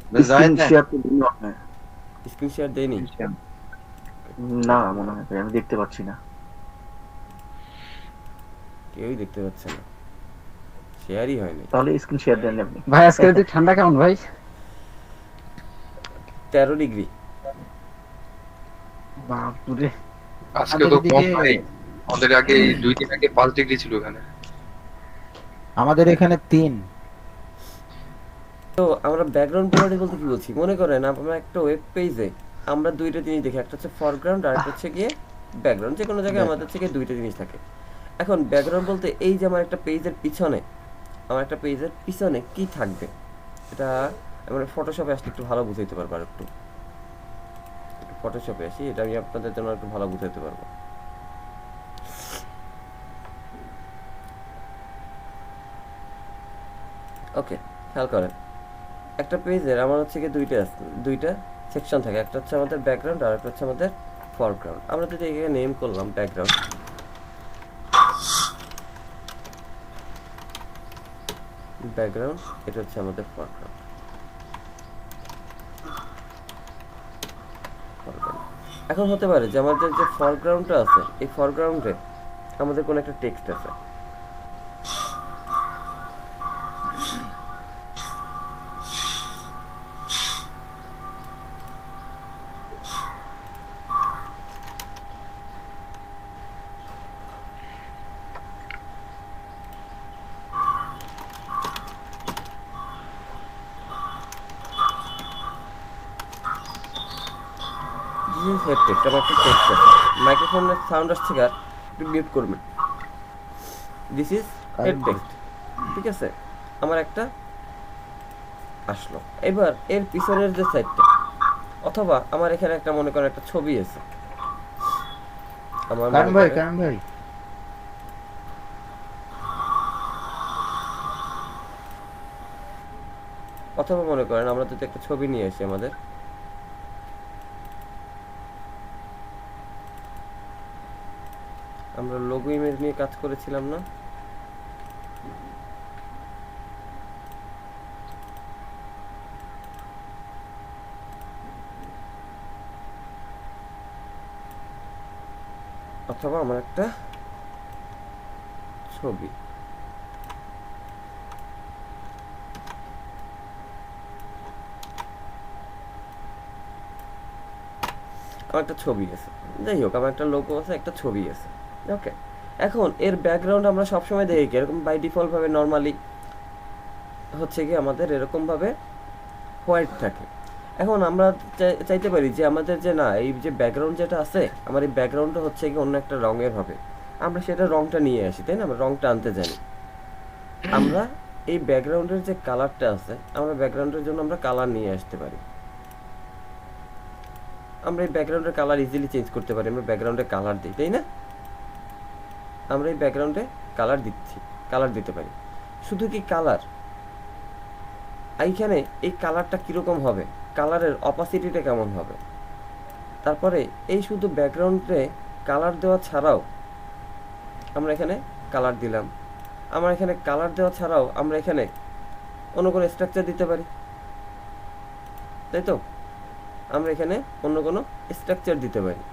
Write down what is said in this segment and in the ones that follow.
Screen জায়েদ না? Share তো দিল আপনার। স্ক্রিন শেয়ার দেয়নি? স্ক্রিন শেয়ার না মনে হয় ভাই, আমি দেখতে পাচ্ছি না। কেউই দেখতে পাচ্ছে না, শেয়ারই হয়নি। তাহলে স্ক্রিন শেয়ার দেন আপনি। ভাই আজকে রাতে ঠান্ডা কেমন ভাই? 13 ডিগ্রি। বাপরে। আজকে আমাদের তো কম এদিকে ভাই। আমাদের আগে 2 দিন আগে 5 ডিগ্রি ছিল এখানে। আমাদের এখানে 3। তো আমরা ব্যাকগ্রাউন্ড প্রপার্টি বলতে কি বলছি, মনে করেন আমরা একটা ওয়েব পেজে আমরা দুইটা জিনিস দেখি, একটা হচ্ছে ফরগ্রাউন্ড আর একটা হচ্ছে গিয়ে ব্যাকগ্রাউন্ড। যে কোনো জায়গায় আমাদের থেকে দুইটা জিনিস থাকে। এখন ব্যাকগ্রাউন্ড বলতে এই যে আমার একটা পেজের পিছনে, আমার একটা পেজের পিছনে কি থাকবে, এটা আমরা ফটোশপে আসলে একটু ভালো বুঝাইতে পারবো। আর একটু ফটোশপে আসি, এটা আমি আপনাদের জন্য একটু ভালো বুঝাইতে পারবো। ওকে, খেয়াল করেন, একটা পেজের আমার হচ্ছে গিয়ে দুইটা সেকশন থাকে। একটা হচ্ছে আমাদের ব্যাকগ্রাউন্ড আর একটা হচ্ছে আমাদের ফরগ্রাউন্ড। আমরা যদি এখানে নেম করলাম ব্যাকগ্রাউন্ড, ব্যাকগ্রাউন্ড, এটা হচ্ছে আমাদের ফরগ্রাউন্ড। এখন হতে পারে যে আমাদের যে ফরগ্রাউন্ডটা আছে, এই ফরগ্রাউন্ডে আমাদের কোনো একটা টেক্সট আছে। দিস ইজ হেড টেক্সট, আমার একটা টেক্সট আছে। মাইক্রোফোনের সাউন্ড আসছে কার, একটু মিউট করবেন। দিস ইজ হেড টেক্সট, ঠিক আছে? আমার একটা আসলো। এবার এর পিছনের যে সাইডটা, অথবা আমার এখানে একটা মনে করেন একটা ছবি আছে, আমার মনে করে, কারণ ভাই অথবা মনে করেন আমরা যদি একটা ছবি নিয়ে আসি, আমাদের আমরা লোগো ইমেজ নিয়ে কাজ করেছিলাম না? অথবা আমার একটা ছবি, আমার একটা ছবি আছে, যাই হোক আমার একটা লোগো আছে, একটা ছবি আছে। ওকে, এখন এর ব্যাকগ্রাউন্ড আমরা সবসময় দেখি কি, এরকম বাই ডিফল্ট ভাবে নর্মালি হচ্ছে কি আমাদের এরকম ভাবে হোয়াইট থাকে। এখন আমরা চাইতে পারি যে আমাদের যে না, এই যে ব্যাকগ্রাউন্ড যেটা আছে, আমার এই ব্যাকগ্রাউন্ডটা হচ্ছে কি অন্য একটা রঙের হবে। আমরা সেটা রঙটা নিয়ে আসি, তাই না? আমরা রঙটা আনতে জানি। আমরা এই ব্যাকগ্রাউন্ডের যে কালারটা আছে, আমরা ব্যাকগ্রাউন্ডের জন্য আমরা কালার নিয়ে আসতে পারি। আমরা এই ব্যাকগ্রাউন্ডের কালার ইজিলি চেঞ্জ করতে পারি। আমরা ব্যাকগ্রাউন্ডে কালার দিই, তাই না? আমরা এই ব্যাকগ্রাউন্ডে কালার দিচ্ছি, কালার দিতে পারি। শুধু কি কালার, এইখানে এই কালারটা কীরকম হবে, কালারের অপাসিটিটা কেমন হবে, তারপরে এই শুধু ব্যাকগ্রাউন্ডে কালার দেওয়া ছাড়াও আমরা এখানে কালার দিলাম। আমরা এখানে কালার দেওয়া ছাড়াও আমরা এখানে অন্য কোনো স্ট্রাকচার দিতে পারি, তাই তো? আমরা এখানে অন্য কোনো স্ট্রাকচার দিতে পারি।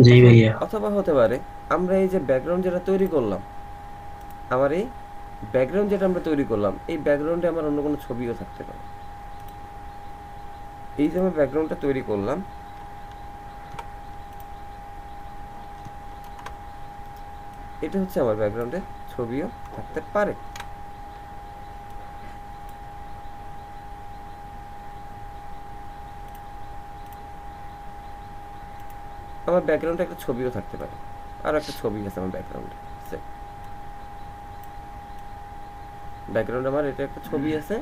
জি ভাইয়া। অথবা হতে পারে আমরা এই যে ব্যাকগ্রাউন্ড যেটা তৈরি করলাম, আমার এই ব্যাকগ্রাউন্ড যেটা আমরা তৈরি করলাম, এই ব্যাকগ্রাউন্ডে আমার অন্য কোনো ছবিও থাকতে পারে। এই যে আমি ব্যাকগ্রাউন্ডটা তৈরি করলাম, এটা হচ্ছে আমার ব্যাকগ্রাউন্ডে ছবিও থাকতে পারে। আমার ব্যাকগ্রাউন্ডে একটা ছবিও থাকতে পারে, আর একটা ছবি আছে আমার ব্যাকগ্রাউন্ডে। ব্যাকগ্রাউন্ডে আমার এটা একটা ছবি আছে,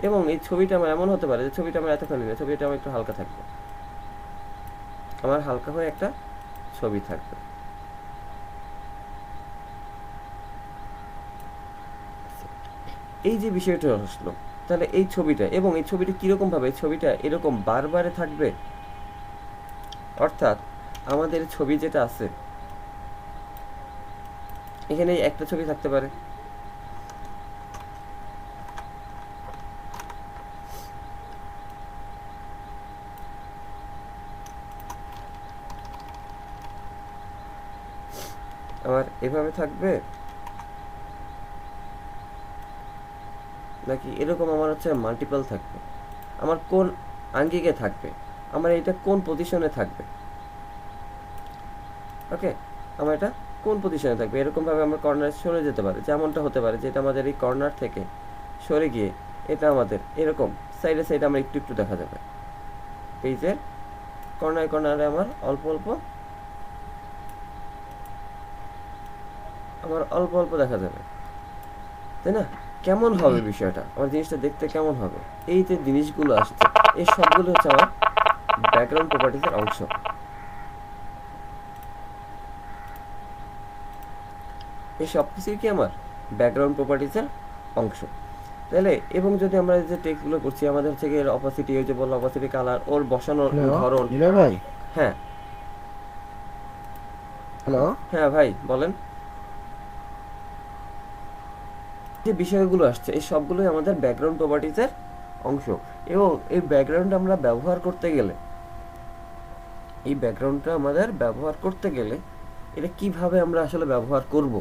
এবং এই ছবিটা আমার এমন হতে পারে যে ছবিটা আমার এতখানি না, ছবিটা আমার একটু হালকা থাকবে, আমার হালকা হয়ে একটা ছবি থাকবে। এই যে বিষয়টা আসলো, তাহলে এই ছবিটা, এবং এই ছবিটা কীরকম ভাবে, এই ছবিটা এরকম বারবারে থাকবে। অর্থাৎ আমাদের ছবি যেটা আছে, এখানে একটা ছবি থাকতে পারে, এভাবে থাকবে নাকি এরকম আমার হচ্ছে মাল্টিপল থাকবে, আমার কোন আঙ্গিকে থাকবে, আমার এটা কোন পজিশনে থাকবে। ওকে, আমার এটা কোন পজিশনে থাকবে, এরকমভাবে আমার কর্নারে সরে যেতে পারে। যেমনটা হতে পারে যেটা আমাদের এই কর্নার থেকে সরে গিয়ে এটা আমাদের এরকম সাইডে সাইডে আমরা একটু একটু দেখা যাবে। পেজের কর্নারে কর্নারে আমার অল্প অল্প দেখা যাবে, তাই না? কেমন হবে বিষয়টা, আমার জিনিসটা দেখতে কেমন হবে? এই যে জিনিসগুলো আসছে এই সবগুলো হচ্ছে আমার ব্যাকগ্রাউন্ড প্রপার্টিজের অংশ। এই সব কিছুই কি আমার ব্যাকগ্রাউন্ড প্রপার্টিজের অংশ। তাহলে এবং যদি আমরা যে টেক্সটগুলো করছি আমাদের হচ্ছে গিয়ে অপাসিটি, ওই যে বললো অপাসিটি, কালার, ওর বসানোর ধরন। নিলয় ভাই, হ্যাঁ হ্যালো, হ্যাঁ ভাই বলেন। যে বিষয়গুলো আসছে এই সবগুলোই আমাদের ব্যাকগ্রাউন্ড প্রপার্টিজের অংশ। এবং এই ব্যাকগ্রাউন্ড আমরা ব্যবহার করতে গেলে, এই ব্যাকগ্রাউন্ডটা আমাদের ব্যবহার করতে গেলে এটা কিভাবে আমরা আসলে ব্যবহার করব,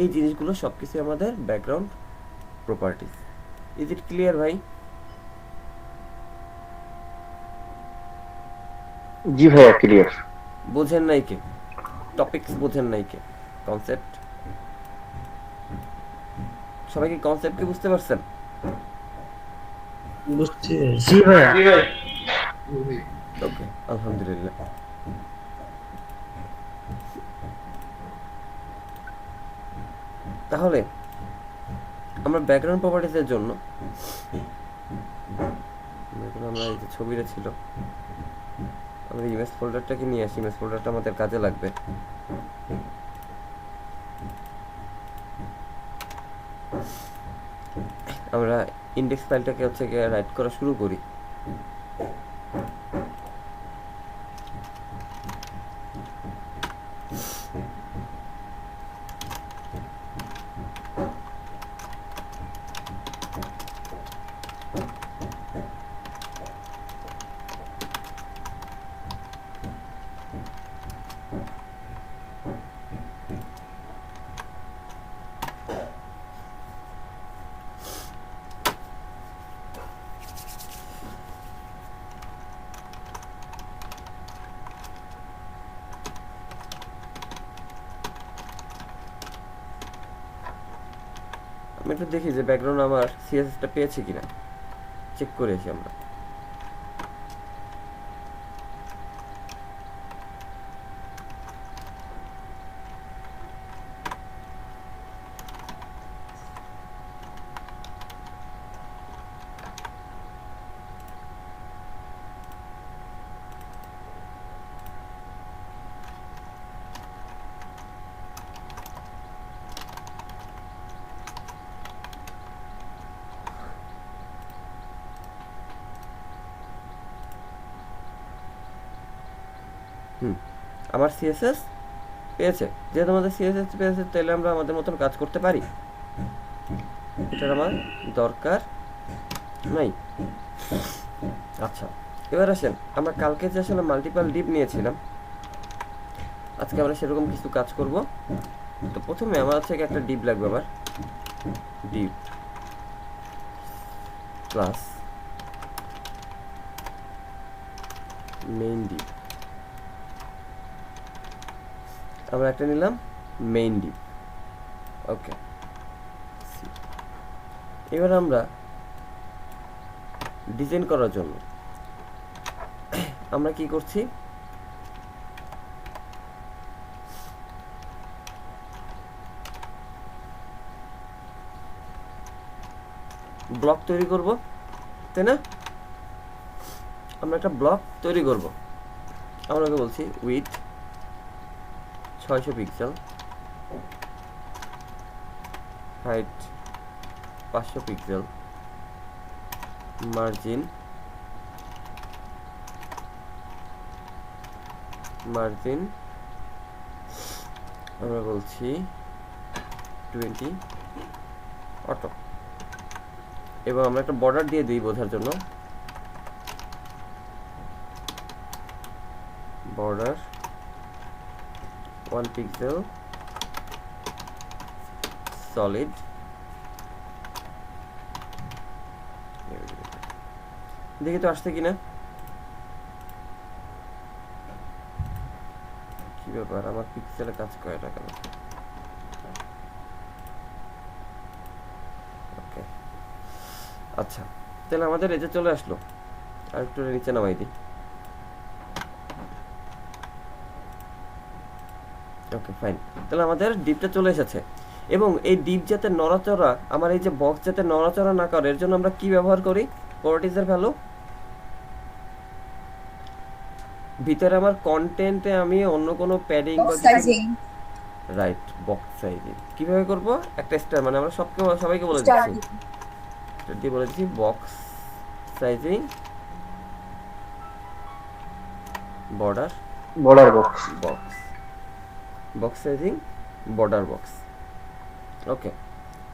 এই জিনিসগুলো সবকিছু আমাদের background properties. Is it clear ভাই? জি ভাইয়া ক্লিয়ার। বোঝেন নাই কে? টপিকস বোঝেন নাই কে? কনসেপ্ট সবাই কি কনসেপ্ট কি বুঝতে পারছেন? বুঝছি। জি ভাইয়া। ওকে, আলহামদুলিল্লাহ। তাহলে আমরা ব্যাকগ্রাউন্ড প্রপার্টিজের জন্য আমরা এই যে ছবিটা ছিল, আমরা ইমেজ ফোল্ডারটাকে নিয়ে আসি। ইমেজ ফোল্ডারটা আমাদের কাজে লাগবে। আমরা ইন্ডেক্স ফাইলটাকে হচ্ছে গিয়ে রাইট করা শুরু করি। আমি একটু দেখি যে ব্যাকগ্রাউন্ড আমার সিএসএসটা পেয়েছে কিনা, চেক করে আসি আমরা। আমার সিএসএস পেয়েছে। যেহেতু আমাদের সিএসএস পেয়েছে তাহলে আমরা আমাদের মতন কাজ করতে পারি, এটার আমার দরকার নাই। আচ্ছা, এবার আসেন আমরা কালকে যে আসলে মাল্টিপল ডিপ নিয়েছিলাম, আজকে আমরা সেরকম কিছু কাজ করব। তো প্রথমে আমার হচ্ছে একটা ডিপ লাগবে, আবার ডিপ ক্লাস মেইন ডিপ। আমরা একটা নিলাম মেইন ডিপ। ওকে, এবার আমরা ডিজাইন করার জন্য আমরা কি করছি, ব্লক তৈরি করব, তাই না? আমরা একটা ব্লক তৈরি করব। আমরা বলছি with 600 pixel, height 500 pixel, margin আমরা বলছি 20 অটো। এবং আমরা একটা বর্ডার দিয়ে দিই বোঝার জন্য, বর্ডার 1 পিক্সেল সলিড দেখি তো আসছে কিনা। কি ব্যাপার, আমার পিক্সেলে কাজ করে না কেন? ওকে, আচ্ছা তাহলে আমাদের এই যে চলে আসলো, আর একটু নিচে নামাই দিই। ওকে ফাইন, তাহলে আমাদের ডিপটা চলে এসেছে। এবং এই ডিপ যাতে নড়াচড়া, আমার এই যে বক্স যাতে নড়াচড়া না করে, এর জন্য আমরা কি ব্যবহার করি? প্রপার্টিজের ভ্যালু। ভিতরে আমার কন্টেন্টে আমি অন্য কোনো প্যাডিং বা রাইট, বক্স সাইজিং কিভাবে করব? একটা স্টার, মানে আমরা সবাইকে বলে দিচ্ছি, দিয়ে বলে দিচ্ছি box sizing border box. Box sizing border box. Okay,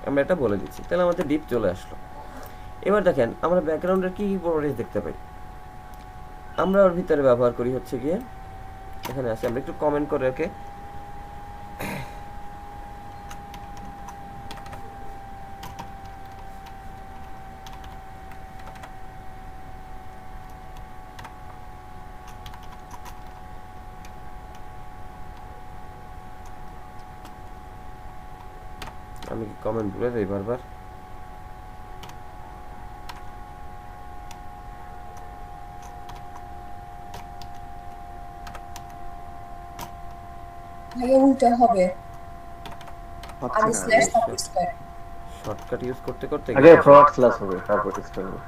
আমরা এটা বলে দিচ্ছি। তাহলে আমাদের ডিপ চলে আসলো। এবার দেখেন আমরা ব্যাকগ্রাউন্ডের কি কি প্রপার্টিজ দেখতে পাই। আমরা ওর ভিতরে ব্যবহার করি হচ্ছে গিয়ে, এখানে আসি, আমরা একটু কমেন্ট করে ওকে আমি কি কমেন্ট ভুলে যাই বারবার? উল্টা হবে, হচ্ছে আগে না, স্ল্যাশ তারপর স্কয়ার। শর্টকাট ইউজ করতে করতে আগে ফরওয়ার্ড স্ল্যাশ হবে তারপর টেক্সট হবে।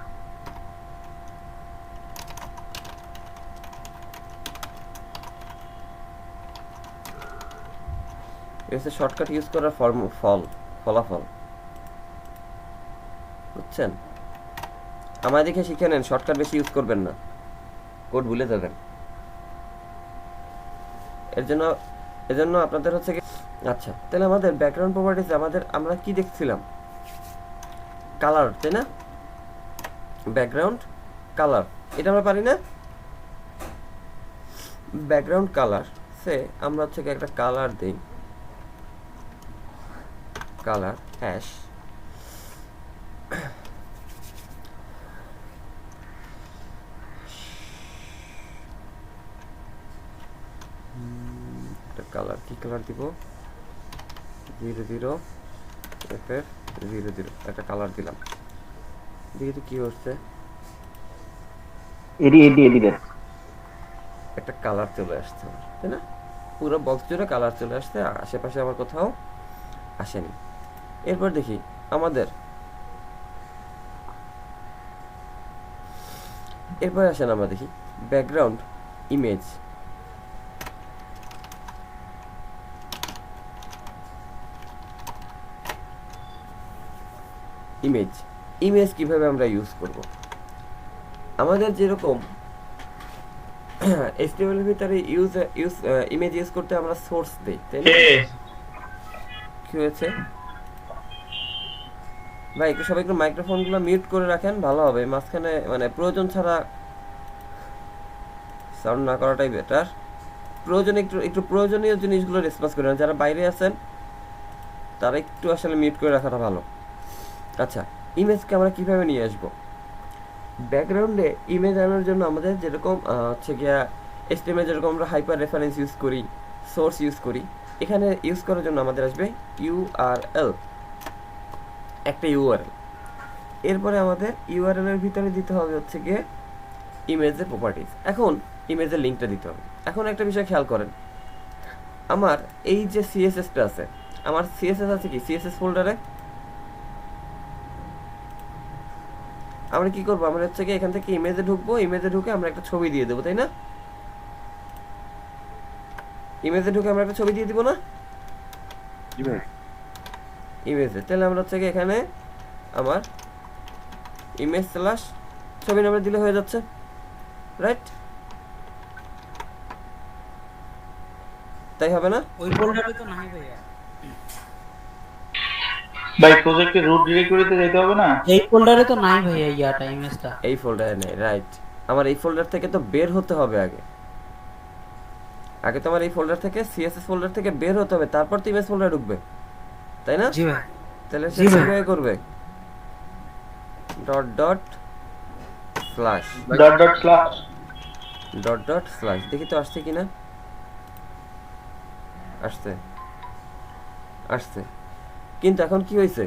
এসে শর্টকাট ইউজ করার ফলাফল বুঝছেন? আমার দেখে শিখে নেন, শর্টকাট বেশি ইউজ করবেন না, কোড ভুলে যাবেন। এজন্য আপনাদের হচ্ছে কি, আচ্ছা তাহলে আমাদের ব্যাকগ্রাউন্ড প্রপার্টিজ আমরা কি দেখছিলাম? কালার, তাই না? ব্যাকগ্রাউন্ড কালার, এটা আমরা পারি না? ব্যাকগ্রাউন্ড কালার সে আমরা হচ্ছে একটা কালার দেই, কালার হ্যাশ কালার, কি কালার দিব? 00 FF00 একটা কালার দিলাম, দেখি তো কি হচ্ছে। এডি দেন। একটা কালার চলে আসছে, তাই না? পুরো বক্স জুড়ে কালার চলে আসছে, আশেপাশে আমার কোথাও আসেনি। এরপর দেখি আমাদের, এরপর আসেন আমরা দেখি ব্যাকগ্রাউন্ড ইমেজ। ইমেজ কিভাবে আমরা ইউজ করব? আমাদের যেরকম HTML এর ভিতরে ইমেজ ইউজ করতে আমরা সোর্স দেই, তাই না? কি হয়েছে ভাই? একটু সবাই একটু মাইক্রোফোনগুলো মিউট করে রাখেন, ভালো হবে। মাঝখানে মানে প্রয়োজন ছাড়া সাউন্ড না করাটাই বেটার। একটু প্রয়োজনীয় জিনিসগুলো রেসপন্স করেন। যারা বাইরে আছেন তারা একটু আসলে মিউট করে রাখাটা ভালো। আচ্ছা, ইমেজকে আমরা কিভাবে নিয়ে আসবো? ব্যাকগ্রাউন্ডে ইমেজ আনার জন্য আমাদের যেরকম হচ্ছে গিয়া HTML যেরকম আমরা হাইপার রেফারেন্স ইউজ করি, সোর্স ইউজ করি, এখানে ইউজ করার জন্য আমাদের আসবে URL, একটা URL। এরপরে আমাদের URL এর ভিতরে দিতে হবে হচ্ছে গিয়ে ইমেজের প্রপার্টিজ। এখন ইমেজের লিঙ্কটা দিতে হবে। এখন একটা বিষয় খেয়াল করেন, আমার এই যে CSS-টা আছে, আমার CSS আছে কি CSS ফোল্ডারে? আমরা কি করবো? আমরা হচ্ছে কি এখান থেকে ইমেজে ঢুকবো, ইমেজে ঢুকে আমরা একটা ছবি দিয়ে দেবো, তাই না? ইমেজে ঢুকে আমরা একটা ছবি দিয়ে দিব না? ইমেজে, তাহলে আমরা হচ্ছে কি এখানে আমার ইমেজ স্ল্যাশ ছবি নাম্বার দিলে হয়ে যাচ্ছে, রাইট? তাই হবে না? ওই ফোল্ডারে তো নাই ভাইয়া, ভাই প্রজেক্টের রুট ডিরেক্টরিতে যেতে হবে না? এই ফোল্ডারে তো নাই ভাইয়া ইয়াটা ইমেজটা। এই ফোল্ডারে নেই, রাইট। আমার এই ফোল্ডার থেকে তো বের হতে হবে আগে তো আমার এই ফোল্ডার থেকে CSS ফোল্ডার থেকে বের হতে হবে, তারপর তো ইমেজ ফোল্ডারে ঢুকবে, তাই না? জি ভাই, তাহলে সে জি ভাই। কিভাবে করবে? Dot dot slash dot dot slash. Dot dot slash. দেখি তো আসছে কিনা। আসছে, আসছে। কিন্তু এখন কি হয়েছে?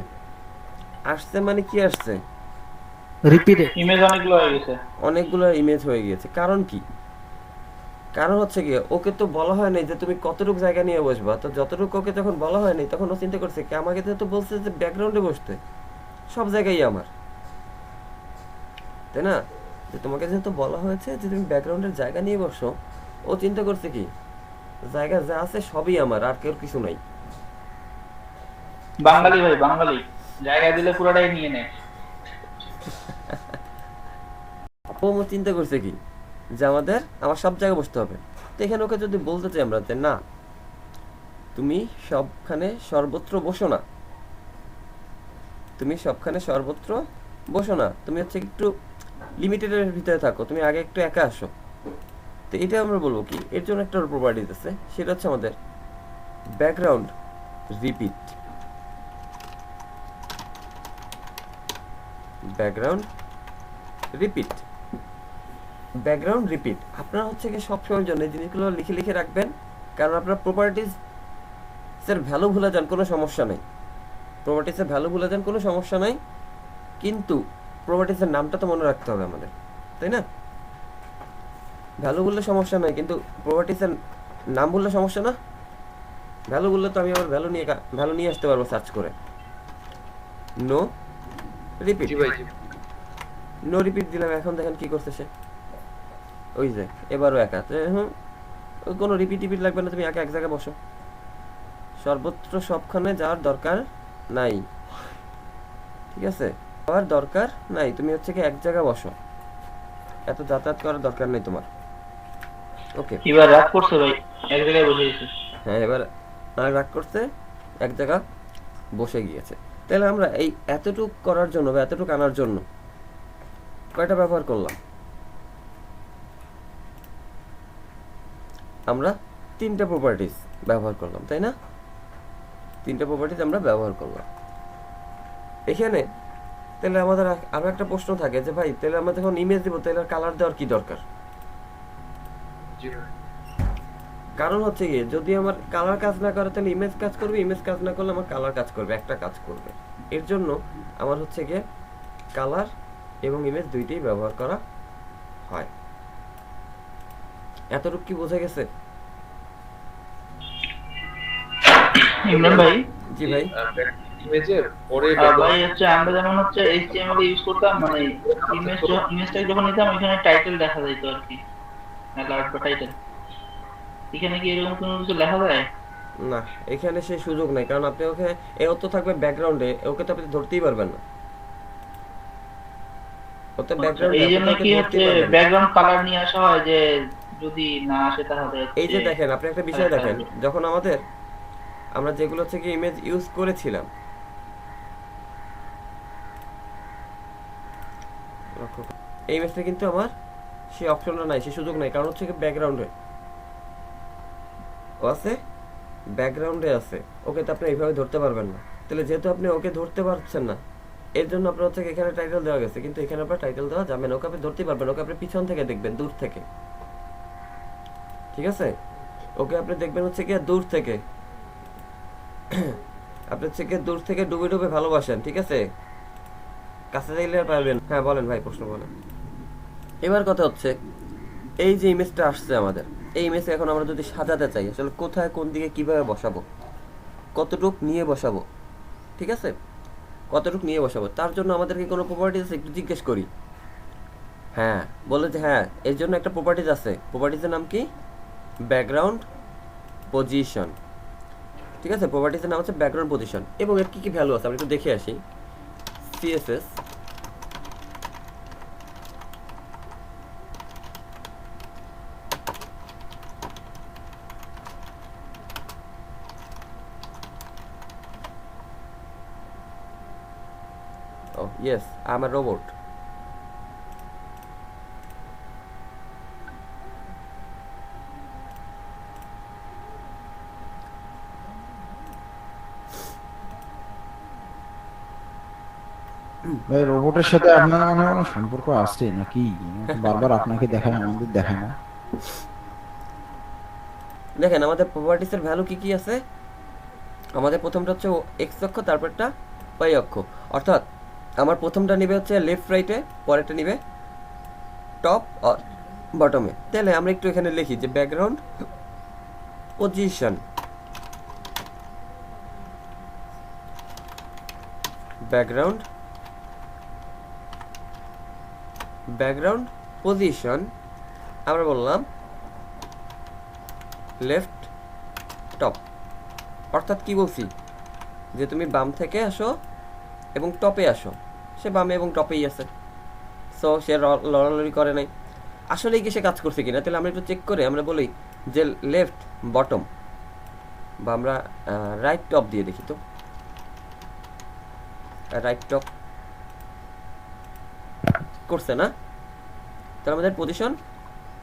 আসছে মানে কি আসছে? রিপিটে ইমেজ অনেকগুলো হয়ে গেছে। অনেকগুলো ইমেজ হয়ে গিয়েছে। কারণ কি? কারণ হচ্ছে কি, ওকে তো বলা হয় নাই যে তুমি কতটুকু জায়গা নিয়ে বসবা। তো যতটুকু ওকে যখন বলা হয় নাই তখন ও চিন্তা করছে কি, আমাকে তো বলছে যে ব্যাকগ্রাউন্ডে বসতে, সব জায়গায় আমার, তাই না? যে তোমাকে যেহেতু বলা হয়েছে যে তুমি ব্যাকগ্রাউন্ডের জায়গা নিয়ে বসো, ও চিন্তা করছে কি, জায়গা যা আছে সবই আমার, আর কেউ কিছু নাই। বাঙালি ভাই, বাঙালি জায়গা দিলে পুরোটাই নিয়ে নেয়। ও চিন্তা করছে কি, যে আমার সব জায়গায় বসতে হবে। তো এখানে ওকে যদি বলতে চাই আমরা যে না, তুমি সবখানে সর্বত্র বসো না, তুমি সবখানে সর্বত্র বসো না, তুমি হচ্ছে একটু লিমিটেডের ভিতরে থাকো, তুমি আগে একটু একা আসো। তো এটা আমরা বলবো কি, এর জন্য একটা প্রপার্টিজ আছে, সেটা হচ্ছে আমাদের background repeat. Background repeat, background repeat. আপনারা হচ্ছে কি সবসময়ের জন্য এই জিনিসগুলো লিখে লিখে রাখবেন, কারণ আপনার প্রপার্টিজ এর ভ্যালু ভুলে যান, কোনো সমস্যা নেই। প্রপার্টিজের ভ্যালু ভুলে যান, কোনো সমস্যা নাই, কিন্তু প্রপার্টিজের নামটা তো মনে রাখতে হবে আমাদের, তাই না? ভ্যালু বললে সমস্যা নাই, কিন্তু প্রপার্টিজের নাম বললে সমস্যা না। ভ্যালু বললে তো আমি আবার ভ্যালু নিয়ে আসতে পারবো সার্চ করে। নো রিপিট, জি ভাই জি। নো রিপিট দিলাম। এখন দেখেন কি করছে সে, ওই যে এবারও একা। কোনো রিপিট টিপিট লাগবে না, তুমি একা এক জায়গায় বসো, সর্বত্র সবখানে যাওয়ার দরকার নাই, ঠিক আছে? যাওয়ার দরকার নাই, তুমি হচ্ছে কি এক জায়গায় বসো, এত যাতায়াত করার দরকার নেই তোমার। ওকে, এবার রাগ করছে ভাই, এক জায়গায় বসে গেছে। হ্যাঁ এবার আর রাগ করতে এক জায়গা বসে গিয়েছে। তাহলে আমরা এই এতটুক করার জন্য বা এতটুক আনার জন্য কয়টা ব্যবহার করলাম? আমরা তিনটা প্রপার্টিজ ব্যবহার করলাম, তাই না? তিনটা প্রপার্টিজ আমরা ব্যবহার করলাম এখানে। তাহলে আমাদের আরো একটা প্রশ্ন থাকে যে ভাই, তাহলে আমরা যখন ইমেজ দিব তাহলে কালার দেওয়ার কি দরকার? জি ভাই। কারণ হচ্ছে গিয়ে, যদি আমার কালার কাজ না করে তাহলে ইমেজ কাজ করবে, ইমেজ কাজ না করলে আমার কালার কাজ করবে, একটা কাজ করবে। এর জন্য আমার হচ্ছে গিয়ে কালার এবং ইমেজ দুইটাই ব্যবহার করা হয়। এতটুকু কি বোঝা গেছে? ইমরান ভাই, জি ভাই। ইমেজের পরে ভাই হচ্ছে আমরা যেমন হচ্ছে এইচটিএমএল ইউজ করতাম, মানে ইমেজটা যখন নিতাম ওইখানে টাইটেল দেখা যাইতো আর কি, অ্যালার্ট বা টাইটেল। এখানে কি এরকম কোনো কিছু লেখা যায়? না, এখানে সেই সুযোগ নাই, কারণ আপনি ওকে, ও তো থাকবে ব্যাকগ্রাউন্ডে, ওকে তো আপনি ধরতেই পারবেন না। ও তো ব্যাকগ্রাউন্ডে, এই জন্য কি হচ্ছে ব্যাকগ্রাউন্ড কালার নিয়ে আসা হয়, যে যদি না আসে তাহলে এই যে দেখেন, আপনি একটা বিষয় দেখেন, যখন আমরা যেগুলো হচ্ছে কি ইমেজ ইউজ করেছিলাম, এই ইমেজটা কিন্তু আমার সেই অপশনটা নাই, সেই সুযোগ নাই, কারণ হচ্ছে কি ব্যাকগ্রাউন্ডে ও আছে, ব্যাকগ্রাউন্ডে আছে, ওকে তো আপনি এইভাবে ধরতে পারবেন না। তাহলে যেহেতু আপনি ওকে ধরতে পারছেন না, এর জন্য আপনার হচ্ছে এখানে টাইটেল দেওয়া গেছে, কিন্তু এখানে আপনার টাইটেল দেওয়া যাবে না, ওকে আপনি ধরতেই পারবেন, ওকে আপনি পিছন থেকে দেখবেন, দূর থেকে, ঠিক আছে? ওকে আপনি দেখবেন হচ্ছে কি দূর থেকে, আপনি হচ্ছে কি দূর থেকে ডুবে ডুবে ভালোবাসেন, ঠিক আছে? কাছে যাইলে আর পারবেন। হ্যাঁ বলেন ভাই, প্রশ্ন বলেন। এবার কথা হচ্ছে, এই যে ইমেজটা আসছে আমাদের, এই ইমেজে এখন আমরা যদি সাজাতে চাই, আসলে কোথায় কোন দিকে কিভাবে বসাবো, কতটুক নিয়ে বসাবো, ঠিক আছে? কতটুক নিয়ে বসাবো, তার জন্য আমাদেরকে কোনো প্রপার্টিজ একটু জিজ্ঞেস করি। হ্যাঁ বলে যে হ্যাঁ, এর জন্য একটা প্রপার্টিজ আছে, প্রপার্টিজের নাম কি? ব্যাকগ্রাউন্ড পজিশন, ঠিক আছে? প্রপার্টিজের নাম হচ্ছে ব্যাকগ্রাউন্ড পজিশন। এবং এর কি কি ভ্যালু আছে আমরা একটু দেখে আসি। CSS Oh, yes, I'm a robot. ভাই রোবটের সাথে আপনার মনে হয় কোনো সম্পর্ক আছে নাকি? বারবার আপনাকে দেখায়, আমাদের দেখায় না। দেখেন আমাদের প্রপার্টিস এর ভ্যালু কি কি আছে। আমাদের প্রথমটা হচ্ছে এক্স অক্ষ, তারপরটা ওয়াই অক্ষ। অর্থাৎ আমার প্রথমটা নিবে হচ্ছে লেফট রাইটে, পরেরটা নিবে টপ আর বটমে। তাহলে আমরা একটু এখানে লিখি যে ব্যাকগ্রাউন্ড পজিশন, ব্যাকগ্রাউন্ড পজিশন আমরা বললাম লেফট টপ। অর্থাৎ কি বলছি, যে তুমি বাম থেকে আসো এবং টপে আসো, সে বামে এবং টপেই আছে, সো সে লড়ালড়ি করে নাই। আসলেই কি সে কাজ করছে কিনা, তাহলে আমরা একটু চেক করে আমরা বলি যে লেফট বটম বা আমরা রাইট টপ দিয়ে দেখি। তো রাইট টপ করছে না, তাহলে আমাদের পজিশন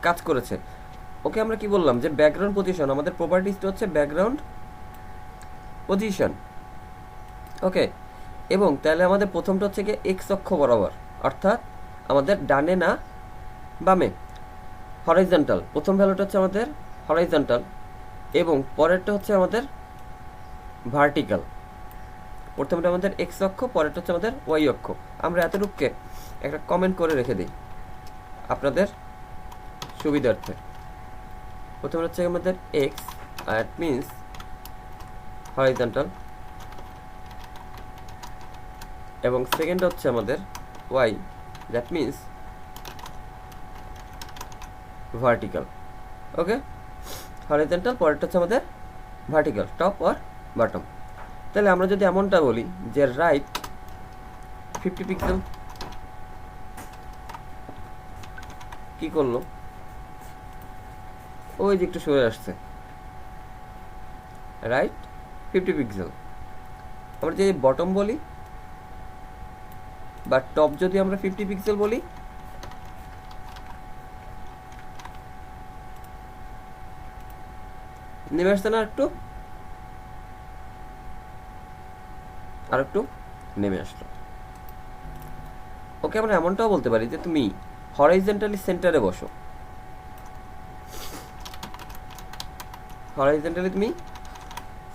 কাজ করেছে। ওকে, আমরা কি বললাম যে ব্যাকগ্রাউন্ড পজিশন, আমাদের প্রপার্টিসটা হচ্ছে ব্যাকগ্রাউন্ড পজিশন। ওকে, এবং তাহলে আমাদের প্রথমটা হচ্ছে কি এক্স অক্ষ বরাবর, অর্থাৎ আমাদের ডানে না বামে, হরাইজন্টাল। প্রথম ভ্যালুটা হচ্ছে আমাদের হরাইজন্টাল এবং পরেরটা হচ্ছে আমাদের ভার্টিক্যাল। প্রথমটা আমাদের এক্স অক্ষ, পরেরটা হচ্ছে আমাদের ওয়াই অক্ষ। আমরা এতটুকুকে একটা কমেন্ট করে রেখে দিই আপনাদের সুবিধার্থে। প্রথমে হচ্ছে আমাদের এক্স, দ্যাট মিনস হরাইজন্টাল, এবং সেকেন্ড হচ্ছে আমাদের Y, that means vertical. Okay, horizontal, পরেরটা হচ্ছে আমাদের ভার্টিক্যাল, টপ আর বটম। তাহলে আমরা যদি এমনটা বলি যে রাইট 50 পিক্সেল, কি করলো, ওই যে একটু সরে আসছে, রাইট 50 পিক্সেল। আমরা যদি বটম বলি বা টপ যদি আমরা 50 পিক্সেল বলি, নেমে আসছে না একটু, আর একটু নেমে আসলো। ওকে, আমরা এমনটাও বলতে পারি যে তুমি হরাইজন্টালি সেন্টারে বসো, হরাইজন্টালি তুমি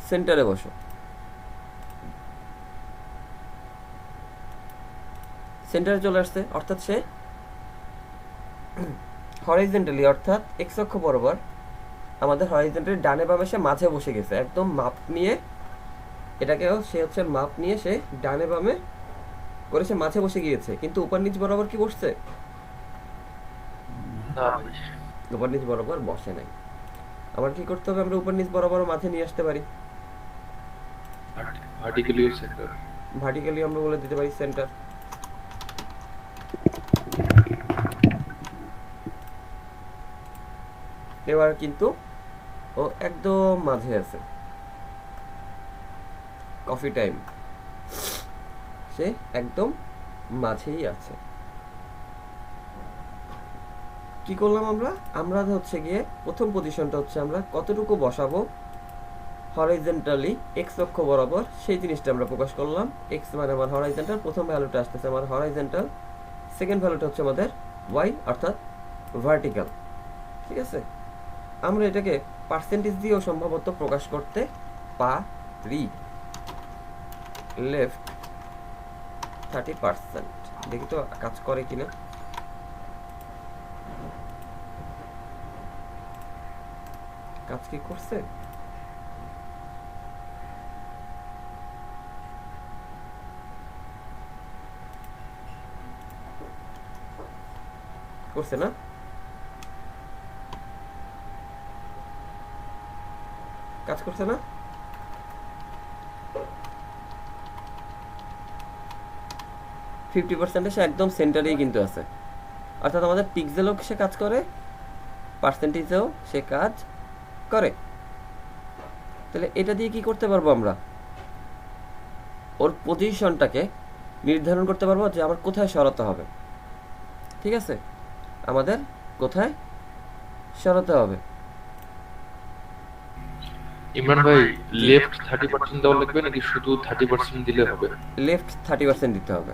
সেন্টারে বসো। সেন্টারে চলে আসছে, অর্থাৎ সে হরাইজন্টালি অর্থাৎ এক্স অক্ষ বরাবর আমাদের হরাইজন্টালি ডানে বামে সে মাঝে বসে গেছে, একদম মাপ নিয়ে, এটাকেও সে হচ্ছে মাপ নিয়ে সে ডানে বামে করে সে মাঝে বসে গিয়েছে। কিন্তু উপর নিচ বরাবর কি বসছে? উপর নিচ বরাবর বসে নাই। আমার কি করতে হবে, আমরা উপর নিচ বরাবর মাঝে নিয়ে আসতে পারি, ভার্টিক্যালি আমরা বলে দিতে পারি সেন্টার। এবার কিন্তু ও একদম মাঝে আছে, কফি টাইম, সে একদম মাঝেই আছে। কি করলাম আমরা হচ্ছে গিয়ে প্রথম পজিশনটা হচ্ছে আমরা কতটুকু বসাবো হরাইজন্টালি এক্স অক্ষ বরাবর, সেই জিনিসটা আমরা প্রকাশ করলাম। এক্স মানে আমার হরাইজন্টাল, প্রথম ভ্যালুটা আসতেছে আমার হরাইজন্টাল, সেকেন্ড ভ্যালুটা হচ্ছে আমাদের ওয়াই অর্থাৎ ভার্টিক্যাল। ঠিক আছে, আমরা এটাকে পার্সেন্টেজ দিয়েও সম্ভবত প্রকাশ করতে পারি। লেফট 30%, দেখি তো কাজ করে কিনা। কাজ কি করছে? করছে না? কাজ করছে না? %50 সে একদম সেন্টারেই কিন্তু আছে, অর্থাৎ আমাদের পিক্সেলও সে কাজ করে, পার্সেন্টেজেও সে কাজ করে। তাহলে এটা দিয়ে কি করতে পারবো, আমরা ওর পজিশনটাকে নির্ধারণ করতে পারবো যে আমার কোথায় সরাতে হবে। ঠিক আছে, আমাদের কোথায় সরাতে হবে। ইমরান ভাই, লেফট 30% দেওয়া লাগবে নাকি শুধু 30% দিলে হবে? লেফট 30% দিতে হবে।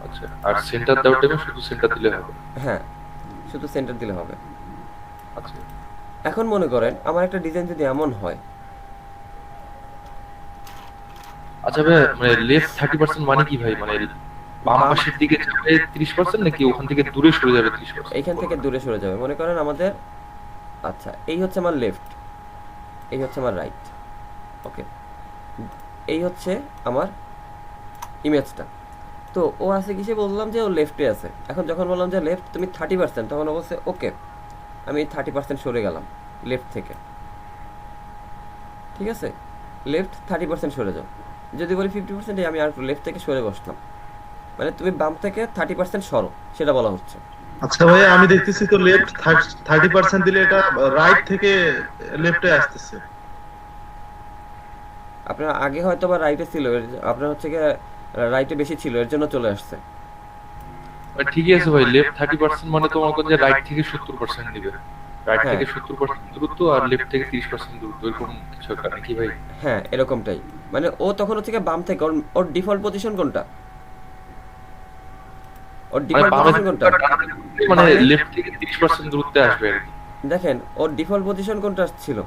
আচ্ছা, আর সেন্টার দেওয়ার টাইমে শুধু সেন্টার দিলে হবে। হ্যাঁ, শুধু সেন্টার দিলে হবে। আচ্ছা এখন মনে করেন আমার একটা ডিজাইন যদি এমন হয়, আচ্ছা ভাই, মানে লেফট 30% মানে কি ভাই? মানে বাম পাশের দিকে যাবে 30% নাকি ওখান থেকে দূরে সরে যাবে 30%? এইখান থেকে দূরে সরে যাবে। মনে করেন আমাদের, আচ্ছা এই হচ্ছে আমার লেফট, এই হচ্ছে আমার রাইট, ওকে, এই হচ্ছে আমার ইমেজটা। তো ও আছে কিসে, বললাম যে ও লেফটে আছে। এখন যখন বললাম যে লেফট তুমি 30%, তখন অবশ্যই ওকে আমি 30% সরে গেলাম লেফট থেকে, ঠিক আছে? লেফট 30% সরে যাও। যদি বলি 50%, আমি আর লেফট থেকে সরে বসলাম, মানে তুমি বাম থেকে 30% সরো, সেটা বলা হচ্ছে। আচ্ছা ভাই, আমি দেখতেছি তো লেফট 30% দিলে এটা রাইট থেকে লেফটে আসতেছে। আপনার আগে হয়তো বা রাইটে ছিল, আপনার হচ্ছে গিয়ে রাইটে বেশি ছিল, এর জন্য চলে আসছে। ঠিকই আছে ভাই, লেফট 30% মানে তোমার কোন যে রাইট থেকে 70% দিবে, রাইট হ্যাঁ। থেকে 70% দূরত্ব আর লেফট থেকে 30% দূরত্ব, এরকম কিছু একটা নাকি ভাই? হ্যাঁ, এরকমটাই। মানে ও তখন হচ্ছে গিয়ে বাম থেকে, ওর ডিফল্ট পজিশন কোনটা? ওর মানে ডিফল্ট বামে পজিশন কোনটা? মানে বামে- লেফট থেকে 30% দূরত্বে আসবে আর কি। দেখেন ওর ডিফল্ট পজিশন কোনটা ছিল?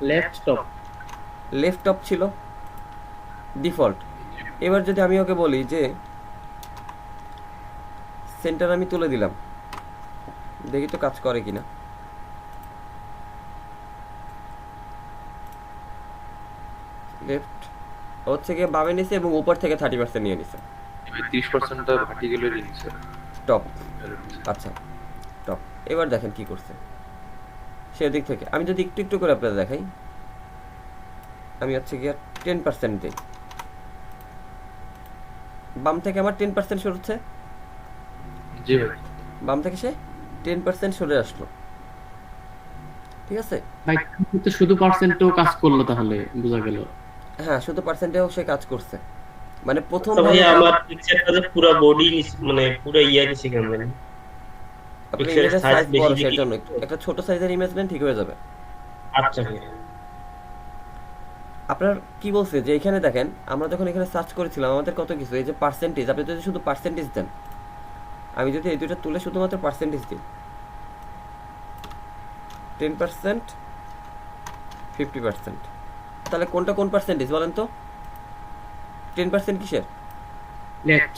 Left top. লেফট টপ ছিল ডিফল্ট। এবার যদি আমি ওকে বলি যে সেন্টার আমি তুলে দিলাম, দেখি তো কাজ করে কিনা। লেফট হচ্ছে গিয়ে বামে নিছে এবং উপর থেকে 30% নিয়ে নিছে, 30%টা ভার্টিক্যালি নিচ্ছে। টপ। আচ্ছা টপ। এবার দেখেন কি করছে সেদিক থেকে। আমি যদি একটু একটু করে আপনাদের দেখাই, আমি হচ্ছে গিয়ে 10% দিই, বাম থেকে আমার 10% সরছে, জি ভাই। বাম থেকে সে 10% সরে আসলো, ঠিক আছে? ভাই তো শুধু পার্সেন্টও কাজ করলো তাহলে বোঝা গেল। হ্যাঁ, শুধু পার্সেন্টেও সে কাজ করছে। মানে প্রথম তো ভাই আমার পিকচারটাতে পুরো বডি মানে পুরো ইয়া দিছে কেমন? আপনি picture ইমেজের size সাইজ বেশি বড়, দেখি। সেজন্য একটা ছোট সাইজের ইমেজ নেন, ঠিক হয়ে যাবে। আচ্ছা ভাই। আপনার কি বলছে যে এখানে দেখেন, আমরা যখন এখানে সার্চ করেছিলাম আমাদের কত কিছু, এই যে পার্সেন্টেজ, আপনি যদি শুধু পার্সেন্টেজ দেন, আমি যদি এই দুটো তুলে শুধুমাত্র পার্সেন্টেজ দিই, 10%, 50%, তাহলে কোনটা কোন পার্সেন্টেজ বলেন তো? 10% কিসের? লেফট।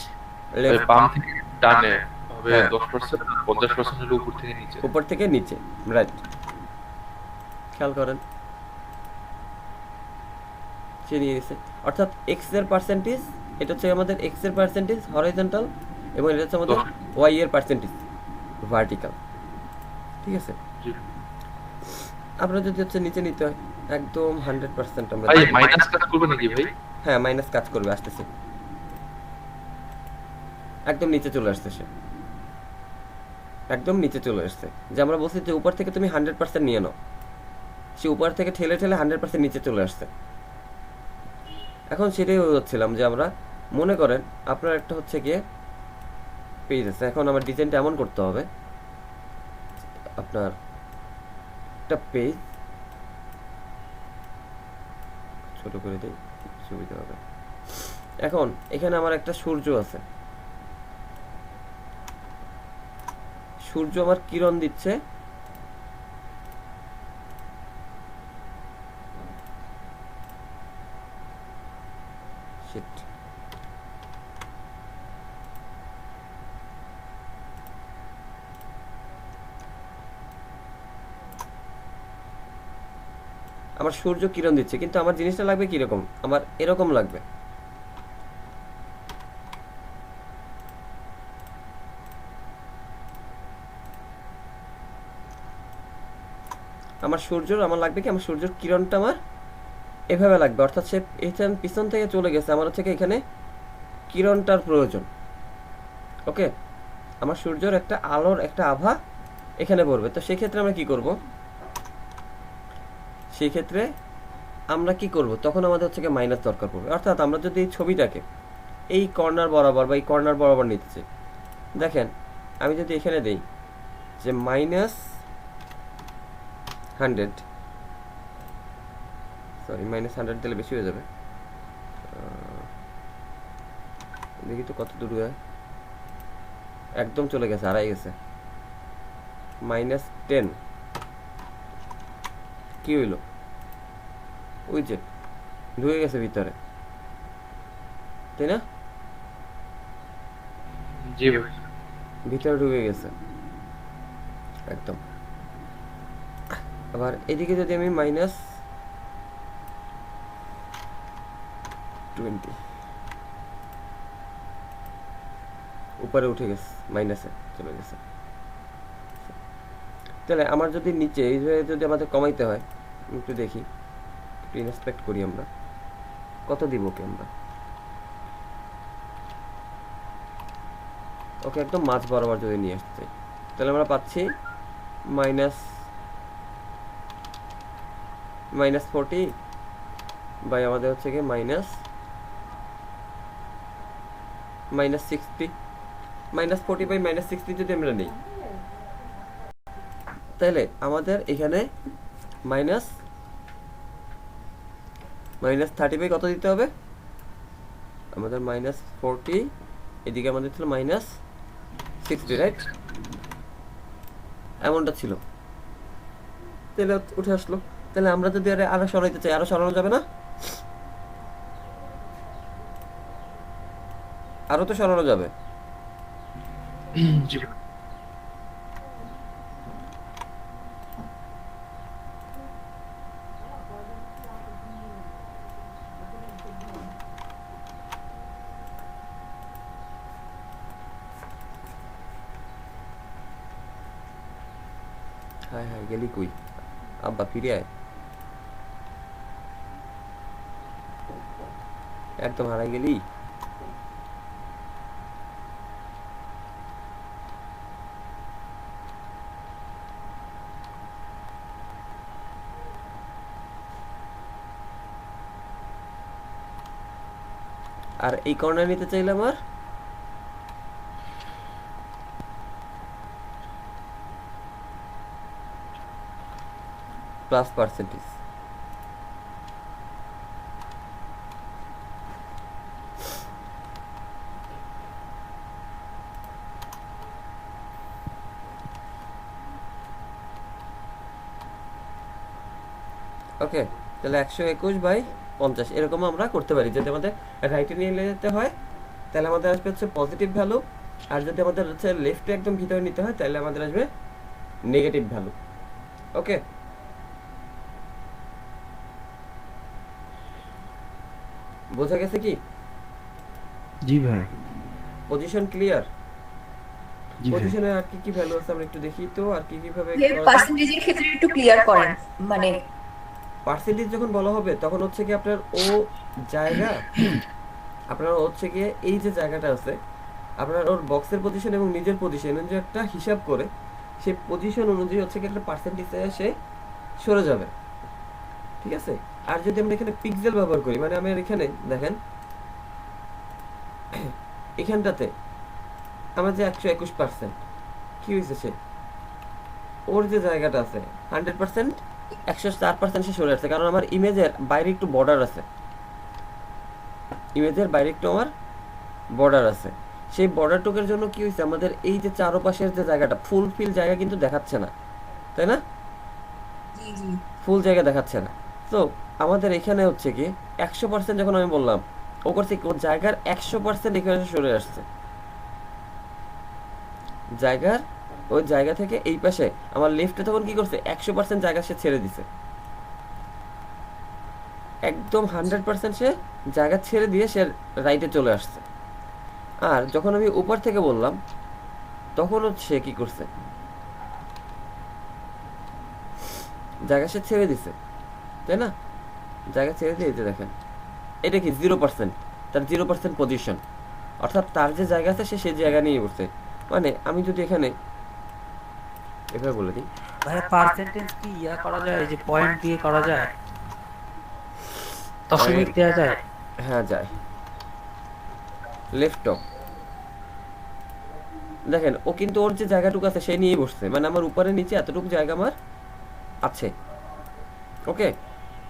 লেফট। বাম থেকে ডানে হবে হ্যাঁ। 10%, 50% হলো উপর থেকে নিচে। উপর থেকে নিচে, রাইট। খেয়াল করেন সে নিয়ে নিছে, অর্থাৎ এক্স এর পার্সেন্টেজ, এটা হচ্ছে আমাদের এক্স এর পার্সেন্টেজ হরাইজন্টাল, এবং এটা হচ্ছে আমাদের ওয়াই এর পার্সেন্টেজ ভার্টিক্যাল, ঠিক আছে? জি। আপনার যদি হচ্ছে নিচে নিতে হয় একদম 100% আমরা ভাই মাইনাস কাজ করবে নাকি ভাই? হ্যাঁ, মাইনাস কাজ করবে, আসতেছে, একদম নিচে চলে আসছে সে, একদম নিচে চলে আসছে। যে আমরা বলছি যে উপর থেকে তুমি 100% নিয়ে নাও, সে উপর থেকে ঠেলে ঠেলে 100% নিচে চলে আসছে। এখন সেটাই হচ্ছিলাম যে আমরা মনে করেন আপনার একটা হচ্ছে গিয়ে পেজ আছে, এখন আমার ডিজাইনটা এমন করতে হবে, আপনার একটা পেজ ছোট করে দিই, সুবিধা হবে। এখন এখানে আমার একটা সূর্য আছে, সূর্য আমার কিরণ দিচ্ছে Shit. আমার সূর্য কিরণ দিচ্ছে, কিন্তু আমার জিনিসটা লাগবে কিরকম, আমার এরকম লাগবে। আমার লাগবে কি, আমার সূর্যের কিরণটা আমার এভাবে লাগবে, অর্থাৎ সে এখানে পিছন থেকে চলে গেছে, আমার হচ্ছে এখানে কিরণটার প্রয়োজন। ওকে, আমার সূর্যের একটা আলোর একটা আভা এখানে পড়বে। তো সেই ক্ষেত্রে আমরা কি করব, সেই ক্ষেত্রে আমরা কি করব, তখন আমাদের হচ্ছে মাইনাস দরকার পড়বে। অর্থাৎ আমরা যদি এই ছবিটাকে এই কর্নার বরাবর বা এই কর্নার বরাবর নিতে চাই, দেখেন আমি যদি এখানে দেই যে -100, সরি -100 দিলে বেশি হয়ে যাবে, দেখি তো কত দূর যায়, একদম চলে গেছে, হারাই গেছে। -10 কি হইলো? ওই যে ঢুকে গেছে ভিতরে, তাই না? জি ভাই। ভিতরে ঢুকে গেছে একদম। আবার এদিকে যদি আমি -20 উপরে উঠে গেছে, মাইনাসে চলে গেছে। তাহলে আমার যদি নিচে এই যদি আমাদের কমাইতে হয়, একটু দেখি, একটু ইন্সপেক্ট করি আমরা কত দিব ওকে আমরা। ওকে একদম মাঝ বরাবর যদি নিয়ে আসতে চাই, তাহলে আমরা পাচ্ছি -40 বাই আমাদের হচ্ছে কি -60, -40 বাই -60 যদি আমরা নিই, তাহলে আমাদের এখানে -30 বাই কত দিতে হবে আমাদের? -40, এদিকে আমাদের ছিল -60, রাইট? এমনটা ছিল, তাহলে উঠে আসলো। তাহলে আমরা যদি আরো সরাইতে চাই, আরো সরানো যাবে না? আরো তো সরানো যাবে। জি ভাই। হায় হায়, গেলি কই আব্বা? ফিরে আয়, একদম হারাই গেলি। আর এই কর্নার নিতে চাইলে আমার +%। ওকে, তাহলে 121 বাই 50 এরকম আমরা করতে পারি। যদি আমাদের রাইটে নিয়ে যেতে হয় তাহলে আমাদের আসবে হচ্ছে পজিটিভ ভ্যালু, আর যদি আমাদের হচ্ছে লেফটে একদম ভিতরে নিতে হয় তাহলে আমাদের আসবে নেগেটিভ ভ্যালু। ওকে, বোঝা গেছে কি? জি ভাই। Position clear? জি ভাই। পজিশনে আর কি কি ভ্যালু আছে আমরা একটু দেখি তো, আর কি কিভাবে পার্সেন্টেজের ক্ষেত্রে একটু ক্লিয়ার করেন, মানে পার্সেন্টেজ যখন বলা হবে তখন হচ্ছে কি আপনার ও জায়গা, আপনার হচ্ছে গিয়ে এই যে জায়গাটা আছে আপনার ওর বক্সের পজিশন এবং নিজের পজিশন যে একটা হিসাব করে সেই পজিশন অনুযায়ী হচ্ছে কি একটা পার্সেন্টেজে এসে সরে যাবে, ঠিক আছে? আর যদি আমরা এখানে পিক্সেল ব্যবহার করি, মানে আমার এখানে দেখেন এখানটাতে আমার যে 121% কি হয়েছে, সে ওর যে জায়গাটা আছে 100% 104% সে সরে আসছে, কারণ আমার ইমেজের বাইরে একটু বর্ডার আছে, ইমেজের বাইরে একটু আমার বর্ডার আছে। সেই বর্ডারটুকের জন্য কি হয়েছে, আমাদের এই যে চারপাশের যে জায়গাটা ফুলফিল জায়গা কিন্তু দেখাচ্ছে না, তাই না? ফুল জায়গা দেখাচ্ছে না। তো আমাদের এখানে হচ্ছে কি 100% যখন আমি বললাম, ও করছে ওর জায়গার 100% এখানে সরে আসছে, জায়গার ওই জায়গা থেকে এই পাশে আমার লেফটে তখন কি করছে 100% জায়গা সে ছেড়ে দিছে, একদম 100% সে জায়গা ছেড়ে দিয়ে সে রাইটে চলে আসছে। আর যখন আমি উপর থেকে বললাম তখন সে কি করছে, জায়গা সে ছেড়ে দিছে, তাই না? জায়গা ছেড়ে দিয়ে দেখেন এটা কি 0%, তার 0% পজিশন, অর্থাৎ তার যে জায়গা আছে সে সেই জায়গা নিয়ে বসছে। মানে আমি যদি এখানে এভাবে বলে দিই, ভাই পার্সেন্টেজ কি ইয়া করা যায়, এই যে পয়েন্ট দিয়ে করা যায়, দশমিক দেওয়া যায়? হ্যাঁ যায়। লেফট টপ দেখেন, ও কিন্তু ওর যে জায়গাটুকু আছে সে নিয়ে বসছে, মানে আমার উপরে নিচে এতটুকু জায়গা আমার আছে। ওকে,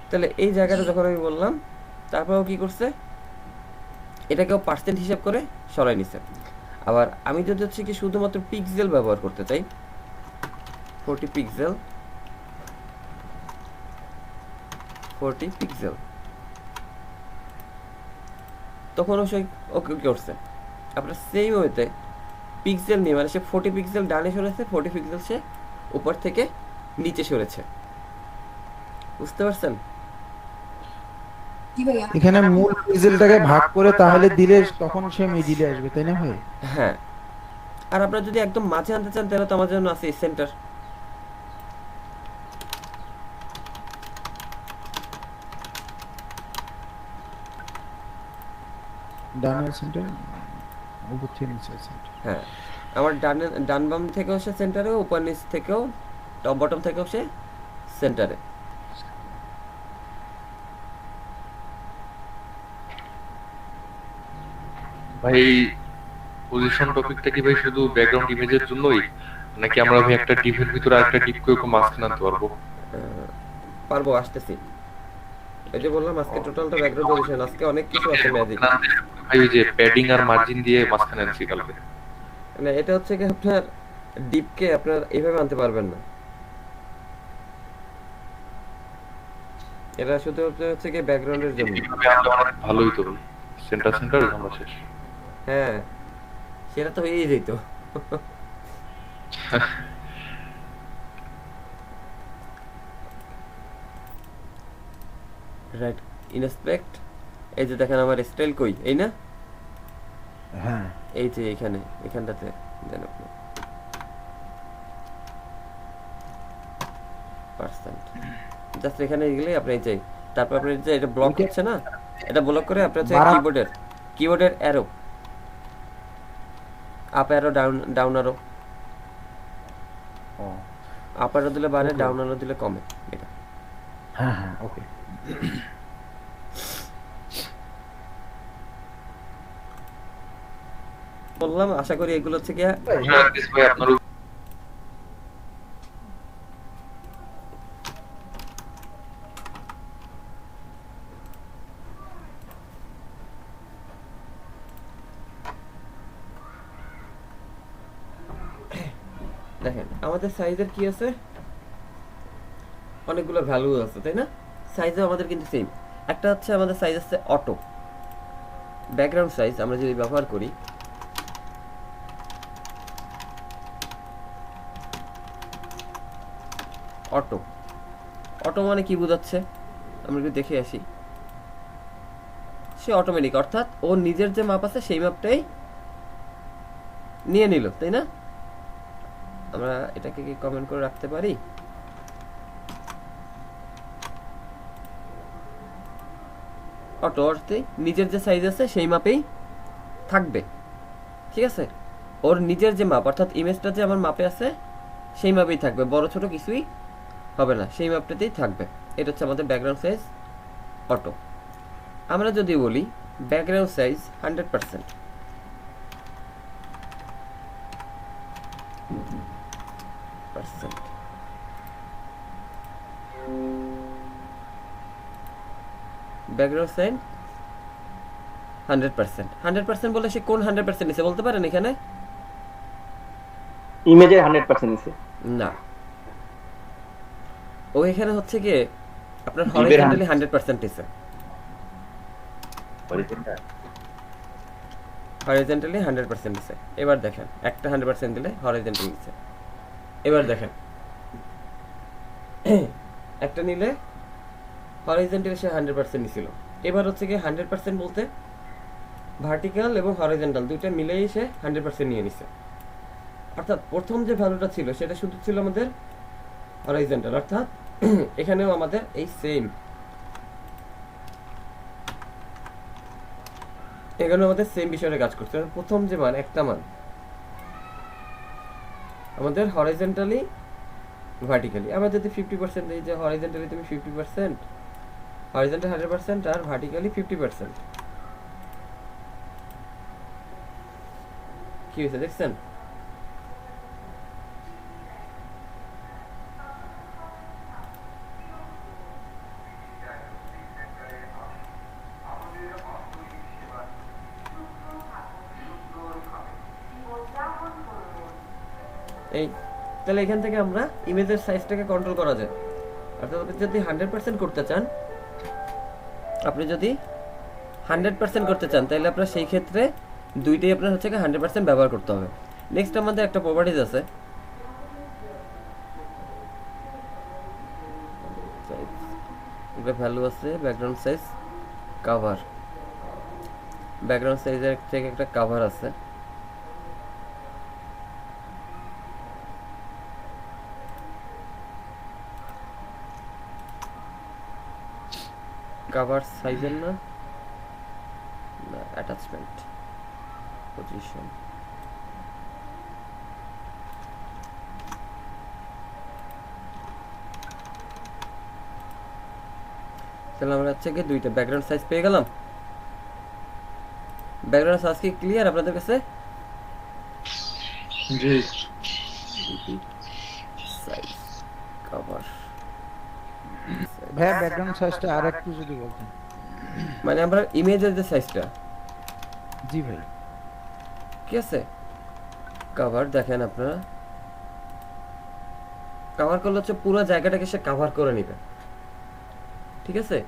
তাহলে এই জায়গাটা যখন আমি বললাম তারপর ও কি করছে, এটাকেও পার্সেন্ট হিসাব করে সরাই নিছে। আবার আমি যদি হচ্ছে কি শুধুমাত্র পিক্সেল ব্যবহার করতে চাই, 40 পিক্সেল, 40 পিক্সেল, তখন অবশ্যই ওকে করছে। আপনার সেম ওয়েতে পিক্সেল নিয়ে মানে সে 40 পিক্সেল ডানে সরেছে, 40 পিক্সেল সে উপর থেকে নিচে সরেছে। বুঝতে পারছেন? কি ভাইয়া? এখানে মূল পিক্সেলটাকে ভাগ করে তাহলে দিলে তখন সে মিডিলে আসবে, তাই না ভাই? হ্যাঁ, আর আপনারা যদি একদম মাঝে আনতে চান তাহলে তো আমার জন্য আছে সেন্টার। ডানের সেন্টার, উপর থেকে নিচে সেন্টার। হ্যাঁ, আমার ডান বাম থেকেও সে সেন্টারে, উপর নিচ থেকেও, টপ বটম থেকেও সে সেন্টারে। ভাই পজিশন টপিকটা কি ভাই শুধু ব্যাকগ্রাউন্ড ইমেজের জন্যই, নাকি আমরা ভাই একটা ডিপের ভিতরে আরেকটা ডিপকে ওকে মাঝখানে আনতে পারবো? পারবো, আসতেছি। এই যে বললাম আজকে টোটালটা ব্যাকগ্রাউন্ড পজিশন, আজকে অনেক কিছু আছে ম্যাজিক। ভাই ওই যে প্যাডিং আর মার্জিন দিয়ে মাঝখানে আনছি কালকে। মানে এটা হচ্ছে কি আপনার ডিপকে আপনার এইভাবে আনতে পারবেন না। এটা শুধু হচ্ছে কি ব্যাকগ্রাউন্ডের জন্য। এইভাবে আনলে অনেক ভালোই তো, সেন্টার সেন্টার আমরা শেষ। হ্যাঁ, সেটা তো হয়েই যেত। Right, inspect. এই যে দেখেন আমার স্টাইল কই, এই না? হ্যাঁ, এই যে এখানে, এখানটাতে দেন আপনি পার্সেন্ট, জাস্ট এখানে গেলে আপনি এই যে, তারপর আপনি যে এটা ব্লক হচ্ছে না, এটা ব্লক করে আপনি হচ্ছে কিবোর্ডের arrow, up arrow, down arrow. ও আপ অ্যারো দিলে বাড়ে, ডাউন অ্যারো দিলে কমে। এটা হ্যাঁ হ্যাঁ, ওকে। বললাম, আশা করি এগুলো হচ্ছে কি ভাই আপনার দেখেন আমাদের সাইজের কি আছে, অনেকগুলো ভ্যালু আছে তাই না? সাইজও আমাদের কিন্তু সেম। একটা হচ্ছে আমাদের সাইজ আছে অটো, ব্যাকগ্রাউন্ড সাইজ আমরা যদি ব্যবহার করি, অটো, অটো মানে কি বোঝাচ্ছে আমরা একটু দেখে আসি। সে অটোমেটিক, অর্থাৎ ওর নিজের যে মাপ আছে সেই মাপটাই নিয়ে নিল, তাই না? আমরা এটাকে কি কমেন্ট করে রাখতে পারি? অটো অর্থে নিজের যে সাইজ আছে সেই মাপেই থাকবে, ঠিক আছে? ওর নিজের যে মাপ, অর্থাৎ ইমেজটা যে আমার মাপে আছে সেই মাপেই থাকবে, বড় ছোট কিছুই হবে না, সেই মাপটাতেই থাকবে। এটা হচ্ছে আমাদের ব্যাকগ্রাউন্ড সাইজ অটো। আমরা যদি বলি ব্যাকগ্রাউন্ড সাইজ 100%, ব্যাকগ্রাউন্ড সাইজ 100%। 100% বলে সে কোন 100% নিছে বলতে পারেন এখানে? ইমেজের 100% নিছে না, ও এখানে হচ্ছে কি আপনার হরিজন্টালি 100% নিছে, হরিজন্টালি 100% নিছে। এবার দেখেন একটা 100% দিলে হরিজন্টালি নিছে। এবার দেখেন একটা নিলে হরিজন্টালি সে 100% নিছিল। এবার হচ্ছে কি 100% বলতে ভার্টিক্যাল এবং হরিজন্টাল দুইটা মিলেই সে 100% নিয়ে নিছে। অর্থাৎ প্রথম যে ভ্যালুটা ছিল সেটা শুধু ছিল আমাদের হরিজন্টাল, অর্থাৎ এখানেও আমাদের এই সেম, এখানে আমাদের সেম বিষয়টা কাজ করছে। প্রথম যে মান, একটা মান আমাদের হরিজন্টালি ভার্টিক্যালি, আমরা যদি 50% এই যে হরিজন্টালি তুমি 50%, হরিজন্টাল 100% আর ভার্টিক্যালি 50%, কি হয়েছে দেখছেন? এই তাহলে এখান থেকে আমরা ইমেজের সাইজটাকে কন্ট্রোল করা যায়। অর্থাৎ আপনি যদি 100% করতে চান, তাহলে আপনার সেই ক্ষেত্রে দুইটাই আপনার হচ্ছে 100% ব্যবহার করতে হবে। নেক্সট আমাদের একটা প্রপার্টিজ আছে, ভ্যালু আছে ব্যাকগ্রাউন্ড সাইজ কভার। ব্যাকগ্রাউন্ড সাইজের থেকে একটা কভার আছে, কভার সাইজের না অ্যাটাচমেন্ট পজিশন। তাহলে আমরা হচ্ছে কি দুইটা ব্যাকগ্রাউন্ড সাইজ পেয়ে গেলাম। ব্যাকগ্রাউন্ড সাইজ কি ক্লিয়ার আপনাদের কাছে? জি সাইজ কভার ভাইয়া ব্যাকগ্রাউন্ড সাইজটা আর একটু যদি বলতেন। মানে আমরা ইমেজের যে সাইজটা, জি ভাই। কি আছে কভার দেখেন আপনারা, কভার করলে হচ্ছে পুরো জায়গাটাকে সে কভার করে নেবে, ঠিক আছে।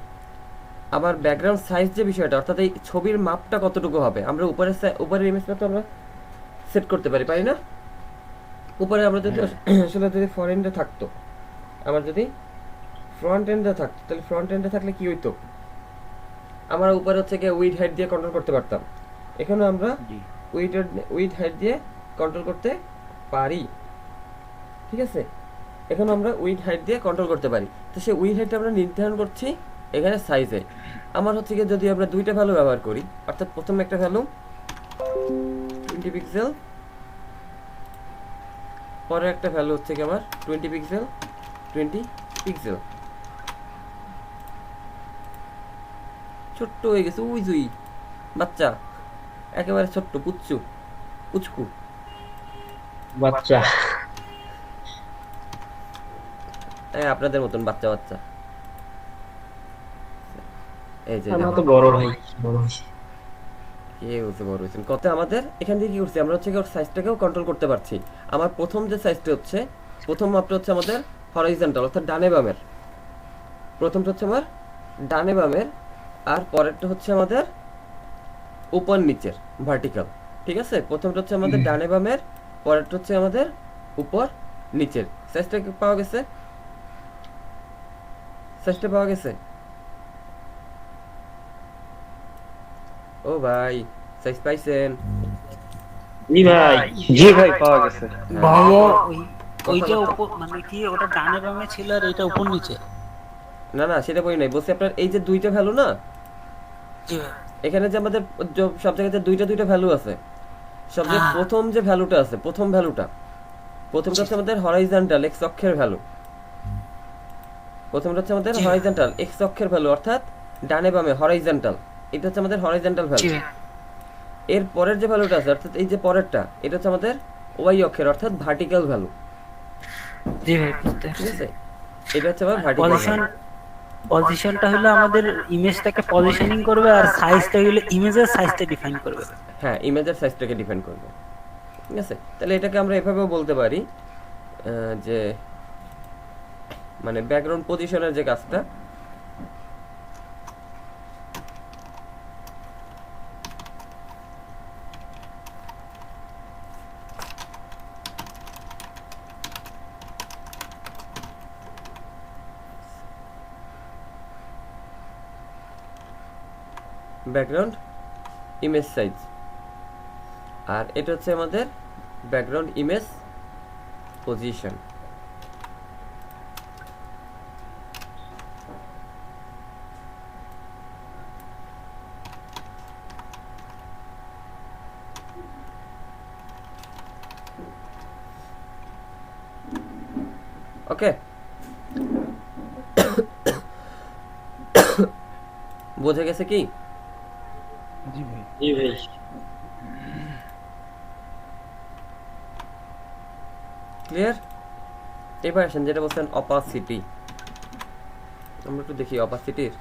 আমার ব্যাকগ্রাউন্ড সাইজ যে বিষয়টা, অর্থাৎ এই ছবির মাপটা কতটুকু হবে, আমরা উপরের ইমেজটা তো আমরা সেট করতে পারি না? উপরে আমরা যদি আসলে যদি ফ্রন্ট এন্ডে থাকতো, আমার যদি ফ্রন্ট এন্ডে থাকতো, তাহলে ফ্রন্ট এন্ডে থাকলে কি হইতো, আমরা উপরে হচ্ছে গিয়ে উইড হাইট দিয়ে কন্ট্রোল করতে পারতাম। এখানে আমরা উইড হাইট দিয়ে কন্ট্রোল করতে পারি, ঠিক আছে। এখন আমরা উইড হাইট দিয়ে কন্ট্রোল করতে পারি। তো সেই উইড হাইটটা আমরা নির্ধারণ করছি এখানে সাইজে। আমার হচ্ছে গিয়ে যদি আমরা দুইটা ভ্যালু ব্যবহার করি, অর্থাৎ প্রথম একটা ভ্যালু 20 পিক্সেল, পরে একটা ভ্যালু হচ্ছে কি আমার 20 পিক্সেল 20 পিক্সেল। ছোট্ট হয়ে গেছে, উই জুই বাচ্চা, একেবারে ছোট্ট পুচকু বাচ্চা। আপনাদের মতন বাচ্চা বাচ্চা। এই যে আমরা তো বড় ভাই, বড় ভাই। কে হচ্ছে বড় হয়েছেন কত। আমাদের এখান থেকে কি করছি, আমরা হচ্ছে ওর সাইজটাকেও কন্ট্রোল করতে পারছি। আমার প্রথম যে সাইজটা হচ্ছে, প্রথম মাপটা হচ্ছে আমাদের হরাইজন্টাল, অর্থাৎ ডানে বামের। প্রথমটা হচ্ছে আমার ডানে বামের, আর পরেরটা হচ্ছে আমাদের উপর নিচের ভার্টিক্যাল, ঠিক আছে। প্রথমটা হচ্ছে আমাদের ডানে বামের, পরেরটা হচ্ছে আমাদের উপর নিচের। সাইজটা পাওয়া গেছে, সাইজটা পাওয়া গেছে। ও ভাই সাইজ পাইছেন? জি ভাই পাওয়া গেছে। ভাইয়া ওইটা উপর মানে কি ওটা ডানে বামে ছিল আর এটা উপর নিচে? না সেটা বলি নাই, বলছি আপনার এই যে দুইটা ভ্যালু না, জি এখানে যে আমাদের সব জায়গাতে দুইটা ভ্যালু আছে, সবচেয়ে প্রথম যে ভ্যালুটা আছে, প্রথমটা হচ্ছে আমাদের হরাইজন্টাল এক্স অক্ষের ভ্যালু। প্রথমটা হচ্ছে আমাদের হরাইজন্টাল এক্স অক্ষের ভ্যালু, অর্থাৎ ডানে বামে হরাইজন্টাল, এটা হচ্ছে আমাদের হরাইজন্টাল ভ্যালু। এর পরের যে ভ্যালুটা আছে, অর্থাৎ এই যে পরেরটা, এটা হচ্ছে আমাদের ওয়াই অক্ষের, অর্থাৎ ভার্টিক্যাল ভ্যালু। জি ভাই বুঝতে ঠিক আছে, এটা হচ্ছে আমার ভার্টিক্যাল পজিশনটা হলো আমাদের ইমেজটাকে পজিশনিং করবে, আর সাইজটা হলো ইমেজের সাইজটা ডিফাইন করবে। হ্যাঁ, ইমেজের সাইজটাকে ডিফাইন করবে, ঠিক আছে। তাহলে এটাকে আমরা এভাবেও বলতে পারি যে মানে ব্যাকগ্রাউন্ড পজিশনের যে কাজটা, ব্যাকগ্রাউন্ড ইমেজ সাইজ, আর এটা হচ্ছে আমাদের ব্যাকগ্রাউন্ড ইমেজ পজিশন। ওকে, বোঝা গেছে কি? জি ভাই। জি ভাই। ক্লিয়ার? এবার আসেন যেটা বলছেন অপাসিটি, আমরা একটু দেখি অপাসিটির।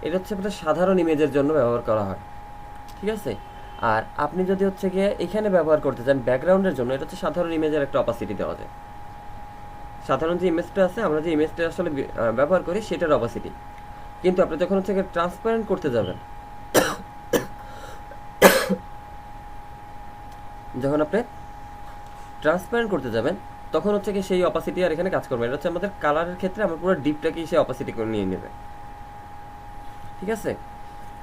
এটা হচ্ছে আপনার সাধারণ ইমেজের জন্য ব্যবহার করা হয়, ঠিক আছে। আর আপনি যদি হচ্ছে গিয়ে এখানে ব্যবহার করতে চান ব্যাকগ্রাউন্ডের জন্য, এটা হচ্ছে সাধারণ ইমেজের একটা অপাসিটি দেওয়া যায়। সাধারণ যে ইমেজটা আছে, আমরা যে ইমেজটা আসলে ব্যবহার করি সেটার অপাসিটি। কিন্তু আপনি যখন হচ্ছে ট্রান্সপারেন্ট করতে যাবেন, যখন আপনি ট্রান্সপারেন্ট করতে যাবেন তখন হচ্ছে কি সেই অপাসিটি আর এখানে কাজ করবে। এটা হচ্ছে আমাদের কালারের ক্ষেত্রে আমরা পুরো ডিপটাকেই সেই অপাসিটি করে নিয়ে নেবে, ঠিক আছে।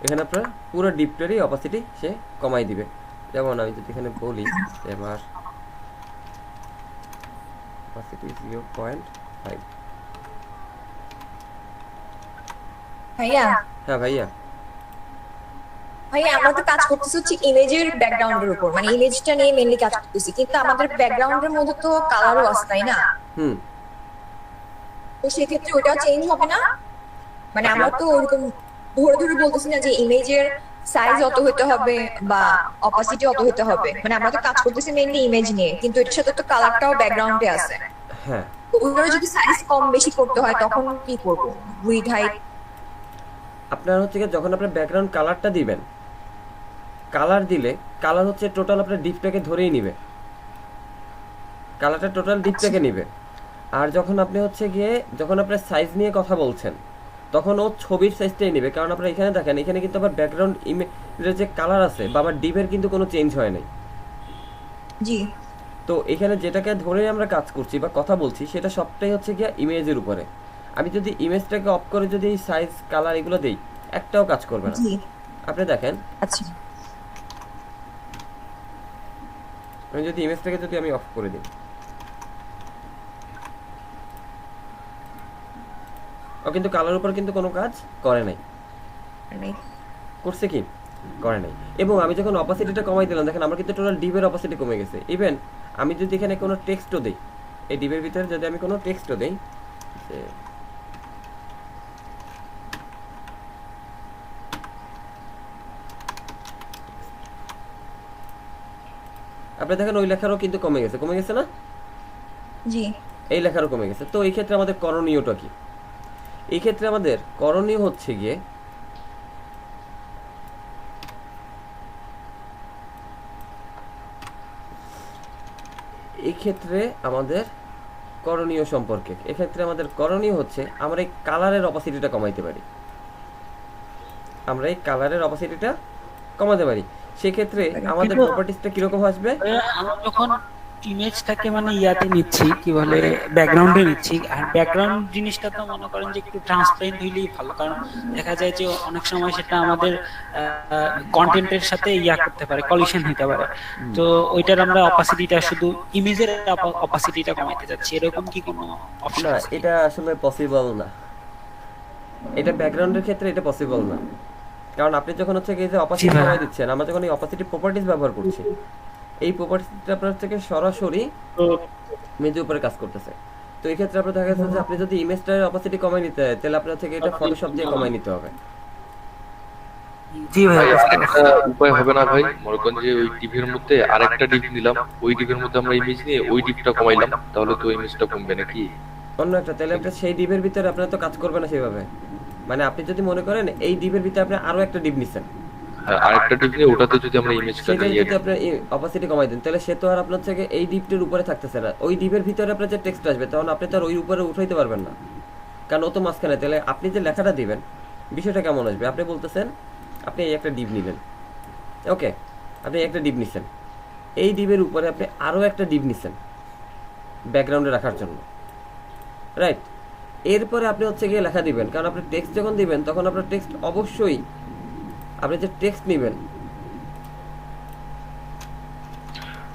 এখানে আপনার পুরো ডিপটারই অপাসিটি সে কমাই দিবে। যেমন আমি যদি এখানে বলি এবার অপাসিটি 0.5। ভাইয়া হ্যাঁ ভাইয়া, ভাইয়া আমরা তো কাজ করতেছি হচ্ছে ইমেজের ব্যাকগ্রাউন্ডের উপর, মানে ইমেজটা নিয়ে মেইনলি কাজ করতেছি, কিন্তু আমাদের ব্যাকগ্রাউন্ডের মধ্যে তো কালারও আছে তাই না? হুম, তো সেক্ষেত্রে ওটা চেঞ্জ হবে না? মানে আমরা তো ওরকম ধরে ধরে বলতেছি না যে ইমেজের সাইজ অত হতে হবে বা অপাসিটি অত হতে হবে, মানে আমরা তো কাজ করতেছি মেইনলি ইমেজ নিয়ে, কিন্তু এটার সাথে তো কালারটাও ব্যাকগ্রাউন্ডে আছে। হ্যাঁ। তো ওগুলো যদি সাইজ কম বেশি করতে হয় তখন কি করব? উইথ হাইট আপনার হচ্ছে কি যখন আপনার ব্যাকগ্রাউন্ড কালারটা দিবেন, কালার দিলে কালার হচ্ছে টোটাল আপনার ডিপটাকে ধরেই নিবে, কালারটা টোটাল ডিপটাকে নিবে। আর যখন আপনি হচ্ছে গিয়ে যখন আপনার সাইজ নিয়ে কথা বলছেন তখন ও ছবির সাইজটাই নেবে, কারণ আপনার এখানে দেখেন এখানে কিন্তু আবার ব্যাকগ্রাউন্ড ইমেজের যে কালার আছে বা আমার ডিপের কিন্তু কোনো চেঞ্জ হয় নাই। জি। তো এখানে যেটাকে ধরে আমরা কাজ করছি বা কথা বলছি সেটা সবটাই হচ্ছে গিয়ে ইমেজের উপরে। আমি যদি ইমেজটাকে অফ করে যদি এই সাইজ কালার এগুলো দেই একটাও কাজ করবে না। জি আপনি দেখেন আচ্ছা আমি যদি ইমেজটাকে যদি আমি অফ করে দিই, ও কিন্তু কালার উপর কিন্তু কোনো কাজ করে নাই। মানে করছে কি? করে নাই। এবং আমি যখন অপাসিটিটা কমাই দিলাম দেখেন আমার কিন্তু টোটাল ডিপের অপাসিটি কমে গেছে। ইভেন আমি যদি এখানে কোনো টেক্সটও দেই, এই ডিপের ভিতরে যদি আমি কোনো টেক্সটও দেই, যে আপনি দেখেন ওই লেখারও কিন্তু কমে গেছে না? জি এই লেখারও কমে গেছে। তো এই ক্ষেত্রে আমাদের করণীয়টা কি? এই ক্ষেত্রে আমাদের করণীয় হচ্ছে গিয়ে এই ক্ষেত্রে আমাদের করণীয় সম্পর্কে এক্ষেত্রে আমাদের করণীয় হচ্ছে আমরা এই কালারের অপাসিটিটা কমাইতে পারি, আমরা এই কালারের অপাসিটিটা কমাতে পারি। সেক্ষেত্রে আমাদের প্রপার্টিসটা কিরকম আসবে? আমরা যখন ইমেজটাকে মানে ইয়াতে নিচ্ছি কি বলে ব্যাকগ্রাউন্ডে নিচ্ছি, আর ব্যাকগ্রাউন্ড জিনিসটা তো মনে করেন যে একটু ট্রান্সপারেন্ট হইলেই ভালো, কারণ দেখা যায় যে অনেক সময় সেটা আমাদের কন্টেন্টের সাথে ইয়া করতে পারে, কলিশন হতে পারে। তো ওইটার আমরা অপাসিটিটা শুধু ইমেজের অপাসিটিটা কমাইতে যাচ্ছি, এরকম কি কোনো অপশন না, আছে? এটা আসলে পসিবল না। এটা ব্যাকগ্রাউন্ডের ক্ষেত্রে এটা পসিবল না, কারণ আপনি যখন হচ্ছে এই যে অপাসিটি কমাই দিচ্ছেন, আমরা যখন এই অপাসিটি প্রপার্টিস ব্যবহার করছি, এই প্রপার্টিসটা আপনার থেকে সরাসরি ইমেজের উপরে কাজ করতেছে। তো এই ক্ষেত্রে আপনার দেখা যাচ্ছে যে আপনি যদি ইমেজটার অপাসিটি কমাই নিতে হয় তাহলে আপনার থেকে এটা ফটোশপ দিয়ে কমাই নিতে হবে। জি ভাই, একটা উপায় হবে না ভাই? মনে করেন যে ওই টিভির মধ্যে আরেকটা ডিপ নিলাম, ওই ডিপের মধ্যে আমরা ইমেজ নিয়ে ওই ডিপটা কমাইলাম, তাহলে তো ইমেজটা কমবে নাকি? অন্য একটা তাহলে আপনার সেই ডিপের ভিতরে আপনার তো কাজ করবে না সেভাবে। মানে আপনি যদি মনে করেন এই ডিপের ভিতরে আপনি আরো একটা ডিপ নিছেন, আরেকটা ডিপ নিয়ে ওটাতে যদি আমরা ইমেজটা সেটা নিয়ে যদি আপনার অপাসিটি কমাই দেন তাহলে সে তো আর আপনার থেকে এই ডিপটির উপরে থাকতেছে না। ওই ডিপের ভিতরে আপনার যে টেক্সট আসবে তখন আপনি তো আর ওই উপরে উঠাইতে পারবেন না, কারণ ও তো মাঝখানে। তাহলে আপনি যে লেখাটা দিবেন বিষয়টা কেমন আসবে? আপনি বলতেছেন আপনি এই একটা ডিপ নিলেন, ওকে, আপনি একটা ডিপ নিছেন, এই ডিপের উপরে আপনি আরো একটা ডিপ নিছেন ব্যাকগ্রাউন্ডে রাখার জন্য, রাইট? এরপরে আপনি হচ্ছে গিয়ে লেখা দিবেন, কারণ আপনি টেক্সট যখন দিবেন তখন আপনার টেক্সট অবশ্যই আপনি যে টেক্সট নেবেন।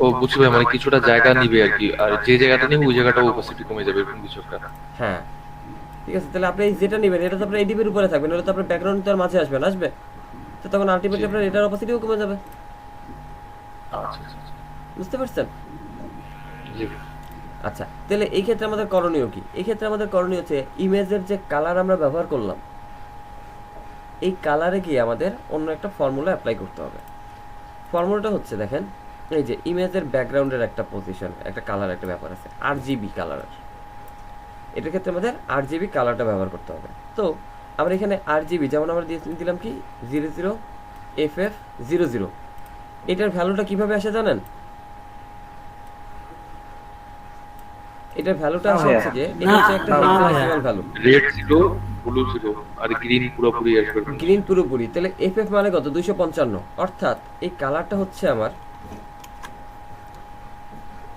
ও বুঝছি ভাই, মানে কিছুটা জায়গা নিবে আর কি, আর যে জায়গাটা নিবে ওই জায়গাটা অপাসিটি কমে যাবে এরকম কিছু একটা। হ্যাঁ ঠিক আছে, তাহলে আপনি যেটা নেবেন এটা তো আপনার এই ডিপের উপরে থাকবে, নাহলে তো আপনার ব্যাকগ্রাউন্ড তো আর মাঝে আসবে, তো তখন আলটিমেটলি আপনার এটার অপাসিটিও কমে যাবে। আচ্ছা আচ্ছা আচ্ছা। বুঝতে পারছেন? জি। আচ্ছা, তাহলে এই ক্ষেত্রে আমাদের করণীয় কি? এই ক্ষেত্রে আমাদের করণীয় হচ্ছে ইমেজের যে কালার আমরা ব্যবহার করলাম এই কালারে গিয়ে আমাদের অন্য একটা ফর্মুলা অ্যাপ্লাই করতে হবে। ফর্মুলাটা হচ্ছে দেখেন এই যে ইমেজের ব্যাকগ্রাউন্ডের একটা পজিশন, একটা কালার, একটা ব্যাপার আছে RGB কালার। এটার ক্ষেত্রে আমাদের RGB কালারটা ব্যবহার করতে হবে। তো আমরা এখানে RGB যেমন আমরা দিলাম কি 00FF00, এটার ভ্যালুটা কিভাবে আসে জানেন? এটার ভ্যালুটা হ্যাঁ, হচ্ছে যে এটা হচ্ছে একটা না, না, ডেসিমাল ভ্যালু। রেড 0, ব্লু 0 আর গ্রিন পুরোপুরি আসবে। গ্রিন পুরোপুরি, তাহলে FF মানে কত? 255। অর্থাৎ এই কালারটা হচ্ছে আমার,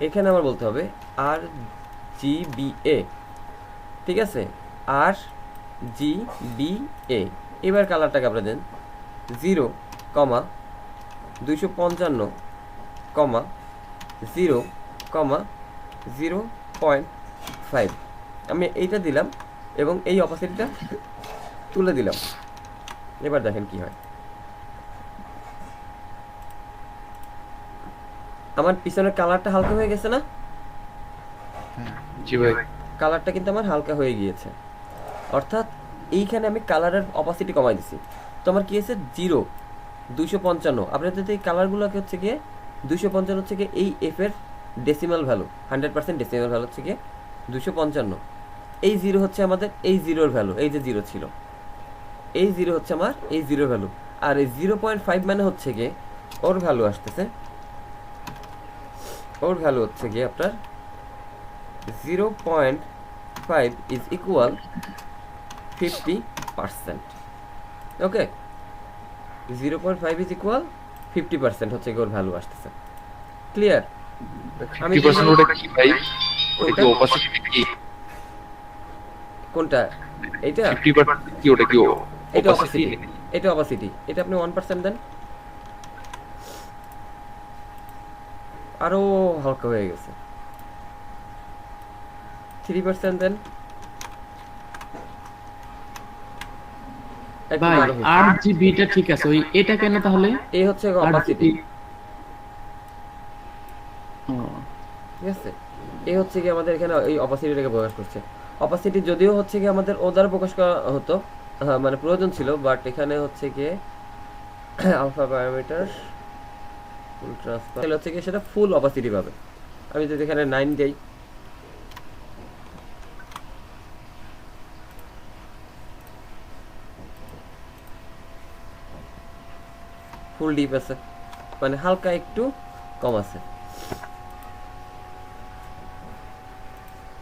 এখানে আমার বলতে হবে RGBA, ঠিক আছে, RGBA। এবার কালারটাকে আপনারা দেন 0,255,0,0.5। আমি এইটা দিলাম এবং এই অপাসিটিটা তুলে দিলাম। এবার দেখেন কি হয়। আমার পিছনের কালারটা হালকা হয়ে গেছে না? জি ভাই। কালারটা কিন্তু আমার হালকা হয়ে গিয়েছে, অর্থাৎ এইখানে আমি কালারের অপাসিটি কমাই দিছি। তো আমার কি আছে 0,255। আপনাদের যদি এই কালারগুলোকে হচ্ছে গিয়ে 255 হচ্ছে গিয়ে এই এফ এর ডেসিমাল ভ্যালু, 100% ডেসিমাল ভ্যালু হচ্ছে গিয়ে 255। এই 0 হচ্ছে আমাদের এই জিরোর ভ্যালু, এই যে 0 ছিল, এই 0 হচ্ছে আমার এই জিরোর ভ্যালু। আর এই 0.5 মানে হচ্ছে গিয়ে ওর ভ্যালু আসতেছে, ওর ভ্যালু হচ্ছে গিয়ে আপনার 0.5 is equal 50%। Okay, 0.5 is equal 50% হচ্ছে গিয়ে ওর ভ্যালু আসতেছে। ক্লিয়ার? 50% ওটা কি ভাই? ওটা কি অপাসিটি কি? কোনটা? এইটা 50% কি? ওটা কি এটা অপাসিটি? অপাসিটি, এটা অপাসিটি। এটা আপনি 1% দেন, আরো হালকা হয়ে গেছে। 3% দেন, একটু ভাই ভালো হয়েছে। RGB টা ঠিক আছে, ওই এটা কেন তাহলে? এই হচ্ছে অপাসিটি, RGB ঠিক আছে? এই হচ্ছে কি আমাদের এখানে এই অপাসিটিটাকে প্রকাশ করছে। অপাসিটি যদিও হচ্ছে কি আমাদের ও দ্বারা প্রকাশ করা হতো, হ্যাঁ মানে প্রয়োজন ছিল, বাট এখানে হচ্ছে কি আলফা প্যারামিটার ফুল ট্রান্সফার, তাহলে হচ্ছে কি সেটা ফুল অপাসিটি পাবে। আমি যদি এখানে 9 দেই, ফুল ডিপ আছে, মানে হালকা একটু কম আছে।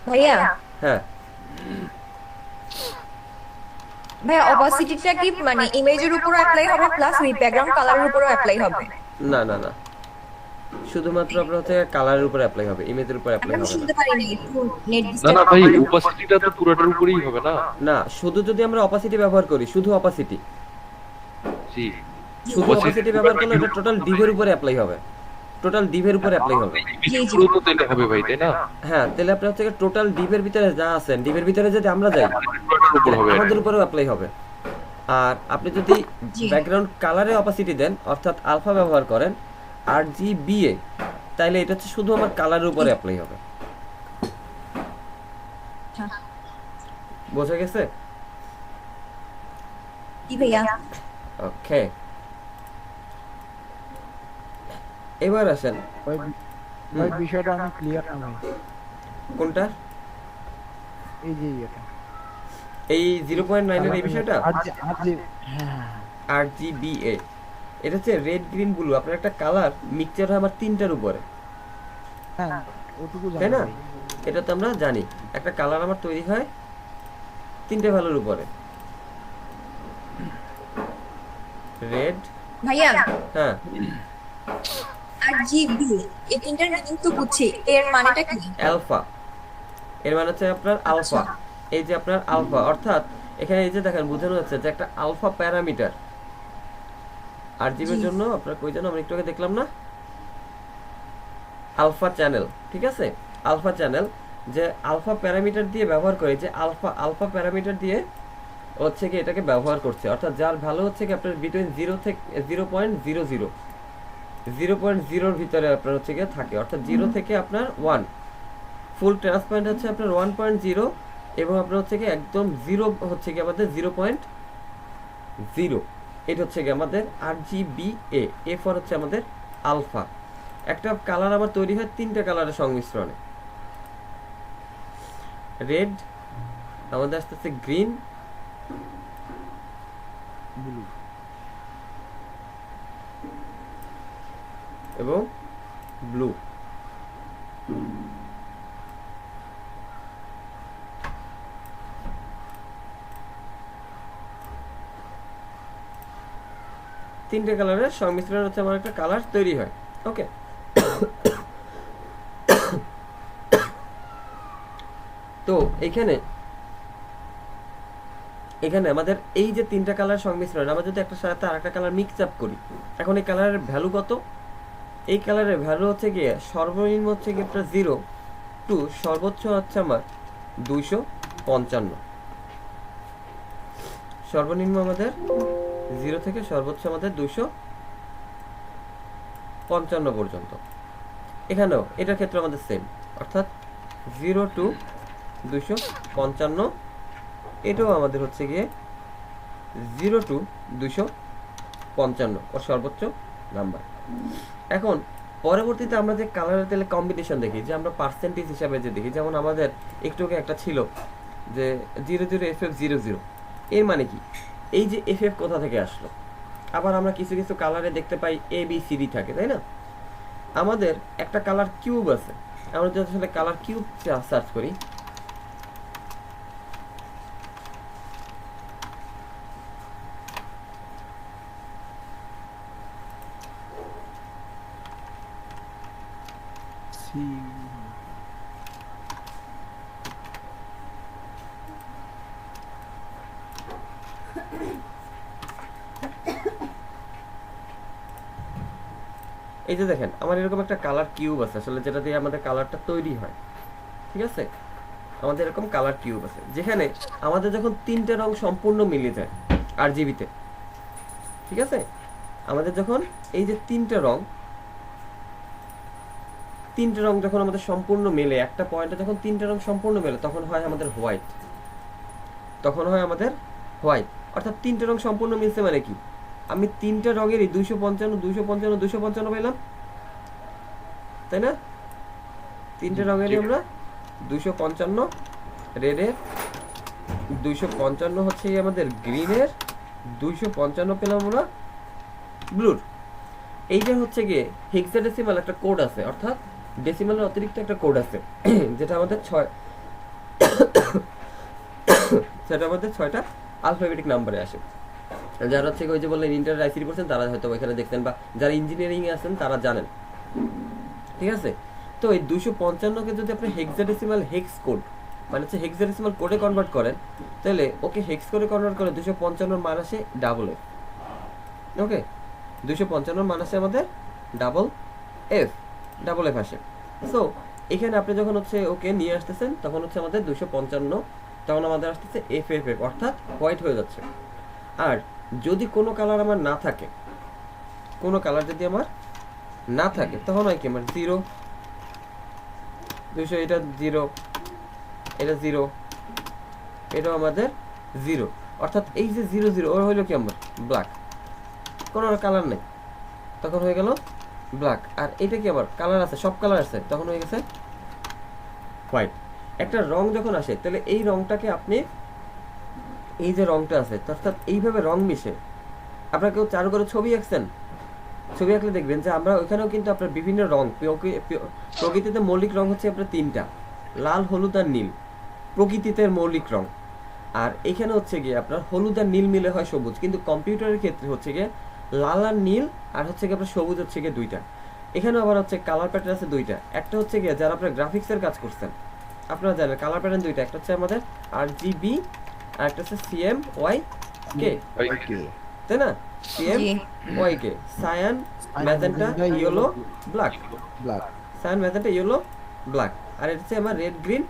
ভাইয়া হ্যাঁ, ভাইয়া অপাসিটিটা কি মানে ইমেজের উপর অ্যাপ্লাই হবে প্লাস ওই ব্যাকগ্রাউন্ড কালারের উপরও অ্যাপ্লাই হবে? না না না, শুধুমাত্র আপনার হচ্ছে কালারের উপর অ্যাপ্লাই হবে, ইমেজের উপর অ্যাপ্লাই আমি হবে না। শুনতে পারিনি, একটু নেট না ডিস্টার্ব। না ভাই, অপাসিটিটা তো পুরোটার উপরেই হবে না? না, শুধু যদি আমরা অপাসিটি ব্যবহার করি, শুধু অপাসিটি, জি, শুধু অপাসিটি ব্যবহার করলে এটা টোটাল ডিভের উপরে অ্যাপ্লাই হবে, টোটাল ডিভের উপরে অ্যাপ্লাই হবে। পুরো তো তাহলে হবে ভাই, তাই না? হ্যাঁ, তাহলে আপনার হচ্ছে টোটাল ডিভের ভিতরে যা আছেন, ডিভের ভিতরে যদি আমরা যাই, পুরোটার উপর হবে। আমাদের উপরেও অ্যাপ্লাই হবে। আর আপনি যদি ব্যাকগ্রাউন্ড কালারে অপাসিটি দেন, অর্থাৎ আলফা ব্যবহার করেন RGBA, তাহলে এটা হচ্ছে শুধু আমার কালারের উপরে অ্যাপ্লাই হবে। বোঝা গেছে? কি ভাইয়া? ওকে, এবার আসেন। ভাই ভাই বিষয়টা আমি ক্লিয়ার না ভাই। কোনটা? এই যে এটা এই 0.9 এর এই বিষয়টা হ্যাঁ RGBA, এটা হচ্ছে রেড গ্রিন ব্লু। আপনার একটা কালার মিক্সচার হয় আমার তিনটার উপরে, হ্যাঁ ওটুকু তাই জানি না? ভাই। এটা তো আমরা জানি, একটা কালার আমার তৈরি হয় তিনটে ভ্যালুর উপরে, রেড, ভাইয়া হ্যাঁ, আর জিবি, এই তিনটার মিনিং তো বুঝছি, এর মানেটা কি? অ্যালফা। এর মানে হচ্ছে আপনার আলফা। এই যে আপনার আলফা, অর্থাৎ এখানে এই যে দেখেন বোঝানো হচ্ছে যে একটা আলফা প্যারামিটার RGB এর জন্য আপনার কই যেন আমরা একটু আগে দেখলাম না, আলফা চ্যানেল, ঠিক আছে? আলফা চ্যানেল যে আলফা প্যারামিটার দিয়ে ব্যবহার করে, যে আলফা প্যারামিটার দিয়ে হচ্ছে কি এটাকে ব্যবহার করছে, অর্থাৎ যার ভ্যালু হচ্ছে কি আপনার বিটুইন 0 থেকে 0.00 0.0 ভিতরে আপনার হচ্ছে কি থাকে, অর্থাৎ 0 থেকে আপনার 1, ফুল ট্রান্সপারেন্ট হচ্ছে আপনার 1.0 এবং আপনার হচ্ছে কি একদম 0 হচ্ছে কি আমাদের 0.0। এটা হচ্ছে কি আমাদের RGBA, এ ফর হচ্ছে আমাদের আলফা। একটা কালার আবার তৈরি হয় তিনটা কালারের সংমিশ্রণে, রেড, আমাদের আসতেছে গ্রিন, ব্লু এবং ব্লু। তিনটে কালারের সংমিশ্রণ হচ্ছে আমার একটা কালার তৈরি হয়। ওকে, তো এখানে আমাদের এই যে তিনটা কালার সংমিশ্রণ, আমরা যদি একটা সাথে আরেকটা কালার মিক্স আপ করি, এখন এই কালারের ভ্যালু কত? এই কালারের ভ্যালু হচ্ছে গিয়ে সর্বনিম্ন হচ্ছে গিয়ে আপনার 0 টু সর্বোচ্চ হচ্ছে আমার 255। সর্বনিম্ন আমাদের 0 থেকে সর্বোচ্চ আমাদের 255 পর্যন্ত। এখানেও এটার ক্ষেত্রে আমাদের সেম, অর্থাৎ 0 টু 255। এটাও আমাদের হচ্ছে গিয়ে 0 টু 255 ওর সর্বোচ্চ নাম্বার। এখন পরবর্তীতে আমরা যে কালারের তাহলে কম্বিনেশন দেখি, যে আমরা পার্সেন্টেজ হিসাবে যে দেখি, যেমন আমাদের একটু আগে একটা ছিল যে 00FF00, এর মানে কি? এই যে FF কোথা থেকে আসলো? আবার আমরা কিছু কিছু কালারে দেখতে পাই ABCD থাকে, তাই না? আমাদের একটা কালার কিউব আছে, আমরা যদি আসলে কালার কিউব সার্চ করি, এই যে দেখেন আমার এরকম একটা কালার কিউব আছে আসলে, যেটা দিয়ে আমাদের কালারটা তৈরি হয়। ঠিক আছে, আমাদের এরকম কালার কিউব আছে, যেখানে আমাদের যখন তিনটে রং সম্পূর্ণ মিলে যায় RGB-তে, ঠিক আছে, আমাদের যখন এই যে তিনটে রং যখন আমাদের সম্পূর্ণ মেলে, একটা পয়েন্টে যখন তিনটে রং সম্পূর্ণ মেলে, তখন হয় আমাদের হোয়াইট। অর্থাৎ তিনটে রং সম্পূর্ণ মিলছে মানে কি? আমি তিনটে রঙেরই 255 পেলাম, তাই না? তিনটে রঙেরই আমরা 255, রেডের 255 হচ্ছে আমাদের গ্রিনের, 255 পেলাম আমরা ব্লুর। এইটা হচ্ছে গিয়ে হেক্সাডেসিমাল একটা কোড আছে, অর্থাৎ ডেসিমালের অতিরিক্ত একটা কোড আছে যেটা আমাদের 6টা আলফাবেটিক নাম্বারে আসে। যারা হচ্ছে ওই যে বললেন ইন্টার আইসিটি পড়ছেন তারা হয়তো ওইখানে দেখতেন, বা যারা ইঞ্জিনিয়ারিং এ আছেন তারা জানেন। ঠিক আছে, তো এই 255কে যদি আপনি হেক্সাডেসিমাল হেক্স কোড মানে হচ্ছে হেক্সাডেসিমাল কোডে কনভার্ট করেন, তাহলে ওকে হেক্স কোডে কনভার্ট করে 255 মান আসে ডাবল এফ। ওকে, 255 মান আসে আমাদের ডাবল এফ আসে। সো এখানে আপনি যখন হচ্ছে ওকে নিয়ে আসতেছেন, তখন হচ্ছে আমাদের 255, তখন আমাদের আসতেছে এফ, অর্থাৎ হোয়াইট হয়ে যাচ্ছে। আর যদি কোনো কালার আমার না থাকে, তখন হয় কি আমার 0, 200, এটা 0, এটা 0, এটাও আমাদের 0, অর্থাৎ এই যে 0 ওর হইলো কি আমার ব্ল্যাক, কোনো কালার নেই, তখন হয়ে গেল ব্ল্যাক। আর এটা কি আবার কালার আছে, সব কালার আছে, তখন হয়ে গেছে হোয়াইট। একটা রং যখন আসে, তাহলে এই রংটাকে আপনি এই যে রংটা আছে, অর্থাৎ এইভাবে রং মিশে আপনারা কেউ চারু করে ছবি আঁকছেন, ছবি আঁকলে দেখবেন যে আমরা ওইখানেও কিন্তু আপনার বিভিন্ন রং, প্রকৃতিতে মৌলিক রং হচ্ছে আপনার 3টা, লাল, হলুদ আর নীল, প্রকৃতিতে মৌলিক রং। আর এখানে হচ্ছে গিয়ে আপনার হলুদ আর নীল মিলে হয় সবুজ, কিন্তু কম্পিউটারের ক্ষেত্রে হচ্ছে গিয়ে লাল আর নীল আর হচ্ছে গিয়ে আপনার সবুজ হচ্ছে গিয়ে 2টা। এখানে আবার হচ্ছে কালার প্যাটার্ন আছে 2টা, একটা হচ্ছে গিয়ে যারা আপনার গ্রাফিক্সের কাজ করছেন আপনারা জানেন কালার প্যাটার্ন 2টা, একটা হচ্ছে আমাদের RGB আর একটা হচ্ছে CMYK, তাই না? CMYK, cyan, magenta, yellow, black, cyan, magenta, yellow, black, আর এটা হচ্ছে আমার রেড, গ্রিন,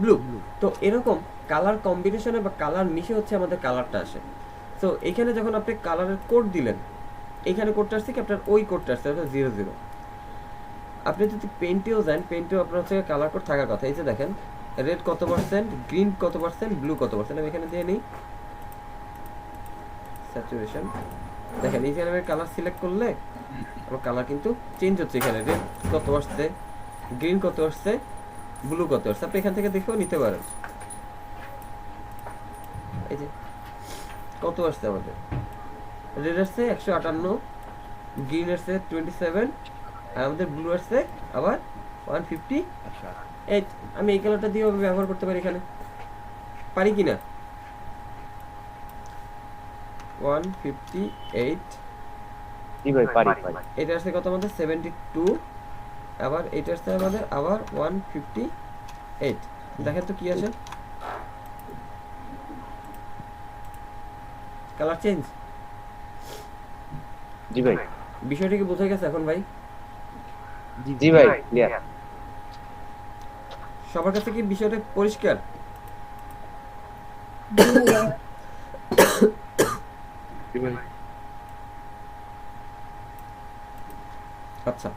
ব্লু। তো এরকম কালার কম্বিনেশনে বা কালার মিশে হচ্ছে আমাদের কালারটা আসে। তো এখানে যখন আপনি কালারের কোড দিলেন, এখানে কোডটা আসছে কি আপনার ওই কোডটা আসছে 00। আপনি যদি পেন্টেও যান, পেন্টেও আপনার হচ্ছে কালার কোড থাকার কথা। এই যে দেখেন রেড কত পার্সেন্ট, গ্রিন কত পার্সেন্ট, ব্লু কত পার্সেন্ট, আমি এখানে দিয়ে নিই স্যাচুরেশন। দেখেন এইখানে আমি কালার সিলেক্ট করলে আমার কালার কিন্তু চেঞ্জ হচ্ছে। এখানে রেড কত আসছে, গ্রিন কত আসছে, ব্লু কত আসছে, আপনি এখান থেকে দেখেও নিতে পারেন। এই যে কত আসছে আমাদের? রেড আসছে 158, গ্রিন আসছে 27, আর আমাদের ব্লু আসছে আবার 158। আমি এই কালারটা দিয়েও ব্যবহার করতে পারি এখানে, পারি কি না? 158, জি ভাই পারি। এটা আসছে কত আমাদের? 72, আবার এটা আসছে আমাদের আবার 158। দেখেন তো কি আছে, কালার চেঞ্জ। জি ভাই। বিষয়টা কি বোঝা গেছে এখন ভাই? জি ভাই ক্লিয়ার। সবার কাছে কি বিষয়টা পরিষ্কার? জি ভাই। আচ্ছা,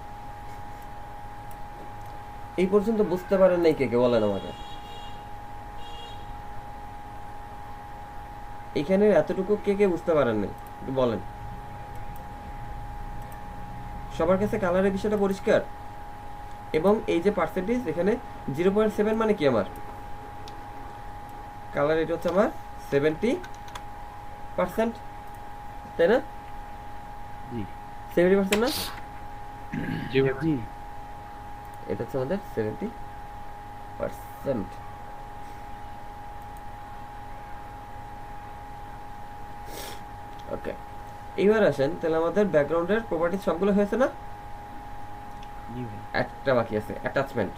এই পর্যন্ত বুঝতে পারেন নাই কে কে বলেন আমাকে? এখানে এতটুকু কে কে বুঝতে পারেন নাই একটু বলেন। সবার কাছে কালারের বিষয়টা পরিষ্কার? এবং এই যে পার্সেন্টেজ এখানে 0.7 মানে কি আমার কালার, এটা হচ্ছে আমার 70%, তাই না? জি 70% না? জি ভাই। জি এটা হচ্ছে আমাদের 70%। ওকে, এইবার আসেন তাহলে আমাদের ব্যাকগ্রাউন্ডের প্রপার্টি সবগুলো হয়েছে না? জি ভাই। একটা বাকি আছে, অ্যাটাচমেন্ট।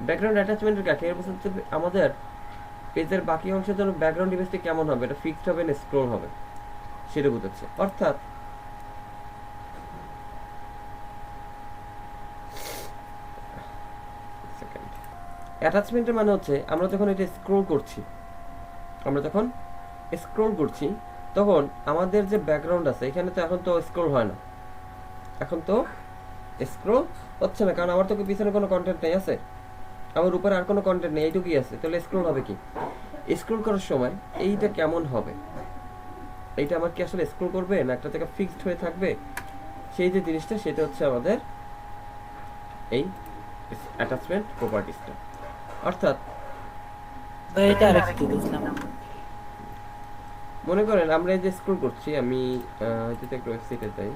ব্যাকগ্রাউন্ড অ্যাটাচমেন্টের কাছে এর বলতে হচ্ছে আমাদের পেজের বাকি অংশের জন্য ব্যাকগ্রাউন্ড ইমেজটি কেমন হবে, এটা ফিক্সড হবে না স্ক্রল হবে, সেটা বুঝাচ্ছে। অর্থাৎ অ্যাটাচমেন্টের মানে হচ্ছে আমরা যখন এটা স্ক্রল করছি, তখন আমাদের যে ব্যাকগ্রাউন্ড আছে এখানে তো এখন তো স্ক্রল হয় না, এখন তো স্ক্রল হচ্ছে না, কারণ আমার তো পিছনে কোনো কন্টেন্ট নেই, আছে আমার উপরে আর কোনো কন্টেন্ট নেই, এইটুকুই আছে। তাহলে স্ক্রল হবে কি? স্ক্রল করার সময় এইটা কেমন হবে, এইটা আমার কি আসলে স্ক্রল করবে না একটা জায়গা ফিক্সড হয়ে থাকবে, সেই যে জিনিসটা সেটা হচ্ছে আমাদের এই অ্যাটাচমেন্ট প্রপার্টিসটা। অর্থাৎ এটা আরেকটু বুঝলাম। মনে করেন আমরা এই যে স্ক্রল করছি, আমি যদি একটা ওয়েবসাইটে যাই,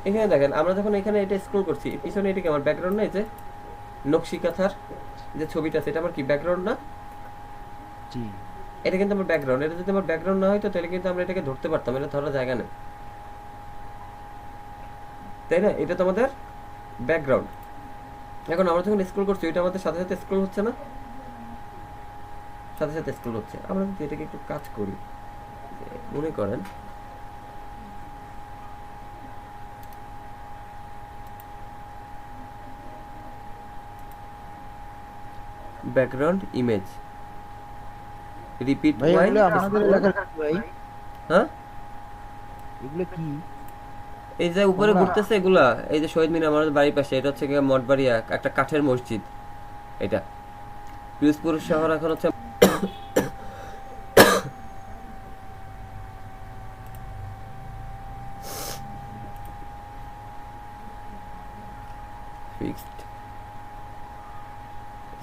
এখানে দেখেন আমরা যখন এখানে এটা স্ক্রল করছি, পিছনে এটা কি আমার ব্যাকগ্রাউন্ড না? এই যে নকশি কাঁথার যে ছবিটা আছে, এটা আমার কি ব্যাকগ্রাউন্ড না? জি এটা কিন্তু আমার ব্যাকগ্রাউন্ড। এটা যদি আমার ব্যাকগ্রাউন্ড না হয়তো তাহলে কিন্তু আমরা এটাকে ধরতে পারতাম, এটা ধরার জায়গা নেই, তাই না? এটা তো আমাদের ব্যাকগ্রাউন্ড। এখন আমরা যখন স্ক্রল করছি এটা আমাদের সাথে সাথে স্ক্রল হচ্ছে না? সাথে সাথে স্ক্রল হচ্ছে। আমরা যদি এটাকে একটু কাজ করি, মনে করেন ব্যাকগ্রাউন্ড ইমেজ রিপিট ভাই ওয়াই, এগুলো আপনাদের এলাকার কি ভাই? হ্যাঁ এগুলো কি? এই যে উপরে ঘুরতেছে এগুলা, এই যে শহীদ মিনার আমাদের বাড়ির পাশে, এটা হচ্ছে গিয়ে মঠবাড়িয়া, একটা কাঠের মসজিদ। এটা পিরোজপুর শহর এখন হচ্ছে fixed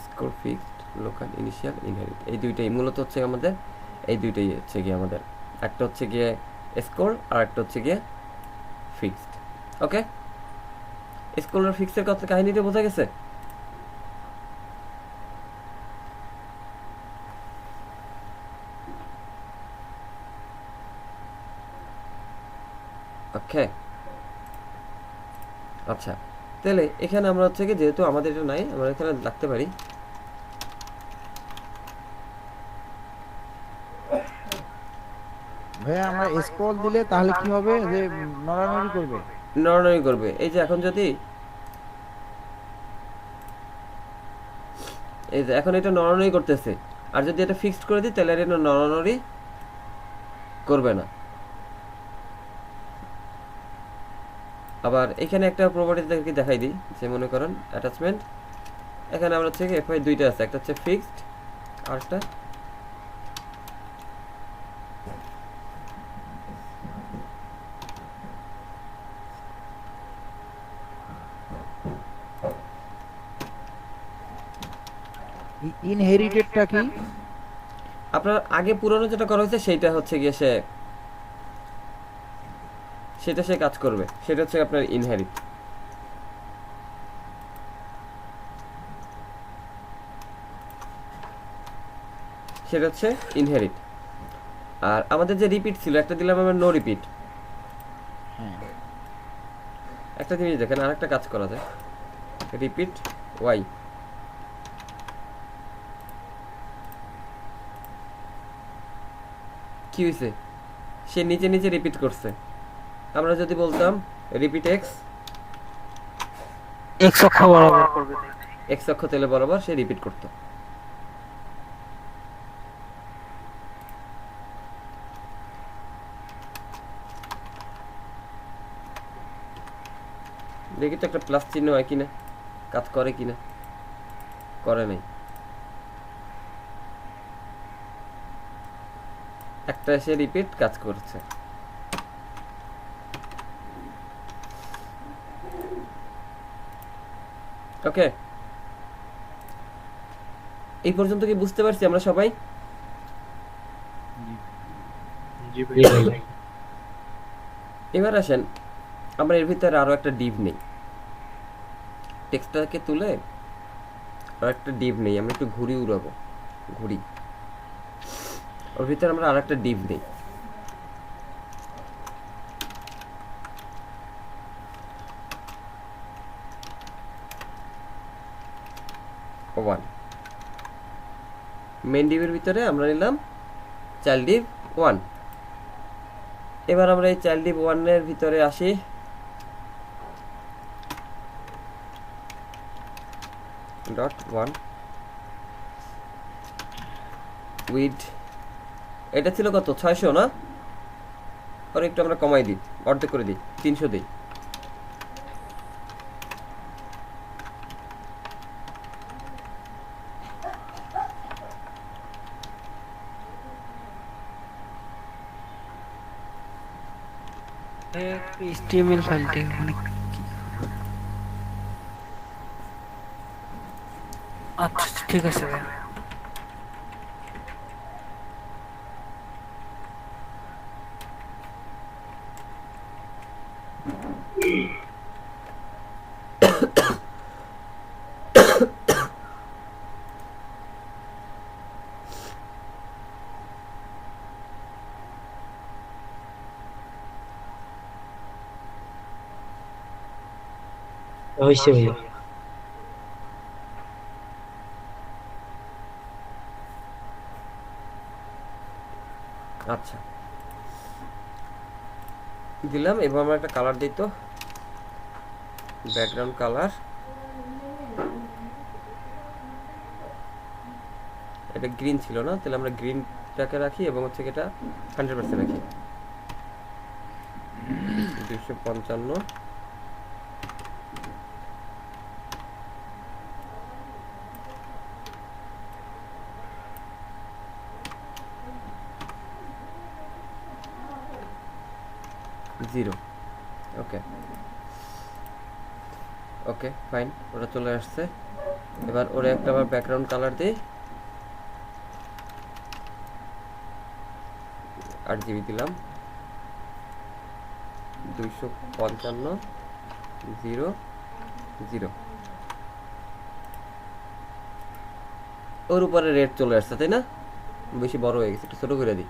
score, fixed, local, initial, inherit, এই দুইটাই মূলত হচ্ছে আমাদের, এই দুইটাই হচ্ছে গিয়ে আমাদের, একটা হচ্ছে গিয়ে স্কোর আর একটা হচ্ছে গিয়ে ফিক্সড। ওকে, স্কোর আর ফিক্সের কথা কাহিনীটা বোঝা গেছে? ওকে, আচ্ছা তাহলে এখানে আমরা হচ্ছে কি, যেহেতু আমাদের এটা নাই, আমরা এখানে রাখতে পারি ভাই আমরা স্ক্রল দিলে তাহলে কি হবে, যে নড়ানড়ি করবে? নড়ানড়ি করবে। এই যে এখন যদি এই যে এখন এটা নড়ানড়ি করতেছে, আর যদি এটা ফিক্সড করে দিই তাহলে এটা নড়ানড়ি করবে না। আবার এখানে একটা প্রপার্টি দেখাই দিই, যে মনে করেন অ্যাটাচমেন্ট এখানে আমরা হচ্ছে এফআই দুইটা আছে, একটা হচ্ছে ফিক্সড আর একটা ইনহেরিটেডটা কি? আপনার আগে পুরনো যেটা করা হয়েছে সেইটা হচ্ছে গিয়ে সে কাজ করবে, সেটা হচ্ছে আপনার ইনহেরিট। সেটা হচ্ছে ইনহেরিট। আর আমাদের যে রিপিট ছিল, একটা দিলাম আমরা নো রিপিট। একটা জিনিস দেখেন, আর একটা কাজ করা যায়, রিপিট ওয়াই। কি হয়েছে? সে নিচে নিচে রিপিট করছে। আমরা যদি বলতাম রিপিট এক্স, এক্স অক্ষ বরাবর করবে, এক্স অক্ষ তেলে বরাবর সে রিপিট করতো। দেখি তো একটা প্লাস চিহ্ন হয় কিনা, কাজ করে কিনা। করে নাই। একটা এসে রিপিট কাজ করছে। ওকে, এই পর্যন্ত কি বুঝতে পারছি আমরা সবাই? জি ভাই। এবার আসেন, আমরা এর ভিতরে আরো একটা ডিভ নেই, টেক্সটটাকে তুলে আর একটা ডিভ নেই, আমরা একটু ঘুরি উড়াবো, ঘুরি। ওর ভিতরে আমরা আর একটা ডিভ নেই। ওয়ান মেন ডিভের ভিতরে আমরা নিলাম চাইল্ড ডিভ 1। এবার আমরা এই চাইল্ড ডিভ 1 এর ভিতরে আসি, ডট 1 উইথ, এটা ছিল কত 600 না? আর একটু আমরা কমাই দিই, অর্ধেক করে দিই, 300 দিই। এইচটিএমএল ফাইলটি মানে আচ্ছা ঠিক আছে ভাই। হয়েছে ভাইয়া। আচ্ছা দিলাম। এবার আমরা একটা কালার দিই তো, ব্যাকগ্রাউন্ড কালার। এটা গ্রিন ছিল না, তাহলে আমরা গ্রিনটাকে রাখি এবং হচ্ছে এটা 100% রাখি। 255 0। ওকে ওকে ফাইন, ওটা চলে আসছে। এবার ওরা একটা আবার ব্যাকগ্রাউন্ড কালার দিই, RGB দিলাম 255 0 0। ওর উপরে রেড চলে আসছে, তাই না? বেশি বড় হয়ে গেছে, একটু ছোট করে দিই,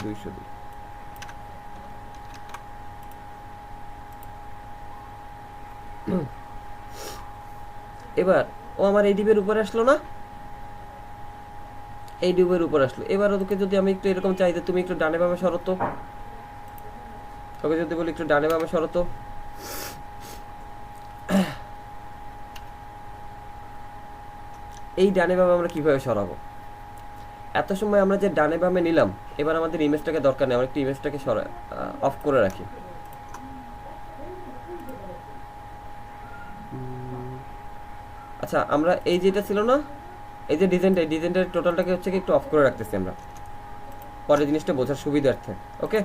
202। এবার ও আমার এই ডিবের উপরে আসলো না, এই ডিবের উপর আসলো। এবার ওকে যদি আমি একটু এরকম চাই যে তুমি একটু ডানে বামে সরতো, ওকে যদি বলি একটু ডানে বামে সরতো, এই ডানে বামে আমরা কিভাবে সরাবো? এত সময় আমরা যে ডানে বামে নিলাম, এবার আমাদের ইমেজটাকে দরকার নেই, আমরা একটু ইমেজটাকে অফ করে রাখি। আচ্ছা আমরা এই যেটা ছিল না, এই যে ডিজাইনটা, এই ডিজাইনটার টোটালটাকে হচ্ছে কি একটু অফ করে রাখতেছি আমরা, পরে জিনিসটা বোঝার সুবিধার্থে। ওকে,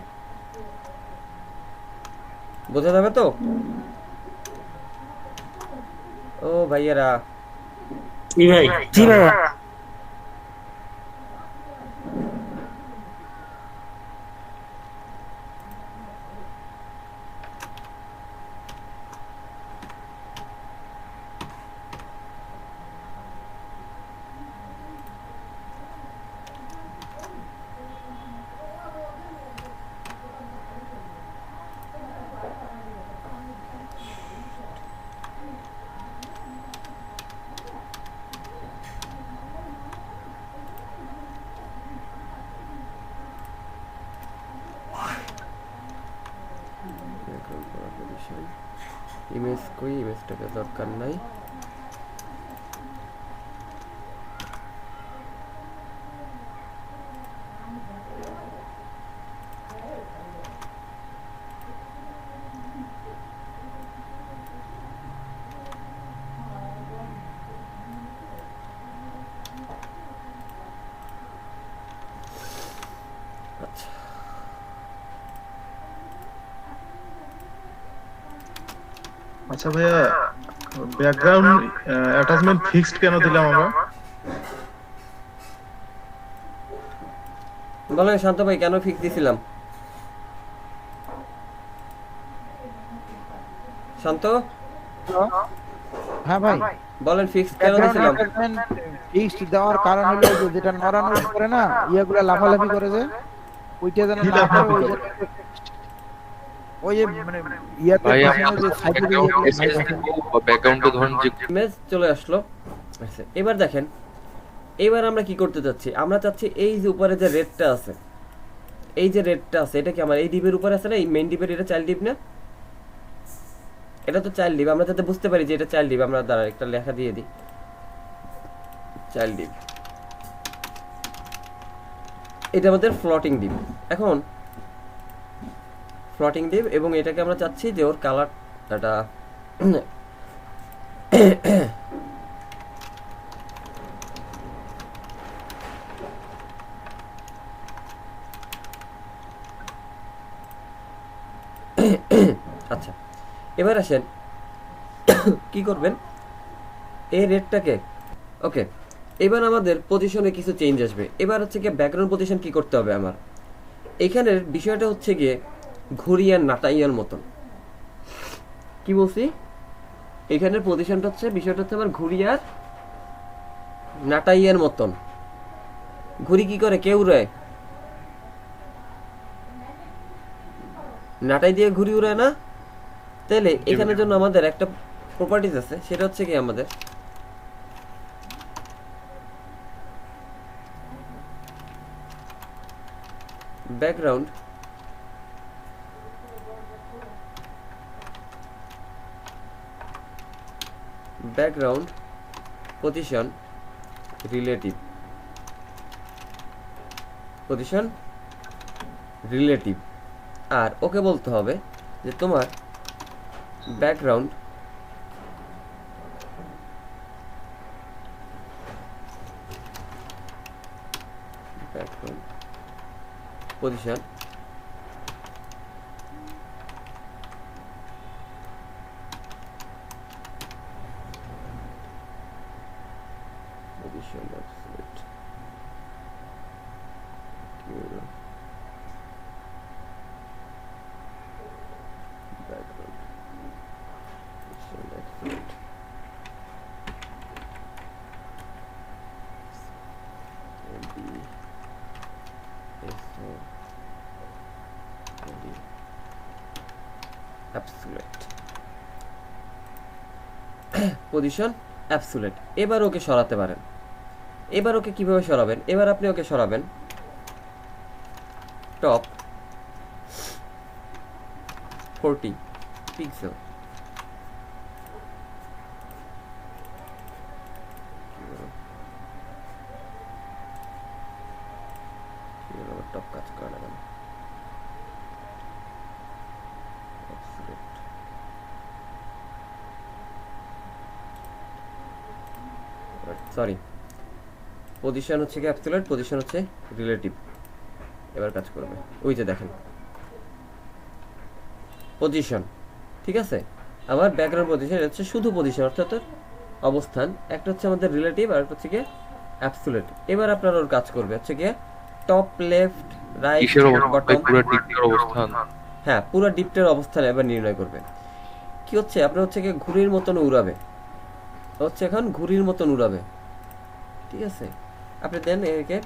বোঝা যাবে তো? ও ভাইয়ারা, জি ভাই। জি ভাইয়া। ইমেজ কই, ইমেজটাকে দরকার নাই। আচ্ছা, আচ্ছা ভাইয়া, ব্যাকগ্রাউন্ড অ্যাটাচমেন্ট ফিক্সড কেন দিলাম আমরা? বলেন শান্ত ভাই, কেন ফিক্স দিছিলাম? শান্ত, হ্যাঁ ভাই, বলেন ফিক্স কেন দিছিলাম? ফিক্সড দেওয়ার কারণ হলো যে যেটা নড়ানোর করে না, ইয়েগুলা লাফালাফি করে যে, ওইটা যেন না করে, ওই যে ওই যে মানে ইয়াতে ভাই পিছনে যে সাইডে ব্যাকগ্রাউন্ডে ধরুন যে ইমেজ চলে আসলো। আচ্ছা এবার দেখেন, এবার আমরা কি করতে চাচ্ছি, আমরা চাচ্ছি এই যে উপরে যে রেডটা আছে, এই যে রেডটা আছে, এটা কি আমার এই ডিপের উপরে আছে না, এই মেইন ডিপের, এটা চাইল্ড ডিপ না? এটা তো চাইল্ড ডিপ, আমরা যাতে বুঝতে পারি যে এটা চাইল্ড ডিপ, আমরা দাঁড়া একটা লেখা দিয়ে দিই, চাইল্ড ডিপ। এটা আমাদের ফ্লোটিং ডিপ। এখন ফ্লোটিং ডিপ, এবং এটাকে আমরা চাচ্ছি যে ওর কালারটা আচ্ছা এবার আসেন কি করবেন, এই রেডটাকে, ওকে এবার আমাদের পজিশনে কিছু চেঞ্জ আসবে। এবার হচ্ছে গিয়ে ব্যাকগ্রাউন্ড পজিশন কি করতে হবে আমার, এখানের বিষয়টা হচ্ছে গিয়ে ঘুরিয়ার নাটাইয়ার মতন। কি বলছি, এখানের পজিশনটা হচ্ছে, বিষয়টা হচ্ছে আমার ঘুরিয়ার নাটাইয়ার মতন। ঘুরি কি করে, কেউ উড়ায়, নাটাই দিয়ে ঘুরি উড়ায় না? তাহলে এখানের জন্য আমাদের একটা প্রপার্টিজ আছে, সেটা হচ্ছে কি আমাদের background background position relative, position relative. আর ওকে বলতে হবে যে তোমার background position position absolute background position absolute absolute position absolute. এবার ওকে সরাতে পারেন। এবার ওকে কিভাবে সরাবেন, এবার আপনি ওকে সরাবেন টপ 40 পিক্সেল, টপ কাজ করা লাগবে। সরি, পজিশন হচ্ছে কি অ্যাবসলিউট, পজিশন হচ্ছে রিলেটিভ। এবার কাজ করবে, ওই যে দেখেন পজিশন, ঠিক আছে। আবার ব্যাকগ্রাউন্ড পজিশন হচ্ছে শুধু পজিশন, অর্থাৎ অবস্থান। একটা হচ্ছে আমাদের রিলেটিভ আর একটা হচ্ছে কি অ্যাবসলিউট। এবার আপনার ওর কাজ করবে হচ্ছে কি টপ, লেফট, রাইট, কিসের অবস্থান? বটম। পুরো ডিপের অবস্থান। হ্যাঁ, পুরো ডিপটার অবস্থান এবার নির্ণয় করবে। কি হচ্ছে আপনার হচ্ছে কি ঘুড়ির মতন উড়াবে, হচ্ছে এখন ঘুড়ির মতন উড়াবে, ঠিক আছে। আপনি দেন একে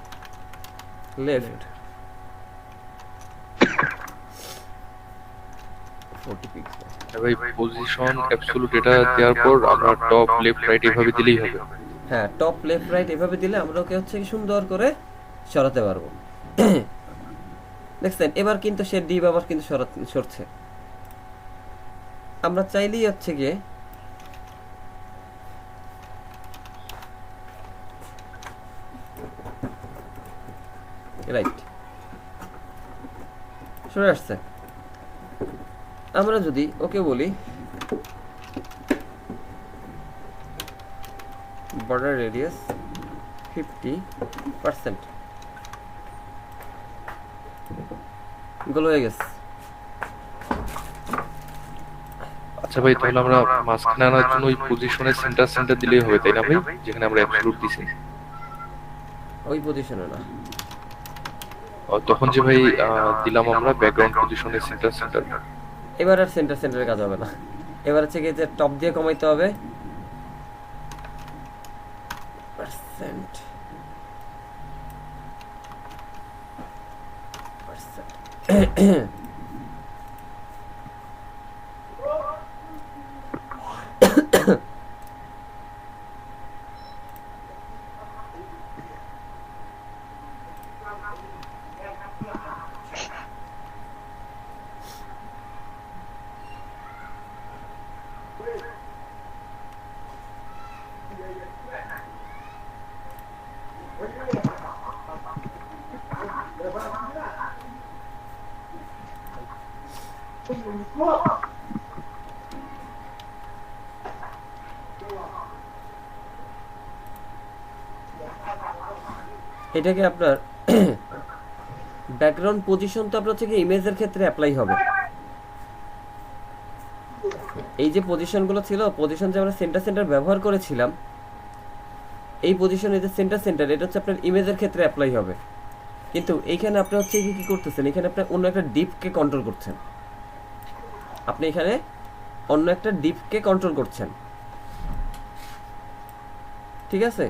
লেফট 40 পিক্সেল। ভাই পজিশন অ্যাবসলিউট এটা দেওয়ার পর আমরা টপ, লেফট, রাইট এভাবে দিলেই হবে। হ্যাঁ, টপ, লেফট, রাইট এভাবে দিলে আমরা ওকে হচ্ছে কি সুন্দর করে সরাতে পারবো। দেখছেন, এবার কিন্তু সে ডিপ আবার কিন্তু সরছে। আমরা চাইলেই হচ্ছে গিয়ে রাইট সরে আসছে। আমরা যদি ওকে বলি border radius 50%, গুলো হয়ে গেছে। আচ্ছা ভাই, তাহলে আমরা মাঝখানে আনার জন্য ওই পজিশনের সেন্টার দিলেই হবে, তাই না ভাই? যেখানে আমরা অ্যাবসলিউট দিছি ওই পজিশনে না, তখন যে ভাই দিলাম আমরা ব্যাকগ্রাউন্ড পজিশনের সেন্টার। এবার আর সেন্টারের কাজ হবে না। এবার হচ্ছে কি যে টপ দিয়ে কমাইতে হবে পার্সেন্ট। এটাকে আপনার ব্যাকগ্রাউন্ড পজিশন তো আপনার হচ্ছে কি ইমেজের ক্ষেত্রে অ্যাপ্লাই হবে। এই যে পজিশনগুলো ছিল, পজিশন যে আমরা সেন্টার ব্যবহার করেছিলাম, এই পজিশন, এই যে সেন্টার এটা হচ্ছে আপনার ইমেজের ক্ষেত্রে অ্যাপ্লাই হবে। কিন্তু এইখানে আপনি হচ্ছে কি করতেছেন, এখানে আপনি অন্য একটা ডিপকে কন্ট্রোল করছেন। আপনি এখানে অন্য একটা ডিপকে কন্ট্রোল করছেন, ঠিক আছে।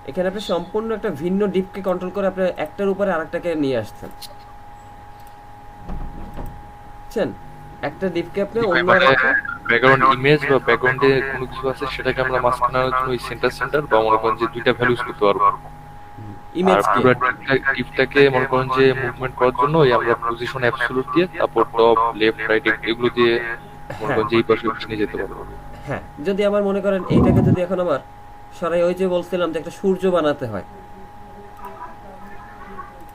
এখানে আপনি সম্পূর্ণ একটা ভিন্ন ডিপকে কন্ট্রোল করে আপনি একটার উপরে আরেকটাকে নিয়ে আসছেন, বুঝছেন? একটা ডিপকে আপনি অন্য ব্যাকগ্রাউন্ড ইমেজ বা ব্যাকগ্রাউন্ডে কোনো কিছু আছে সেটাকে আমরা মাঝখানে আনার জন্য ওই সেন্টার বা মনে করেন যে দুইটা ভ্যালুস করতে পারবো। ইমেজ পুরো ডিপটাকে মনে করেন যে মুভমেন্ট করার জন্য আমরা পজিশন অ্যাবসলিউট দিয়ে তারপর টপ, লেফট, রাইট এগুলো দিয়ে মনে করেন যে এই পাশে নিয়ে যেতে পারবো। হ্যাঁ, যদি আমার মনে করেন এইটাকে যদি এখন আমার সরাই, ওই যে বলছিলাম যে একটা সূর্য বানাতে হয়,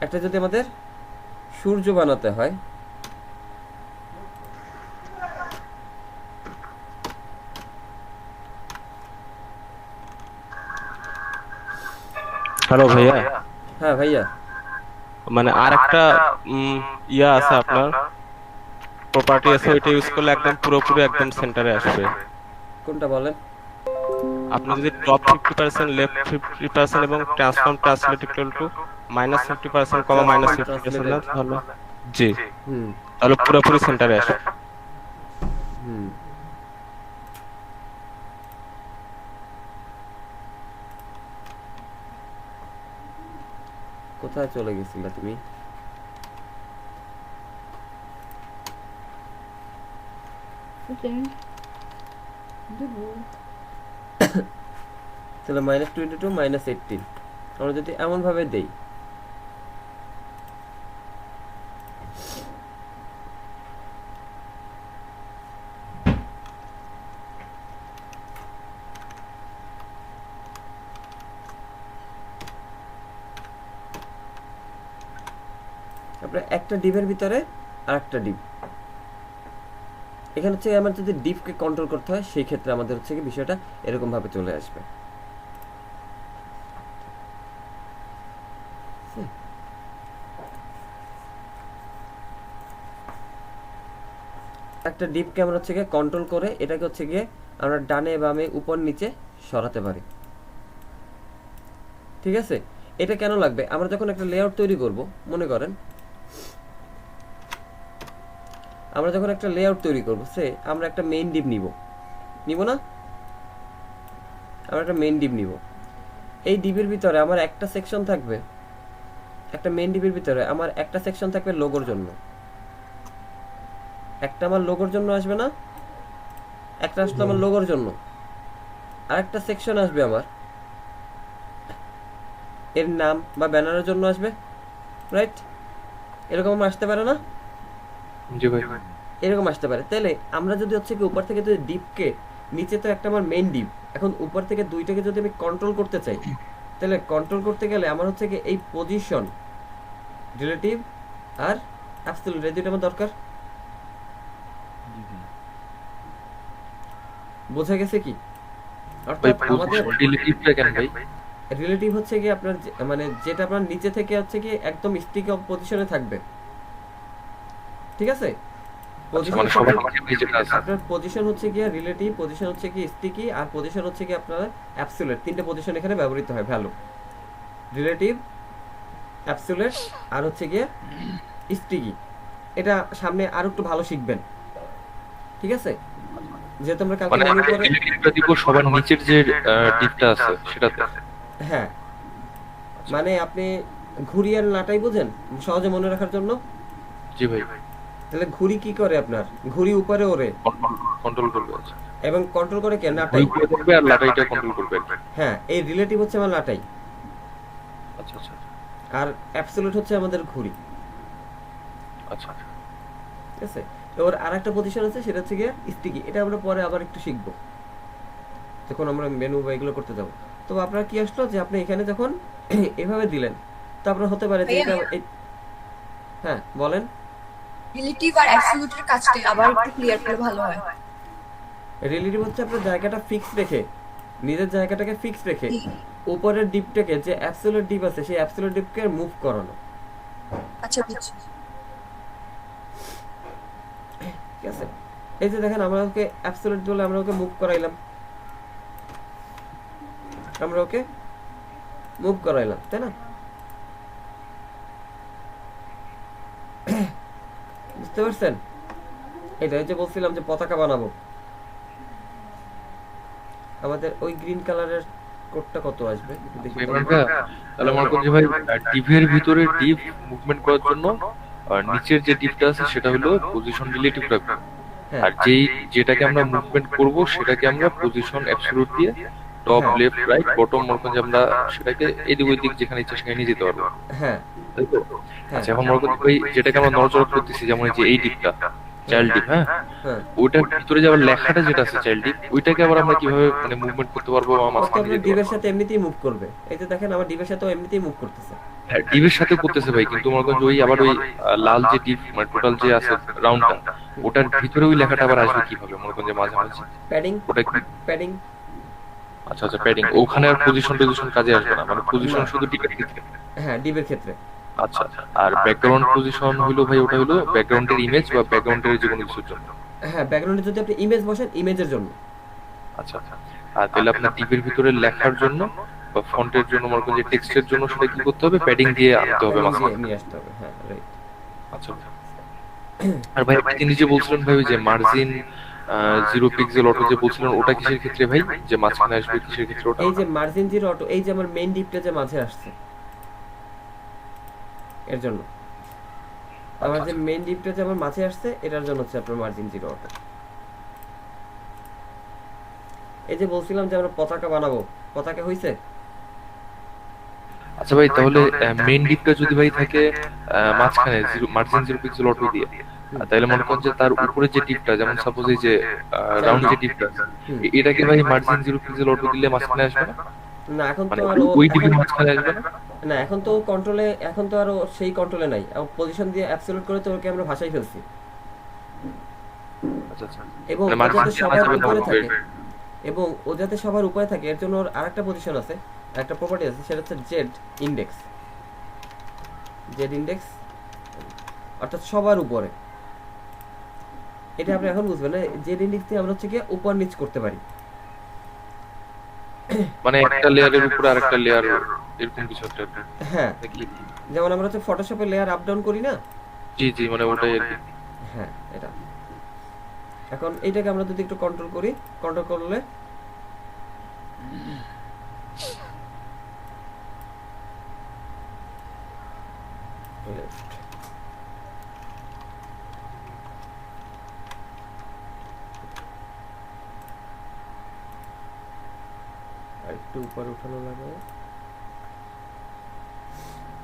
একটা যদি আমাদের সূর্য বানাতে হয়, হ্যালো ভাইয়া। হ্যাঁ ভাইয়া, মানে আরেকটা ইয়া আছে আপনার প্রপার্টি আছে, ওইটা ইউজ করলে একদম পুরোপুরি একদম সেন্টারে আসবে। কোনটা বলেন? আপনি যদি টপ 50%, লেফট 50% এবং ট্রান্সফর্ম ট্রান্সলেট ইকুয়াল টু -50%, -50% না, তাহলে জি, তাহলে পুরোপুরি সেন্টারে আসবে। কোথায় চলে গেছিলা তুমি? তাহলে -22 -18 আমরা যদি এমন ভাবে দেই, আপনার একটা ডিপের ভিতরে আরেকটা ডিপ, এখানে হচ্ছে আমার যদি ডিপকে কন্ট্রোল করতে হয় সেই ক্ষেত্রে আমাদের হচ্ছে কি বিষয়টা এরকম ভাবে চলে আসবে। একটা ডিপকে আমরা হচ্ছে গিয়ে কন্ট্রোল করে এটাকে হচ্ছে গিয়ে আমরা ডানে বামে উপর নিচে সরাতে পারি। ঠিক আছে, এটা কেন লাগবে? আমরা যখন একটা লেআউট তৈরি করব, মনে করেন আমরা যখন একটা লেআউট তৈরি করব, সে আমরা একটা মেইন ডিপ নিব না, আমরা একটা মেইন ডিপ নিব। এই ডিপের ভিতরে আমার একটা সেকশন থাকবে, একটা মেইন ডিপের ভিতরে আমার একটা সেকশন থাকবে লোগোর জন্য, একটা আমার লোগোর জন্য আসবে না, একটা আসলে আমার লোগোর জন্য, আর একটা সেকশন আসবে আমার এর নাম বা ব্যানারের জন্য আসবে, রাইট? এরকম আমার আসতে পারে না? জি ভাই। এরকম আসতে পারে। তাহলে আমরা যদি হচ্ছে কি উপর থেকে যদি ডিপকে, নিচে তো একটা আমার মেইন ডিপ, এখন উপর থেকে দুইটাকে যদি আমি কন্ট্রোল করতে চাই, তাহলে কন্ট্রোল করতে গেলে আমার হচ্ছে কি এই পজিশন, রিলেটিভ আর অ্যাবসলিউট, এই দুইটা আমার দরকার। বোঝা গেছে কি? অর্থাৎ আমাদের রিলেটিভটা কেন ভাই? রিলেটিভ হচ্ছে কি আপনার মানে যেটা আপনার নিচে থেকে হচ্ছে কি একদম স্টিক অফ পজিশনে থাকবে, ঠিক আছে? আপনার পজিশন হচ্ছে কি রিলেটিভ, পজিশন হচ্ছে কি স্টিকি, আর পজিশন হচ্ছে কি আপনার অ্যাবসলিউট। তিনটে পজিশন এখানে ব্যবহৃত হয়, ভ্যালু, রিলেটিভ, অ্যাবসলিউট আর হচ্ছে কি স্টিকি। এটা সামনে আরো একটু ভালো শিখবেন, ঠিক আছে? যেহেতু আমরা কালকে মেনু করে রিলেটিভটা দিব সবার নিচের যে ডিপটা আছে সেটাতে। হ্যাঁ, মানে আপনি ঘুড়ি আর নাটাই বুঝেন সহজে মনে রাখার জন্য? জি ভাই। তাহলে ঘুড়ি কি করে? আপনার ঘুড়ি উপরে ওড়ে, কন্ট্রোল করবে, এবং কন্ট্রোল করে কে? নাটাই করবে আর লাটাইটা কন্ট্রোল করবে। হ্যাঁ, এই রিলেটিভ হচ্ছে আমার নাটাই, আচ্ছা আচ্ছা, আর অ্যাবসলিউট হচ্ছে আমাদের ঘুড়ি। আচ্ছা ঠিক আছে, এবার আরেকটা পজিশন আছে, সেটা হচ্ছে গিয়ে স্টিকি। এটা আমরা পরে আবার একটু শিখবো যখন আমরা মেনু বা এগুলো করতে যাব। তো আপনার কি আসলো যে আপনি এখানে যখন এভাবে দিলেন, তো আপনার হতে পারে যে এটা হ্যাঁ বলেন, রিলেটিভ আর অ্যাবসলিউটের কাজটা আবার একটু ক্লিয়ার করলে ভালো হয়। রিলেটিভ হচ্ছে আপনার জায়গাটা ফিক্স রেখে, নিজের জায়গাটাকে ফিক্স রেখে উপরের ডিপটাকে, যে অ্যাবসলিউট ডিপ আছে সেই অ্যাবসলিউট ডিপকে মুভ করানো। আচ্ছা বুঝছি। ঠিক আছে, এই যে দেখেন আমরা ওকে অ্যাবসলিউট বলে আমরা ওকে মুভ করাইলাম, আমরা ওকে মুভ করাইলাম, তাই না? বুঝতে পারছেন? এটা যে বলছিলাম যে পতাকা বানাবো, আমাদের ওই গ্রিন কালারের কোডটা কত আসবে দেখি। তাহলে মনে করুন যে ভাই ডিপের ভিতরে ডিপ মুভমেন্ট করার জন্য নিচের যে ডিপটা আছে সেটা হলো পজিশন রিলেটিভ রাখবো, আর যেটাকে আমরা মুভমেন্ট করব সেটাকে আমরা পজিশন অ্যাবসলিউট দিয়ে টপ লেফট রাইট বটম মনে করুন যে আমরা সেটাকে এদিক ওইদিক যেখানে ইচ্ছা সেখানে নিয়ে যেতে পারবো। হ্যাঁ, আচ্ছা, এখন মনে করুন ভাই যেটাকে আমরা নড়চড় করতেছি, যেমন যে এই ডিপটা চাইল্ড ডিপ, হ্যাঁ, ওইটার ভিতরে যে আবার লেখাটা যেটা আছে চাইল্ড ডিপ, ওইটাকে আবার আমরা কিভাবে মানে মুভমেন্ট করতে পারবো? আপনার ডিপের সাথে এমনিতেই মুভ করবে। এই যে দেখেন আমার ডিপের সাথে এমনিতেই মুভ করতেছে। হ্যাঁ, ডিপের সাথে করতেছে ভাই, কিন্তু মনে করেন ওই আবার ওই লাল যে ডিপ মানে টোটাল যে আছে রাউন্ডটা, ওটার ভিতরে ওই লেখাটা আবার আসবে কিভাবে? মনে করেন যে মাঝে মাঝে প্যাডিং, ওটা কি প্যাডিং। আচ্ছা আচ্ছা, প্যাডিং। ওখানে আর পজিশন কাজে আসবে না, মানে পজিশন শুধু ডিপের ক্ষেত্রে। হ্যাঁ, ডিপের ক্ষেত্রে। আচ্ছা, আর ব্যাকগ্রাউন্ড পজিশন হলো ভাই ওটা হলো ব্যাকগ্রাউন্ডের ইমেজ বা ব্যাকগ্রাউন্ডের যে কোনো কিছুর জন্য। হ্যাঁ, ব্যাকগ্রাউন্ডে যদি আপনি ইমেজ বসেন, ইমেজের জন্য। আচ্ছা আচ্ছা, আর তাহলে আপনার ডিপের ভিতরে লেখার জন্য বা ফন্টের জন্য মনে করেন যে টেক্সটের জন্য সেটা কি করতে হবে? প্যাডিং দিয়ে আনতে হবে, মাঝে মাঝে নিয়ে আসতে হবে। হ্যাঁ, রাইট। আচ্ছা, আর ভাই আপনি নিজে বলছিলেন ভাই যে মার্জিন 0 পিক্সেল অটো যে বলছিলেন, ওটা কিসের ক্ষেত্রে ভাই? যে মাঝখানে আসবে কিসের ক্ষেত্রে ওটা? এই যে মার্জিন 0 অটো, এই যে আমার মেইন ডিপটা যে মাঝে আসছে এর জন্য, আমার যে মেইন ডিপটা যে আমার মাঝে আসছে এটার জন্য হচ্ছে আপনার মার্জিন 0 অটো। এই যে বলছিলাম যে আমরা পতাকা বানাবো, পতাকা হইছে? আচ্ছা ভাই, তাহলে মেইন ডিপটা যদি ভাই থাকে মাঝখানে মার্জিন 0 পিক্সেল অটো দিয়ে, তাহলে মনে করেন যে তার উপরে যে ডিপটা, যেমন সাপোজ এই যে রাউন্ড যে ডিপটা, এটাকে ভাই মার্জিন 0 পিক্সেল অটো দিলে মাঝখানে আসবে না? না, এখন তো মানে আর ওই ডিপের মাঝখানে আসবে না? না, এখন তো কন্ট্রোলে, এখন তো আর সেই কন্ট্রোলে নাই। পজিশন দিয়ে অ্যাবসলিউট করে তো ওকে আমরা ভাষায় ফেলছি। আচ্ছা আচ্ছা, এবং ও যাতে সবার উপরে থাকে, এবং ও যাতে সবার উপরে থাকে এর জন্য ওর আরেকটা পজিশন আছে, একটা প্রপার্টি আছে, সেটা হচ্ছে জেড ইনডেক্স। জেড ইন্ডেক্স অর্থাৎ সবার উপরে। এটা আপনি এখন বুঝবেন না, জেড ইন্ডেক্স দিয়ে আমরা হচ্ছে কি উপর নিচ করতে পারি। মানে একটা লেয়ারের উপর আরেকটা লেয়ার এরকম কিছু একটা। হ্যাঁ, যেমন আমরা হচ্ছে ফটোশপে লেয়ার আপ ডাউন করি না? জি জি, মানে ওটাই আর কি। হ্যাঁ, এটা। এখন এইটাকে আমরা যদি একটু কন্ট্রোল করি, কন্ট্রোল করলে একটু উপরে উঠানো লাগে।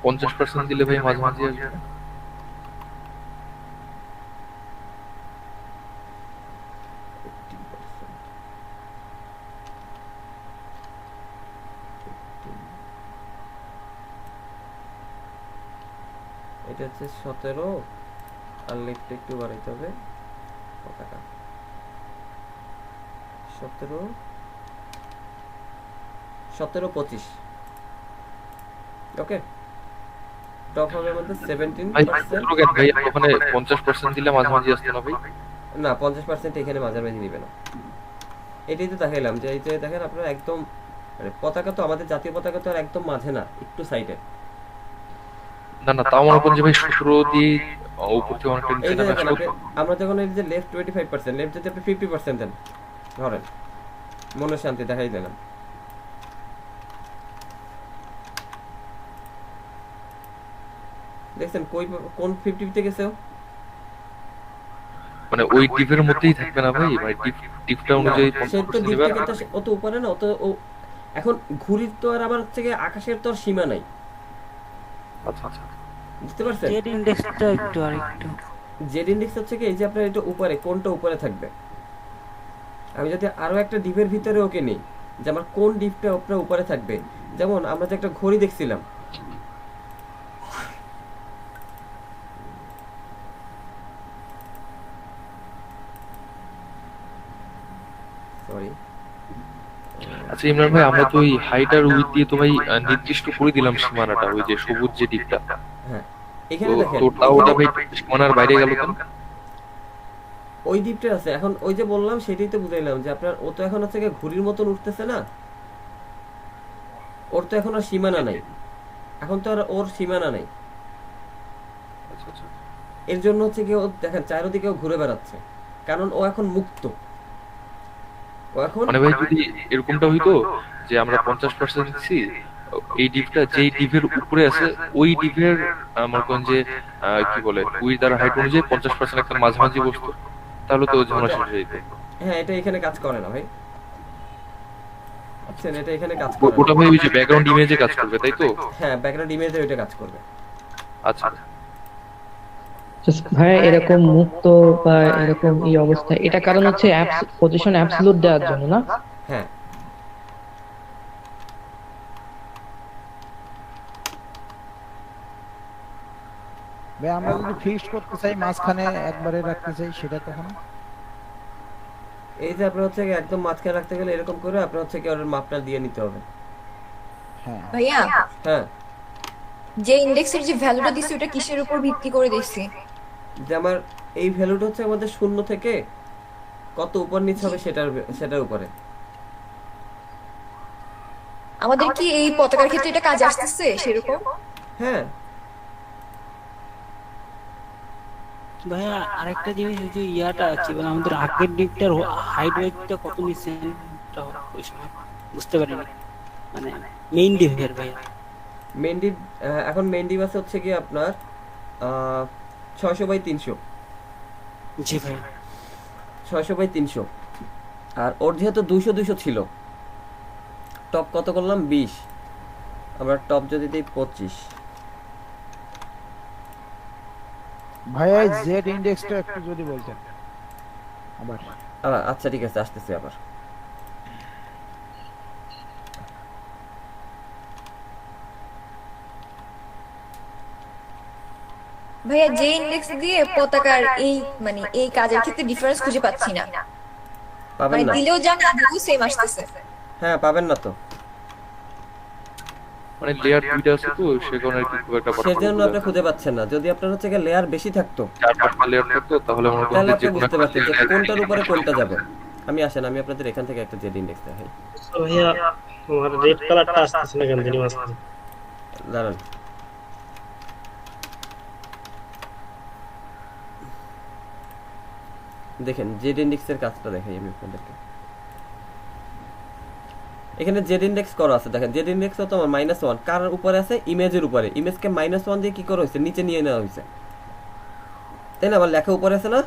50% দিলে ভাই মাঝামাঝি আসবে। এটা হচ্ছে 17 আর লেফট একটু বাড়াইতে হবে পতাকা। 17 25। ওকে, টপ হবে আমাদের 17%। ভাই ওখানে 50% দিলে মাঝামাঝি আসছে না ভাই? না, 50% এখানে মাঝামাঝি নিবে না। এটাই তো দেখাইলাম যে এই যে দেখেন আপনারা একদম মানে পতাকা তো আমাদের জাতীয় পতাকা তো আর একদম মাঝে না, একটু সাইডে। না না, তাও মনে করেন যে ভাই 17 দিয়ে উপর থেকে অনেকটা নিচে এইটা নামে দেখেন আসলো। আমরা যখন এই যে লেফট 25%, লেফট যদি আপনি 50% দেন ধরেন, মনে শান্তি দেখাই দিলাম। দেখছেন কোন 50 তে গেছে? মানে ওই ডিপের মধ্যেই থাকবে না ভাই, মানে ডিপটা অনুযায়ী সে তো ডিপটা অত উপরে না, অত এখন ঘুড়ির তো আর আবার হচ্ছে আকাশের তো আর সীমা নাই। আচ্ছা আচ্ছা, বুঝতে পারছেন? জেড ইন্ডেক্সটা একটু আরেকটু জেড ইন্ডেক্স হচ্ছে কি এই যে আপনার এটা উপরে, কোনটা উপরে থাকবে। আমি যদি আরো একটা ডিপের ভিতরে ওকে নেই যে আমার কোন ডিপটা আপনার উপরে থাকবে, যেমন আমরা যে একটা ঘড়ি দেখছিলাম, সরি। আচ্ছা ইমরান ভাই, আমরা তো ওই হাইট আর উইথ দিয়ে তো ভাই নির্দিষ্ট করে দিলাম সীমানাটা, ওই যে সবুজ যে দিকটা। হ্যাঁ, এখানে দেখেন তো তাও ওটা ভাই সীমানার বাইরে গেল কেন? ওই দ্বীপটা আছে। এখন ওই যে বললাম সেটাই তো বুঝাইলাম যে আপনার ও তো এখন হচ্ছে ঘুড়ির মতন উঠতেছে না, ওর তো এখন আর সীমানা নাই, এখন তো আর ওর সীমানা নাই। এর জন্য হচ্ছে কি ও দেখেন চারিদিকে ঘুরে বেড়াচ্ছে, কারণ ও এখন মুক্ত। ও এখন মানে ভাই যদি এরকমটা হইতো যে আমরা 50% দিচ্ছি, এই ডিপটা যেই ডিপের উপরে আছে ওই ডিপের মনে করেন যে কি বলে উইথ আর হাইট অনুযায়ী 50% একটা মাঝামাঝি বস্তু, তাহলে তো ঝামেলা শেষ হয়ে যেত। হ্যাঁ, এটা এখানে কাজ করে না ভাই। আচ্ছা, এটা এখানে কাজ করে ওটা ভাই ওই যে ব্যাকগ্রাউন্ড ইমেজে কাজ করবে, তাই তো? হ্যাঁ, ব্যাকগ্রাউন্ড ইমেজে ওইটা কাজ করবে। আচ্ছা ভাই এরকম মুক্ত বা এরকম এই অবস্থা, এটা কারণ হচ্ছে পজিশন অ্যাবসলিউট দেওয়ার জন্য না? হ্যাঁ, ভাই আমরা যদি ফিক্সড করতে চাই মাঝখানে একবারে রাখতে চাই সেটা তখন এই যে আপনার হচ্ছে একদম মাঝখানে রাখতে গেলে এরকম করে আপনার হচ্ছে কি ওর মাপটা দিয়ে নিতে হবে। হ্যাঁ ভাইয়া, হ্যাঁ, যে ইন্ডেক্সের যে ভ্যালুটা দিছি ওটা কিসের উপর ভিত্তি করে দিছি? যে আমার এই ভ্যালুটা হচ্ছে আমাদের 0 থেকে কত উপর নিচ হবে সেটার উপরে। আমাদের কি এই পতাকার ক্ষেত্রে এটা কাজে আসতেছে সেরকম? হ্যাঁ ভাইয়া, আরেকটা জিনিস যে ইয়াটা আছে মানে আমাদের আগের ডিপটার হাইট ওয়েটটা কত নিছেন ওই সময় বুঝতে পারিনি, মানে মেইন ডিপের ভাইয়া। মেইন ডিপ এখন মেইন ডিপ আছে হচ্ছে কি আপনার 600/300। জি ভাই, 600/300। আর ওর যেহেতু 200 ছিল, টপ কত করলাম 20, আমরা টপ যদি দিই 25। ভাইয়া জেড ইন্ডেক্সটা একটু যদি বলতেন আবার। আচ্ছা ঠিক আছে, আসতেছি আবার। ভাইয়া, যে ইন্ডেক্স দিয়ে পতাকার এই মানে এই কাজের ক্ষেত্রে ডিফারেন্স খুঁজে পাচ্ছি না, পাবেন মানে না? দিলেও যা না দিলেও সেম আসতেছে। হ্যাঁ, পাবেন না তো। মানে লেয়ার দুইটা আছে তো সে কারণে আর কি খুব একটা সেজন্য আপনি খুঁজে পাচ্ছেন না। যদি আপনার হচ্ছে গিয়ে লেয়ার বেশি থাকতো, 4-5টা লেয়ার থাকতো তাহলে মনে করেন তাহলে যে আপনি কোনো বুঝতে একটা পারতেন যে layer কোনটার উপরে কোনটা যাবে। আমি আসেন, আমি আপনাদের এখান থেকে একটা জেড ইন্ডেক্স দেখাই। ভাইয়া আমার রেড কালারটা আসতেছে না কেন জানি মাঝখানে। দাঁড়ান, দেখেন জেড ইন্ডেক্সের কাজটা দেখাই আমি আপনাদেরকে। এখানে জেড ইন্ডেক্স করা আছে, দেখেন জেড ইন্ডেক্স তো আমার -1 কার উপরে আছে, ইমেজের উপরে। ইমেজকে -1 দিয়ে কি করা হয়েছে, নিচে নিয়ে নেওয়া হয়েছে, তাই না? আমার লেখা উপরে আছে না?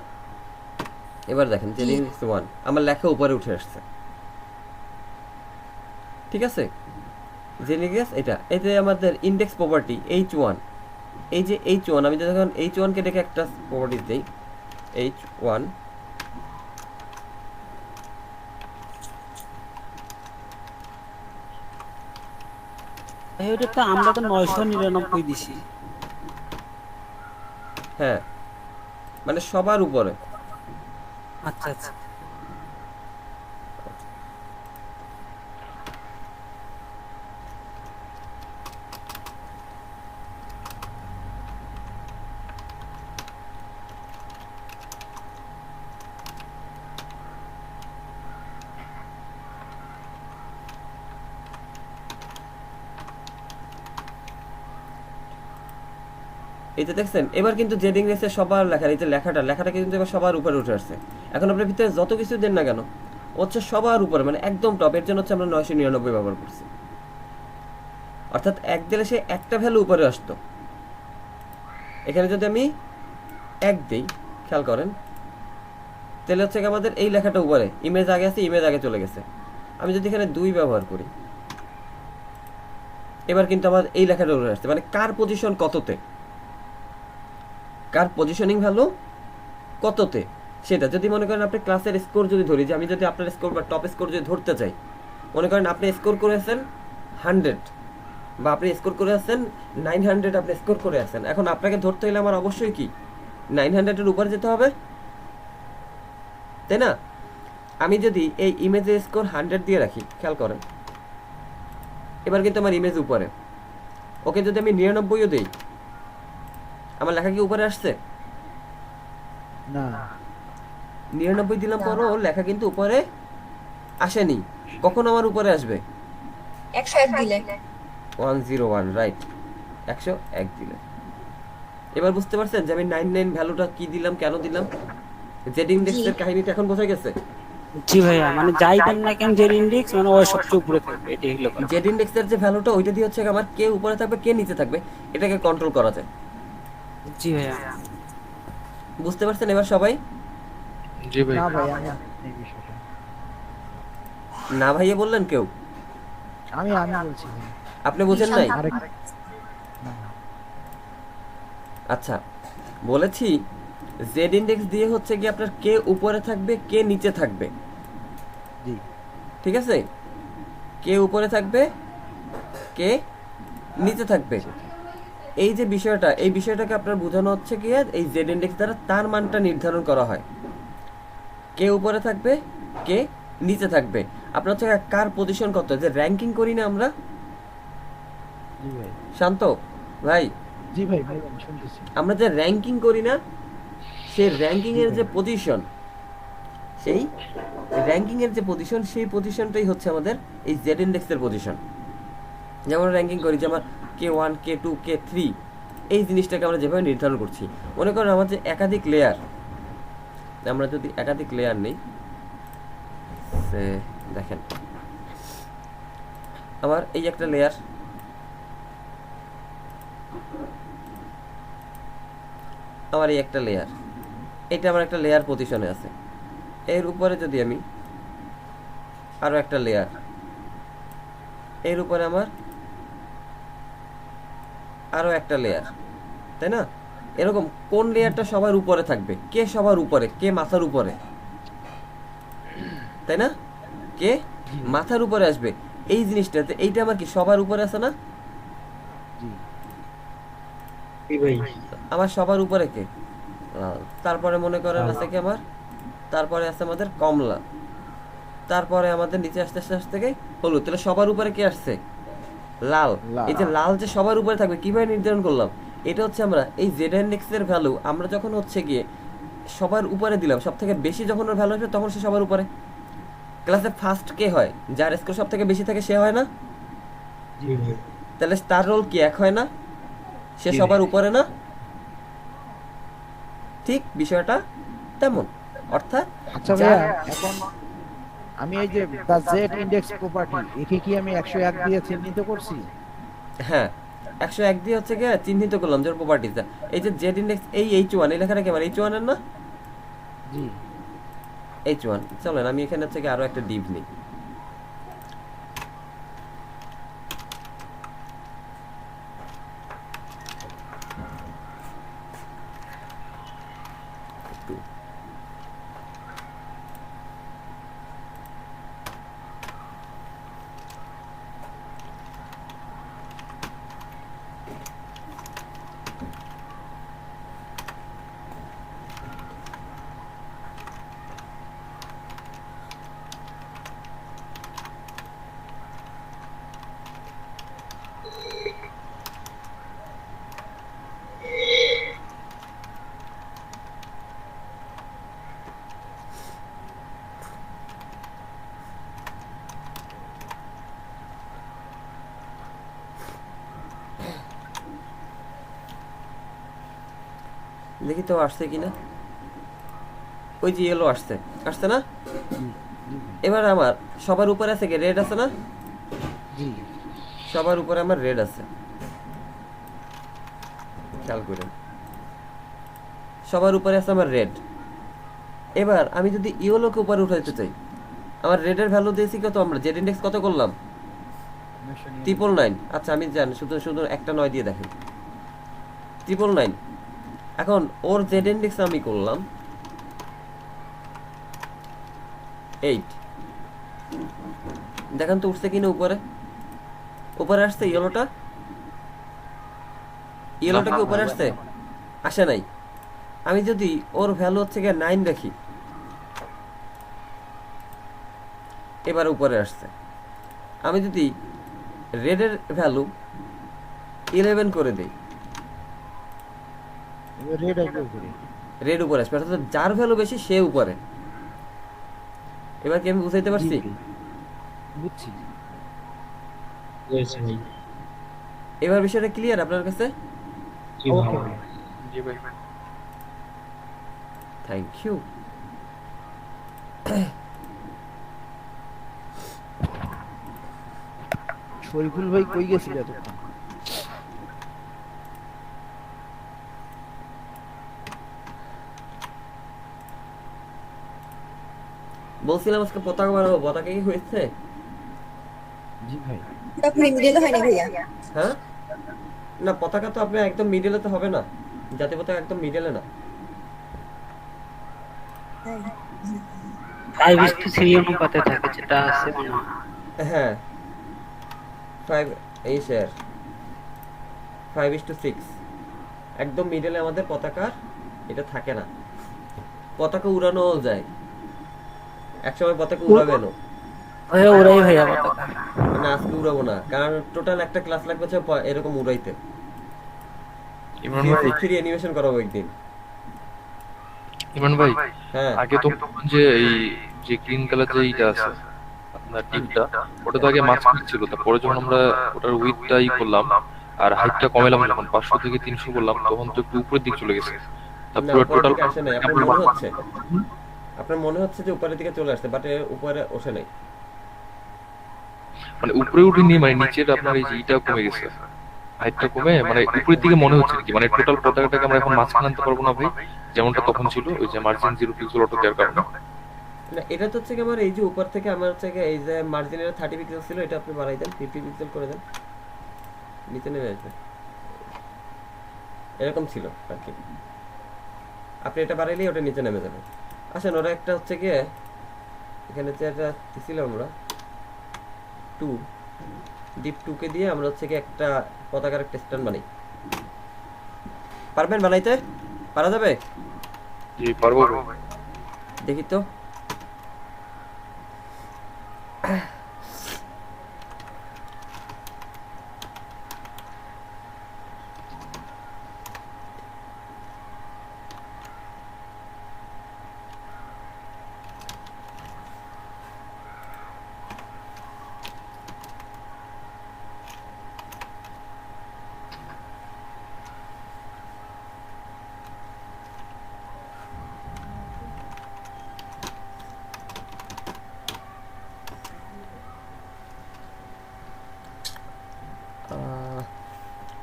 এবার দেখেন জেড ইন্ডেক্স 1 আমার লেখা উপরে উঠে আসছে, ঠিক আছে? জেড ইন্ডেক্স এটা, এই যে আমাদের ইন্ডেক্স প্রপার্টি h1, এই যে h1, আমি যখন h1 কে ডেকে একটা প্রপার্টি দেই h1, ভাই ওটা তো আমরা তো 999 দিছি। হ্যাঁ মানে সবার উপরে। আচ্ছা আচ্ছা, এই যে দেখছেন এবার কিন্তু জেড ইংরেজে সবার লেখা, এই যে লেখাটা কিন্তু এবার সবার উপরে উঠে আসছে। এখন আপনার ভিতরে যত কিছু দেন না কেন হচ্ছে সবার উপরে, মানে একদম টপ। এর জন্য হচ্ছে আমরা 999 ব্যবহার করছি, অর্থাৎ এক দিলে সে একটা ভ্যালু উপরে আসতো। এখানে যদি আমি 1 দিই, খেয়াল করেন, তাহলে হচ্ছে আমাদের এই লেখাটা উপরে, ইমেজ আগে আছে, ইমেজ আগে চলে গেছে। আমি যদি এখানে 2 ব্যবহার করি, এবার কিন্তু আমার এই লেখাটা উঠে আসছে, মানে কার পজিশন কততে, কার পজিশনিং ভ্যালু কততে সেটা। যদি মনে করেন আপনি ক্লাসের স্কোর যদি ধরি, যে আমি যদি আপনার স্কোর বা টপ স্কোর যদি ধরতে চাই, মনে করেন আপনি স্কোর করে আছেন 100 বা আপনি স্কোর করে আছেন 900, আপনি স্কোর করে আছেন। এখন আপনাকে ধরতে হলে আমার অবশ্যই কি 900-এর উপরে যেতে হবে, তাই না? আমি যদি এই ইমেজের স্কোর 100 দিয়ে রাখি, খেয়াল করেন এবার কিন্তু আমার ইমেজ উপরে। ওকে যদি আমি 99ও দিই, আমার লেখা কি উপরে আসছে? না, 99 দিলাম পরও লেখা কিন্তু উপরে আসেনি। কখন আমার উপরে আসবে? 101 দিলে 101, রাইট, 101 দিলে। এবার বুঝতে পারছেন যে আমি 99 ভ্যালুটা কি দিলাম, কেন দিলাম? জেড ইন্ডেক্সের কাহিনীটা এখন বোঝা গেছে? জি ভাইয়া, মানে যাই দেন না কেন জেড ইন্ডেক্স মানে ওই সবচেয়ে উপরে থাকবে, এটাই হলো কথা। জেড ইন্ডেক্সের যে ভ্যালুটা ওইটা দিয়ে হচ্ছে আমার কে উপরে থাকবে কে নিচে থাকবে এটাকে কন্ট্রোল করা যায়। জি ভাইয়া, বুঝতে পারছেন এবার সবাই? জি ভাই। না ভাই আমি এই বিষয়টা না ভাইয়া বললেন কেউ? আমি বলছি ভাই। আপনি বুঝেন নাই? আরেক আচ্ছা বলেছি জেড ইন্ডেক্স দিয়ে হচ্ছে কি আপনার কে উপরে থাকবে কে নিচে থাকবে, জি ঠিক আছে? কে উপরে থাকবে কে নিচে থাকবে, এই যে বিষয়টা, এই বিষয়টাকে আপনার বোঝানো হচ্ছে কি এই জেড ইন্ডেক্স দ্বারা তার মানটা নির্ধারণ করা হয়। কে উপরে থাকবে কে নিচে থাকবে, আপনার হচ্ছে কার পজিশন কত, যে র্যাঙ্কিং করি না আমরা। জি ভাই, শান্ত ভাই, জি ভাই বলুন, শুনতেছি। আমরা যে র্যাঙ্কিং করি না, সেই র্যাঙ্কিং এর যে পজিশন, সেই র্যাঙ্কিং এর যে পজিশন, সেই পজিশনটাই হচ্ছে আমাদের এই জেড ইন্ডেক্সের পজিশন। যেমন র্যাঙ্কিং করি যে আমার K1 K2 K3, এই জিনিসটাকে আমরা যেভাবে নির্ধারণ করছি। মনে করেন আমাদের একাধিক লেয়ার, আমরা যদি একাধিক লেয়ার নেই, দেখেন আমার এই একটা লেয়ার, আমার এই একটা লেয়ার, এটা আমার একটা লেয়ার পজিশনে আছে। এর উপরে যদি আমি আরো একটা লেয়ার, এর উপরে আমার আরো একটা লেয়ার, তাই না? এরকম কোন লেয়ারটা সবার উপরে থাকবে, কে সবার উপরে, কে মাথার উপরে, তাই না? কে মাথার উপরে আসবে, এই জিনিসটাতে এইটা আমার কি সবার উপরে আছে না? আমার সবার উপরে কে, তারপরে মনে করেন আছে কি আমার, তারপরে আছে আমাদের কমলা, তারপরে আমাদের নিচে আসতে আসতে আসতে হলুদ। তাহলে সবার উপরে কে আসছে? লাল, লাল। এই যে লাল যে সবার উপরে থাকবে কিভাবে নির্ধারণ করলাম? এটা হচ্ছে আমরা এই জেড ইন্ডেক্স এর ভ্যালু আমরা যখন হচ্ছে গিয়ে সবার উপরে দিলাম, সব থেকে বেশি যখন ওর ভ্যালু আসবে তখন সে সবার উপরে। ক্লাসে ফার্স্ট কে হয়? যার স্কোর সব থেকে বেশি থাকে সে হয় না? তাহলে তার রোল কি এক হয় না? সে সবার উপরে না? ঠিক বিষয়টা তেমন। অর্থাৎ আচ্ছা ভাইয়া, এখন আমি এই যে দা জেড ইন্ডেক্স প্রপার্টি, একে কি আমি 101 দিয়ে চিহ্নিত করছি? হ্যাঁ, 101 দিয়ে হচ্ছে গিয়ে চিহ্নিত করলাম যে প্রপার্টিটা। এই যে জেড ইন্ডেক্স এই H1, এই লেখাটা কি আমার H1 এর না? জি H1। চলেন আমি এখানে হচ্ছে গিয়ে আরো একটা ডিভ নিই। দেখি তো আসছে কিনা। ওই যে ইয়েলো আসছে, আসছে না? এবার আমার সবার উপরে আছে কি রেড আছে না? জি, সবার উপরে আমার রেড আছে, খেয়াল করেন। সবার উপরে আছে আমার রেড। এবার আমি যদি ইয়েলোকে উপরে উঠাইতে চাই, আমার রেডের ভ্যালু দিয়েছি কত? আমরা জেড ইন্ডেক্স কত করলাম? 999। আচ্ছা আমি জানি, শুধু শুধু একটা 9 দিয়ে দেখেন, 999। এখন ওর জেড ইন্ডেক্স আমি করলাম 8। দেখেন তো উঠছে কিনা উপরে? উপরে আসছে ইয়েলোটা? ইয়েলোটা কি উপরে আসছে? আসে নাই। আমি যদি ওর ভ্যালু হচ্ছে গিয়ে 9 রাখি, এবার উপরে আসছে। আমি যদি রেডের ভ্যালু 11 করে দেই, রেড আসবে উপরে। রেড উপরে আসবে, অর্থাৎ যার ভ্যালু বেশি সে উপরে। এবার কি আমি বুঝাইতে পারছি? বুঝছি। এবার বিষয়টা ক্লিয়ার আপনার কাছে? জি ভাই। Thank you. শরীফুল ভাই কই গেছিল এতক্ষণ? বলছিলাম আজকে পতাকা বানাবো, পতাকা কি হয়েছে? জি ভাই। পুরোপুরি মিডিলে হয় না ভাইয়া। হ্যাঁ না, পতাকা তো আপনার একদম মিডলে তো হবে না, জাতীয় পতাকা একদম মিডলে না। 5:3 অনুপাতে থাকে যেটা আছে মনে হয়। হ্যাঁ 5 এই স্যার 5:6 একদম মিডলে আমাদের পতাকা এটা থাকে না। পতাকা উড়ানো যায়, একসময় পতাকা উড়াবেন ওরাই ভাইয়া পতাকা। না আজকে উড়াবো না, কারণ টোটাল একটা ক্লাস লাগবে হচ্ছে এরকম উড়াইতে। ইমরান ভাই, 3 অ্যানিমেশন করাবো একদিন। ইমরান ভাই, হ্যাঁ আগে তো যে এই যে গ্রিন কালার যে এইটা আছে আপনার টিপটা, ওটা তো আগে মাঝখানে ছিল, তারপরে যখন আমরা ওটার উইডটাই করলাম আর হাইটটা কমালাম, যখন 500 থেকে 300 করলাম তখন তো একটু উপরের দিকে চলে গেছে। না, তারপরে উপরের টোটাল দিকে আসে নাই, আপনার মনে হচ্ছে যে উপরের দিকে চলে আসছে, বাট উপরে ওঠে নাই। মানে উপরে উঠেনি, মানে নিচের আপনার এই যে এইটা কমে গেছে, হাইটটা কমে মানে উপরের দিকে মনে হচ্ছে কি, মানে টোটাল পতাকাটাকে আমরা এখন মাঝখানে আনতে পারবো না ভাই, যেমনটা তখন ছিল ওই যে মার্জিন 0 পিক্সেল অটো দেওয়ার কারণে। না এটা তো হচ্ছে কি আমার এই যে উপর থেকে আমার হচ্ছে কি এই যে মার্জিনের 30 পিক্সেল ছিল, এটা আপনি বাড়াই দেন 50 পিক্সেল করে দেন, নিচে নেমে আসবে। এরকম ছিল আর কি, আপনি এটা বাড়াইলেই ওটা নিচে নেমে যাবে। আসেন ওরা একটা হচ্ছে কি এখানে যে একটা দিছিলাম আমরা 2 ডিপ 2 কে দিয়ে আমরা হচ্ছে কি একটা পতাকার একটা স্ট্যান্ড বানাই। পারবেন বানাইতে? পারা যাবে? জি পারবো। দেখি তো।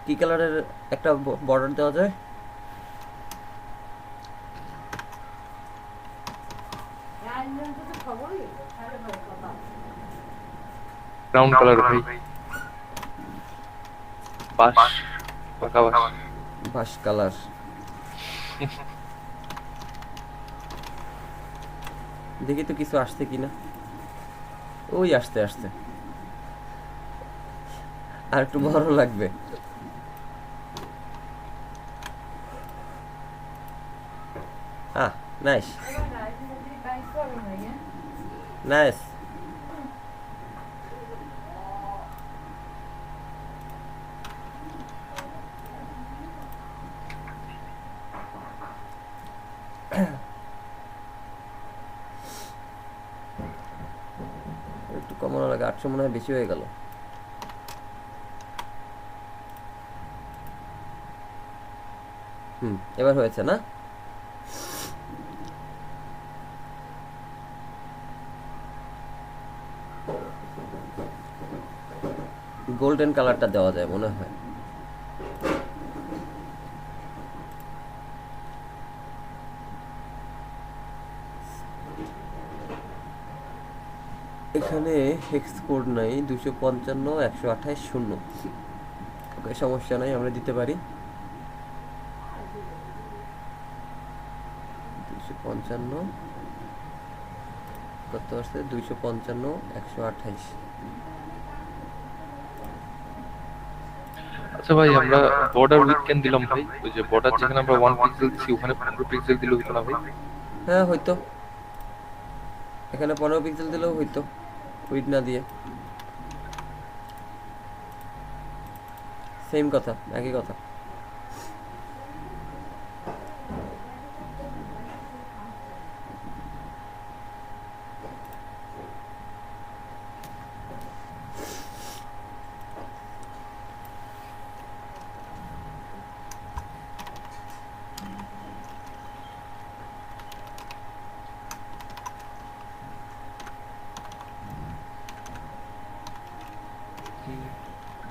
কি কালারের একটা বর্ডার দেওয়া যায়? ব্রাউন কালার ভাই, বাস, পাকা বাস। বাস কালার। দেখি তো কিছু আসছে কিনা। ওই আসতে আসতে আর একটু বড় লাগবে। Nice nice. একটু কমানো লাগে, 800 মনে হয় বেশি হয়ে গেল। এবার হয়েছে না? গোল্ডেন কালারটা দেওয়া যায় মনে হয়। এখানে হেক্স কোড নাই, 255 128 0। ওকে, সমস্যা নাই, আমরা দিতে পারি। 255 কত আসছে? 255 128। আচ্ছা ভাই, আমরা বর্ডার উইথ কেন দিলাম ভাই? ওই যে বর্ডার যেখানে আমরা 1 পিক্সেল দিছি ওখানে 15 পিক্সেল দিলে হতো না ভাই? হ্যাঁ হয়তো, এখানে 15 পিক্সেল দিলেও হইতো উইড না দিয়ে। সেম কথা, একই কথা।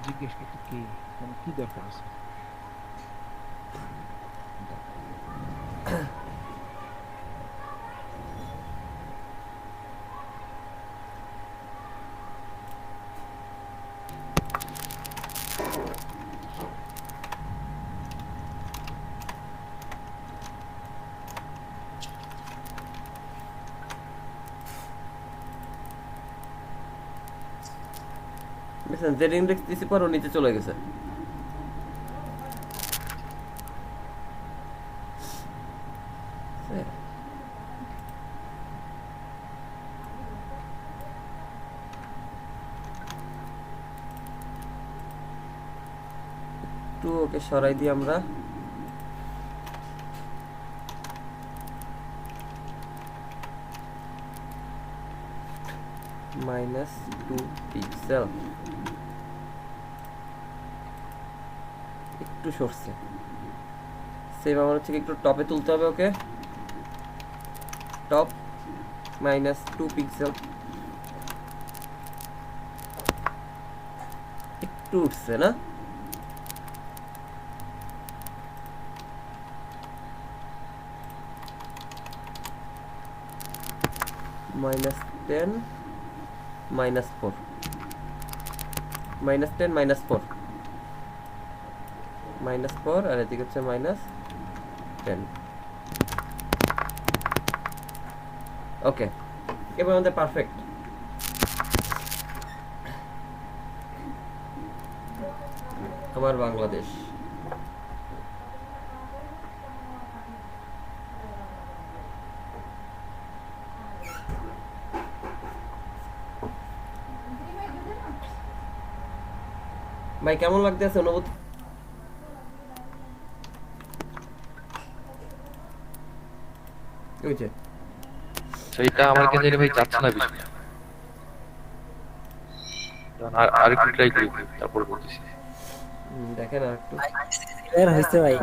জিজ্ঞেস করতে কি কি দরকার আছে? জেড ইন্ডেক্স দিছি পর ও নিচে চলে গেছে। একটু ওকে সরাই দিই আমরা। -2 পিক্সেল একটু সরছে। সেভ আমার হচ্ছে একটু টপে তুলতে হবে ওকে। টপ -2 পিক্সেল একটু উঠছে না? -10 -4 -10 -4 -4 আর এদিকে হচ্ছে -10। ওকে, এবার আমাদের পারফেক্ট। আমার বাংলাদেশ। ভাই কেমন লাগতেছে অনুভূতি? ওই যে সেইটা আমার কেন জানি ভাই যাচ্ছে না বেশি। আর একটু ট্রাই করি তারপর বলতেছি। দেখেন আর একটু ক্লিয়ার হইছে ভাই।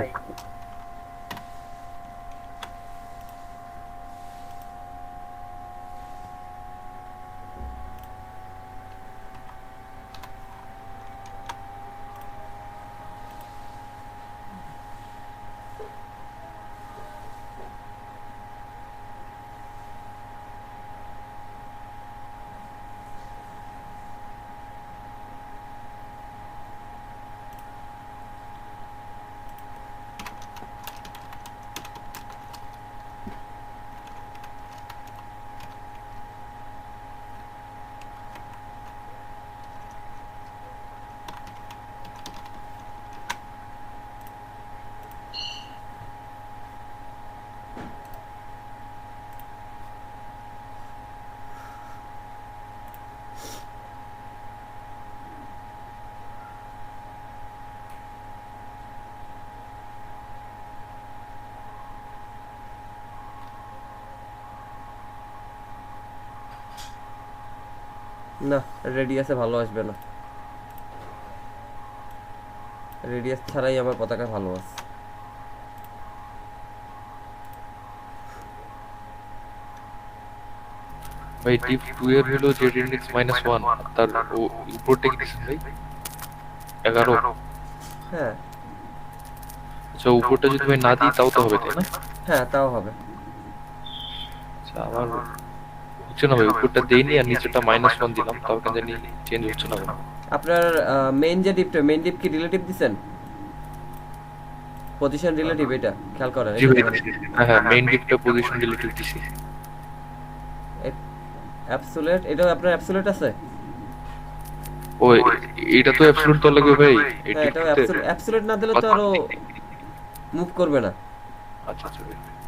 না রেডিয়াসে ভালো আসবে না, রেডিয়াস ছাড়াই আমার পতাকা ভালো আছে। ভাই ডিপ 2 এর হলো জেড ইন্ডেক্স -1, তার উপরটা কি দিছেন ভাই? 11। হ্যাঁ আচ্ছা উপরটা যদি ভাই না দিই তাও তো হবে তাই না? হ্যাঁ তাও হবে। আচ্ছা আমার হচ্ছে না ভাই, উপরটা দেইনি আর নিচেটা -1 দিলাম, তাও কেন জানি চেঞ্জ হচ্ছে না কেন? আপনার মেইন যে ডিপটা, মেইন ডিপ কি রিলেটিভ দিছেন? পজিশন রিলেটিভ এটা খেয়াল করেন। জি ভাই, হ্যাঁ মেইন ডিপটা পজিশন রিলেটিভ দিছি। অ্যাবসোলিউট, এটা আপনার অ্যাবসোলিউট আছে? ওই এটা তো অ্যাবসলিউট তো লাগবে ভাই। হ্যাঁ এটা অ্যাবসোলিউট না দিলে তো আরো মুভ করবে না। আচ্ছা আচ্ছা ভাই।